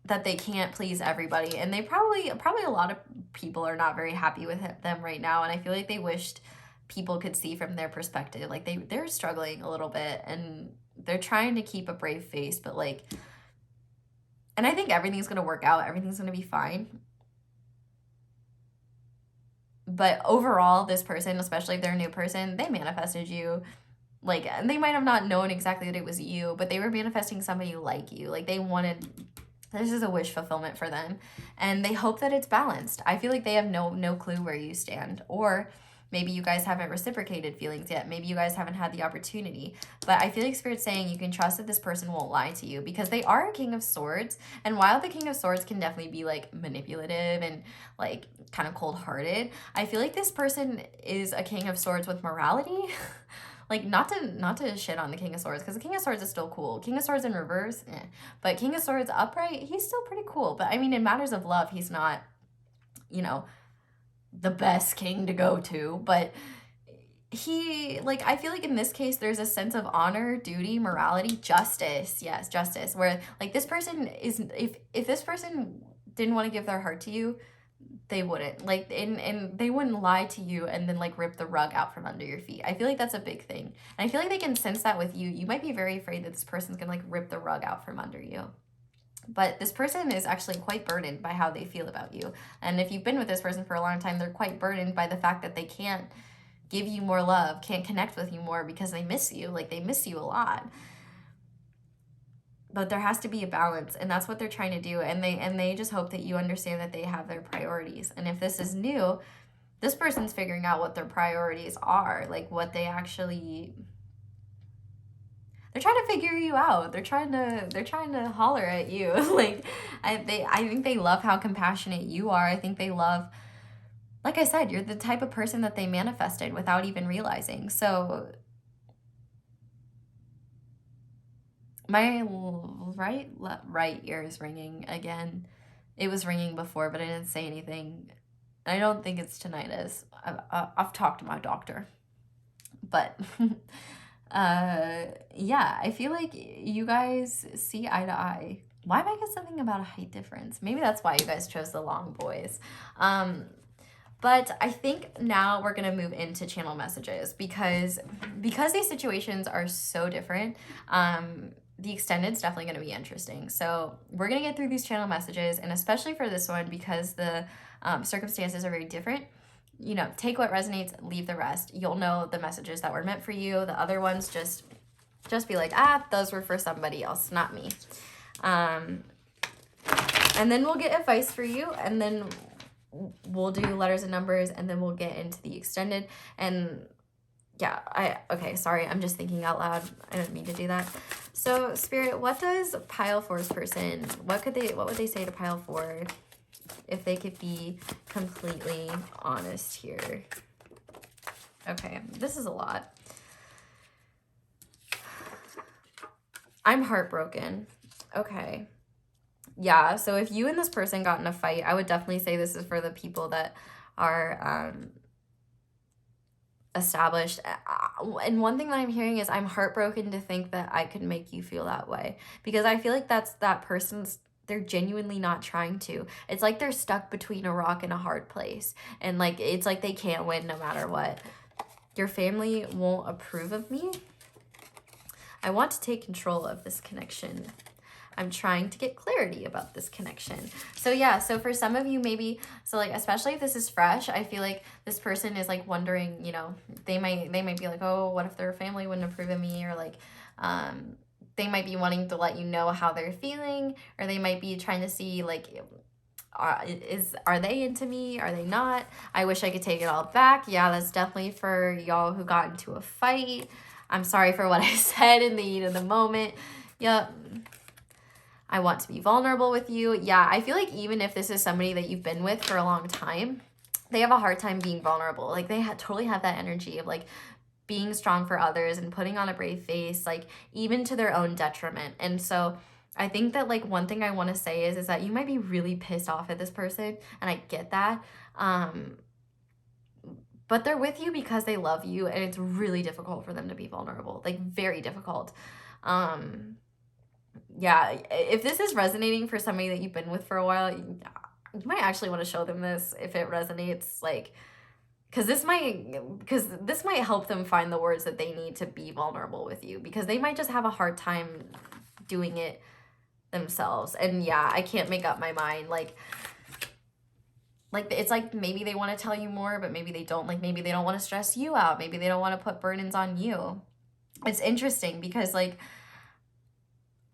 that they can't please everybody, and they probably a lot of people are not very happy with them right now, and I feel like they wished people could see from their perspective. Like, they're struggling a little bit, and they're trying to keep a brave face, but like, and I think everything's going to work out. Everything's going to be fine. But overall, this person, especially if they're a new person, they manifested you. Like, and they might have not known exactly that it was you, but they were manifesting somebody like you. Like, this is a wish fulfillment for them, and they hope that it's balanced. I feel like they have no clue where you stand, or maybe you guys haven't reciprocated feelings yet. Maybe you guys haven't had the opportunity. But I feel like Spirit's saying you can trust that this person won't lie to you, because they are a King of Swords. And while the King of Swords can definitely be like manipulative and like kind of cold-hearted, I feel like this person is a King of Swords with morality. Like, not to shit on the King of Swords, because the King of Swords is still cool. King of Swords in reverse, but King of Swords upright, he's still pretty cool. But I mean, in matters of love, he's not, you know, the best king to go to. But he, like, I feel like in this case, there's a sense of honor, duty, morality, justice. Yes, justice. Where like this person is, if this person didn't want to give their heart to you, they wouldn't, like, and they wouldn't lie to you and then like rip the rug out from under your feet. I feel like that's a big thing, and I feel like they can sense that with you. You might be very afraid that this person's gonna like rip the rug out from under you, but this person is actually quite burdened by how they feel about you. And if you've been with this person for a long time, they're quite burdened by the fact that they can't give you more love, can't connect with you more, because they miss you. Like, they miss you a lot. But there has to be a balance, and that's what they're trying to do. And they just hope that you understand that they have their priorities. And if this is new, this person's figuring out what their priorities are, like what they actually, they're trying to figure you out. They're trying to holler at you. Like, I think they love how compassionate you are. I think they love, like I said, you're the type of person that they manifested without even realizing. So my right ear is ringing again. It was ringing before, but I didn't say anything. I don't think it's tinnitus. I've talked to my doctor. But yeah, I feel like you guys see eye to eye. Why did I get something about a height difference? Maybe that's why you guys chose the long boys. But I think now we're going to move into channel messages, because these situations are so different. The extended's definitely going to be interesting. So we're going to get through these channel messages, and especially for this one, because the circumstances are very different. You know, take what resonates, leave the rest. You'll know the messages that were meant for you. The other ones, just be like, those were for somebody else, not me. And then we'll get advice for you, and then we'll do letters and numbers, and then we'll get into the extended. And yeah, okay, sorry, I'm just thinking out loud. I didn't mean to do that. So Spirit, what does pile 4's person, what would they say to pile 4 if they could be completely honest here? Okay, this is a lot. I'm heartbroken. Okay. Yeah, so if you and this person got in a fight, I would definitely say this is for the people that are established. And one thing that I'm hearing is I'm heartbroken to think that I could make you feel that way, because I feel like that's that person's, they're genuinely not trying to. It's like they're stuck between a rock and a hard place, and like it's like they can't win no matter what. Your family won't approve of me. I want to take control of this connection. I'm trying to get clarity about this connection. So yeah, so for some of you, maybe, so like, especially if this is fresh, I feel like this person is like wondering, you know, they might be like, oh, what if their family wouldn't approve of me? Or like, they might be wanting to let you know how they're feeling, or they might be trying to see like, are they into me? Are they not? I wish I could take it all back. Yeah, that's definitely for y'all who got into a fight. I'm sorry for what I said in the heat of the moment. Yep. I want to be vulnerable with you. Yeah, I feel like even if this is somebody that you've been with for a long time, they have a hard time being vulnerable. Like they totally have that energy of like being strong for others and putting on a brave face, like even to their own detriment. And so I think that like one thing I want to say is that you might be really pissed off at this person, and I get that. But they're with you because they love you, and it's really difficult for them to be vulnerable, like very difficult. Yeah, if this is resonating for somebody that you've been with for a while, you might actually want to show them this if it resonates, like, because this might help them find the words that they need to be vulnerable with you, because they might just have a hard time doing it themselves. And yeah, I can't make up my mind. Like it's like maybe they want to tell you more, but maybe they don't. Like maybe they don't want to stress you out. Maybe they don't want to put burdens on you. It's interesting because like,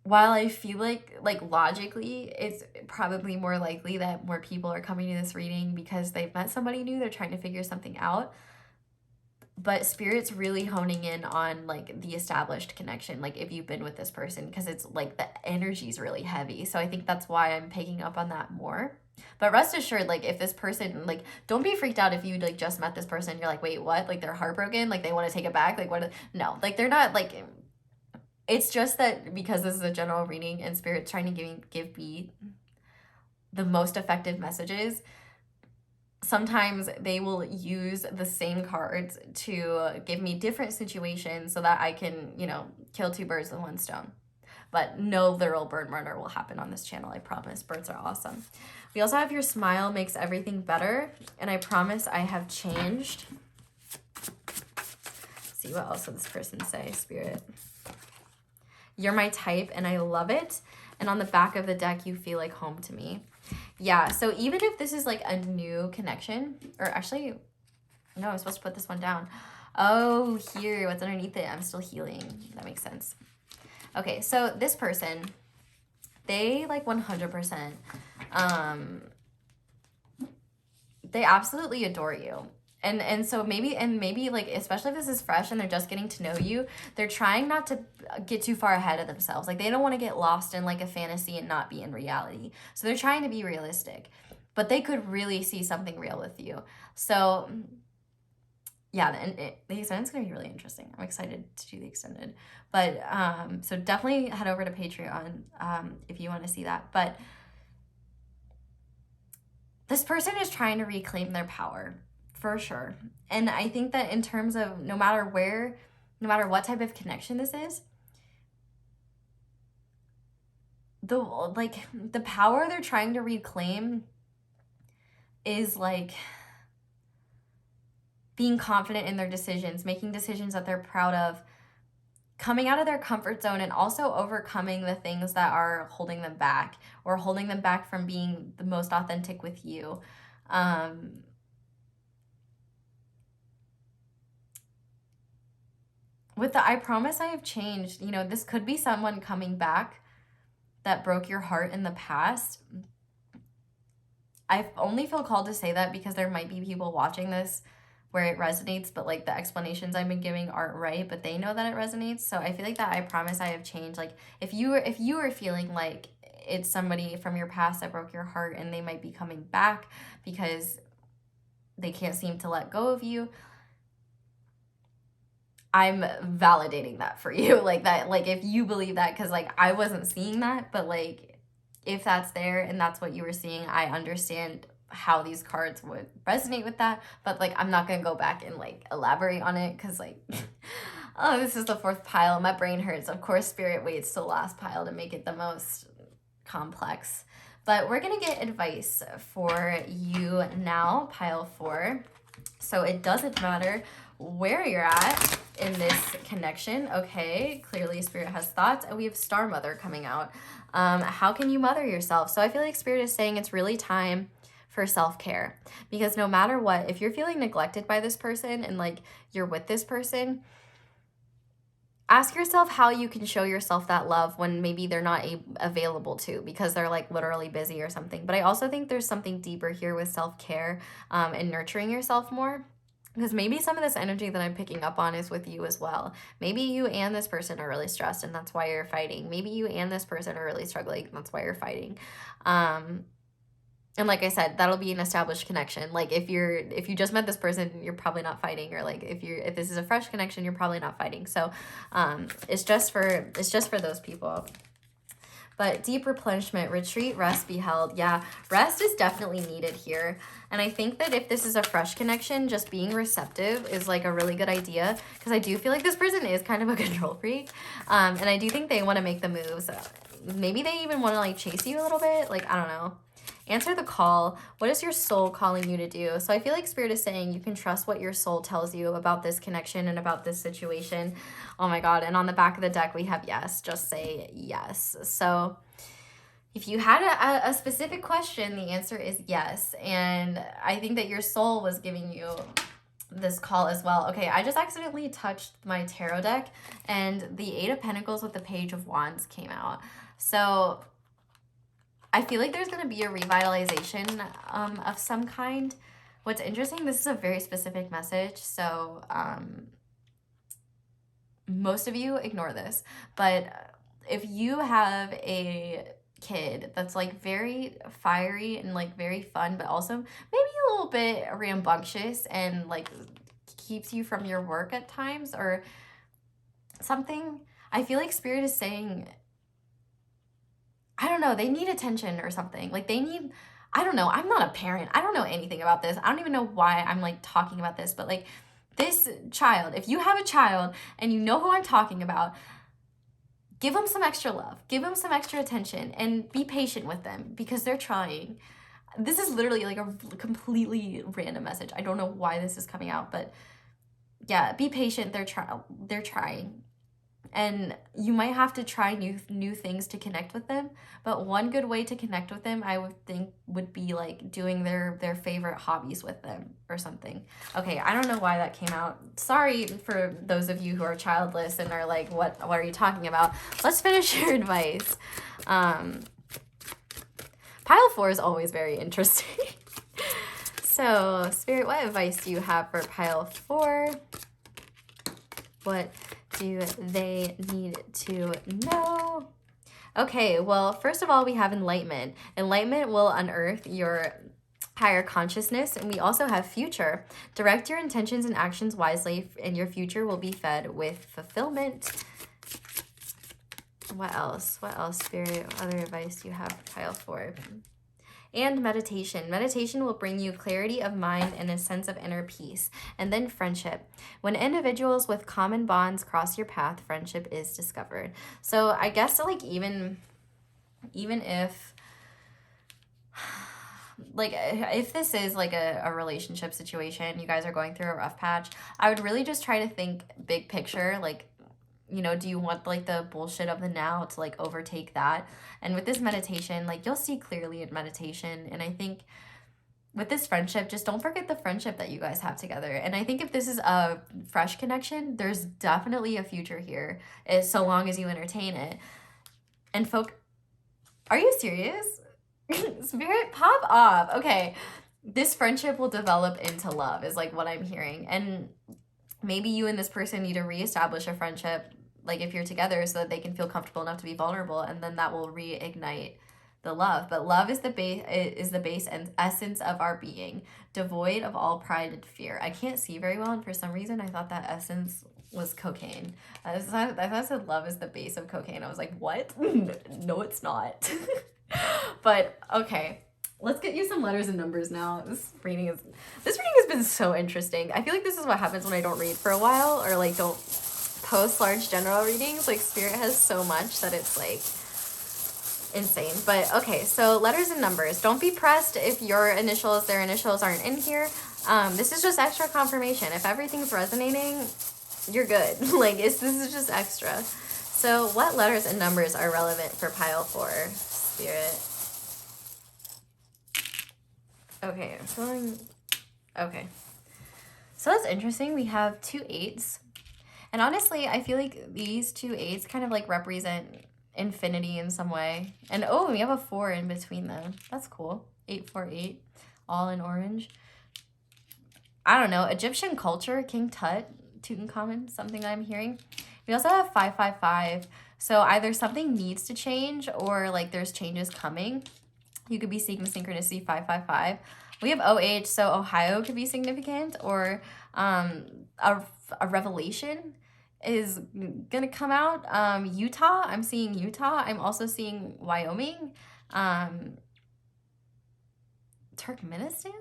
while I feel like logically it's probably more likely that more people are coming to this reading because they've met somebody new, they're trying to figure something out, but Spirit's really honing in on like the established connection, like if you've been with this person, because it's like the energy's really heavy. So I think that's why I'm picking up on that more. But rest assured, like if this person, like don't be freaked out if you like just met this person, you're like, wait, what? Like they're heartbroken, like they want to take it back, like what? No, like they're not. Like it's just that because this is a general reading and Spirit's trying to give me the most effective messages, sometimes they will use the same cards to give me different situations so that I can, you know, kill two birds with one stone. But no literal bird murder will happen on this channel, I promise. Birds are awesome. We also have your smile makes everything better, and I promise I have changed. Let's see what else will this person say, Spirit. You're my type and I love it. And on the back of the deck, you feel like home to me. Yeah, so even if this is like a new connection, or actually, no, I'm supposed to put this one down. Oh, here, what's underneath it? I'm still healing. That makes sense. Okay, so this person, they like 100%, they absolutely adore you. And so maybe like, especially if this is fresh and they're just getting to know you, they're trying not to get too far ahead of themselves. Like they don't want to get lost in like a fantasy and not be in reality. So they're trying to be realistic, but they could really see something real with you. So yeah, and the extended's gonna be really interesting. I'm excited to do the extended. But so definitely head over to Patreon if you want to see that. But this person is trying to reclaim their power. For sure. And I think that in terms of no matter what type of connection this is, the power they're trying to reclaim is like being confident in their decisions, making decisions that they're proud of, coming out of their comfort zone, and also overcoming the things that are holding them back or holding them back from being the most authentic with you. With the I promise I have changed, you know, this could be someone coming back that broke your heart in the past. I only feel called to say that because there might be people watching this where it resonates, but like the explanations I've been giving aren't right, but they know that it resonates. So I feel like that I promise I have changed. Like if you were feeling like it's somebody from your past that broke your heart and they might be coming back because they can't seem to let go of you, I'm validating that for you. Like that, like if you believe that, because like I wasn't seeing that, but like if that's there and that's what you were seeing, I understand how these cards would resonate with that. But like I'm not gonna go back and like elaborate on it, because like oh, this is the fourth pile. My brain hurts. Of course, Spirit waits to the last pile to make it the most complex. But we're gonna get advice for you now, pile 4. So it doesn't matter where you're at in this connection. Okay, clearly Spirit has thoughts, and we have Star Mother coming out. How can you mother yourself? So I feel like Spirit is saying it's really time for self-care, because no matter what, if you're feeling neglected by this person and like you're with this person, ask yourself how you can show yourself that love when maybe they're not available to, because they're like literally busy or something. But I also think there's something deeper here with self-care and nurturing yourself more, because maybe some of this energy that I'm picking up on is with you as well. Maybe you and this person are really stressed and that's why you're fighting. Maybe you and this person are really struggling and that's why you're fighting. And like I said, that'll be an established connection. Like if you just met this person, you're probably not fighting, or like if this is a fresh connection, you're probably not fighting. So it's just for those people. But deep replenishment, retreat, rest, be held. Yeah, rest is definitely needed here. And I think that if this is a fresh connection, just being receptive is like a really good idea, because I do feel like this person is kind of a control freak. And I do think they want to make the moves. Maybe they even want to like chase you a little bit. Like, I don't know. Answer the call. What is your soul calling you to do? So I feel like Spirit is saying you can trust what your soul tells you about this connection and about this situation. Oh my God. And on the back of the deck, we have yes. Just say yes. So if you had a specific question, the answer is yes. And I think that your soul was giving you this call as well. Okay, I just accidentally touched my tarot deck and the 8 of Pentacles with the Page of Wands came out. So I feel like there's going to be a revitalization of some kind. What's interesting, this is a very specific message, so most of you ignore this. But if you have a kid that's like very fiery and like very fun, but also maybe a little bit rambunctious and like keeps you from your work at times or something, I feel like Spirit is saying, I don't know, they need attention or something. Like they need, I don't know, I'm not a parent. I don't know anything about this. I don't even know why I'm like talking about this, but like this child, if you have a child and you know who I'm talking about, give them some extra love, give them some extra attention, and be patient with them because they're trying. This is literally like a completely random message. I don't know why this is coming out, but yeah, be patient. They're trying. And you might have to try new things to connect with them. But one good way to connect with them, I would think, would be like doing their favorite hobbies with them or something. Okay, I don't know why that came out. Sorry for those of you who are childless and are like, what are you talking about? Let's finish your advice. Pile 4 is always very interesting. So, Spirit, what advice do you have for pile 4? What do they need to know? Okay, well, first of all, we have enlightenment. Enlightenment will unearth your higher consciousness, and we also have future. Direct your intentions and actions wisely, and your future will be fed with fulfillment. What else? What else, Spirit? What other advice do you have for pile 4? And meditation. Meditation will bring you clarity of mind and a sense of inner peace. And then friendship. When individuals with common bonds cross your path, friendship is discovered. So I guess like even if like if this is like a relationship situation, you guys are going through a rough patch, I would really just try to think big picture, like, you know, do you want like the bullshit of the now to like overtake that? And with this meditation, like you'll see clearly in meditation. And I think with this friendship, just don't forget the friendship that you guys have together. And I think if this is a fresh connection, there's definitely a future here, so long as you entertain it. And are you serious? Spirit, pop off. Okay, this friendship will develop into love is like what I'm hearing. And maybe you and this person need to reestablish a friendship, like if you're together, so that they can feel comfortable enough to be vulnerable, and then that will reignite the love. But love is the base and essence of our being, devoid of all pride and fear. I can't see very well, and for some reason I thought that essence was cocaine. I thought I said love is the base of cocaine. I was like, what? No, it's not. But okay, let's get you some letters and numbers now. This reading has been so interesting. I feel like this is what happens when I don't read for a while, or like don't post large general readings. Like Spirit has so much that it's like insane. But okay, so letters and numbers. Don't be pressed if your initials, their initials aren't in here. This is just extra confirmation. If everything's resonating, you're good. Like this is just extra. So what letters and numbers are relevant for pile 4, Spirit? Okay, I'm feeling, okay. So that's interesting. We have 2 8s. And honestly, I feel like these 2 8s kind of like represent infinity in some way. And oh, we have a 4 in between them. That's cool. 848, all in orange. I don't know. Egyptian culture, King Tut, Tutankhamun, something I'm hearing. We also have 555. So either something needs to change or like there's changes coming. You could be seeing the synchronicity 555. We have OH, so Ohio could be significant, or a revelation is gonna come out. Utah, I'm seeing Utah. I'm also seeing Wyoming. Turkmenistan?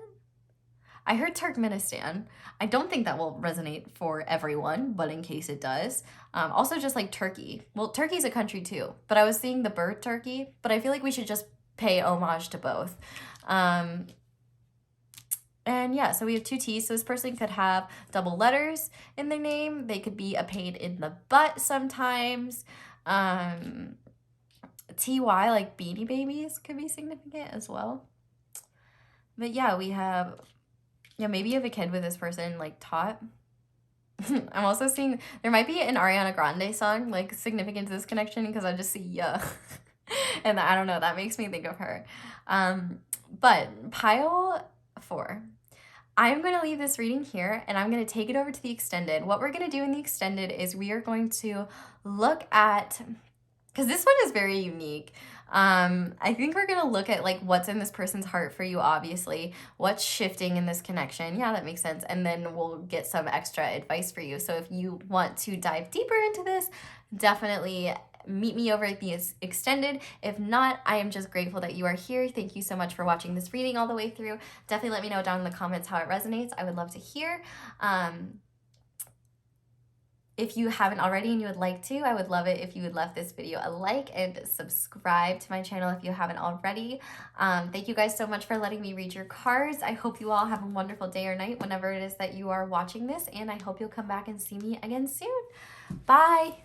I heard Turkmenistan. I don't think that will resonate for everyone, but in case it does. Also just like Turkey. Well, Turkey's a country too, but I was seeing the bird turkey, but I feel like we should just pay homage to both. And yeah, so we have 2 T's. So this person could have double letters in their name. They could be a pain in the butt sometimes. TY, like Beanie Babies, could be significant as well. But yeah, we have, yeah, maybe you have a kid with this person, like Tot. I'm also seeing, there might be an Ariana Grande song, like, significant to this connection, because I just see, yeah. And I don't know, that makes me think of her. But pile 4. I'm going to leave this reading here, and I'm going to take it over to the extended. What we're going to do in the extended is we are going to look at, because this one is very unique. I think we're going to look at like what's in this person's heart for you, obviously, what's shifting in this connection. Yeah, that makes sense. And then we'll get some extra advice for you. So if you want to dive deeper into this, definitely meet me over at the extended. If not, I am just grateful that you are here. Thank you so much for watching this reading all the way through. Definitely let me know down in the comments how it resonates. I would love to hear. If you haven't already and you would like to, I would love it if you would left this video a like and subscribe to my channel if you haven't already. Thank you guys so much for letting me read your cards. I hope you all have a wonderful day or night whenever it is that you are watching this, and I hope you'll come back and see me again soon. Bye!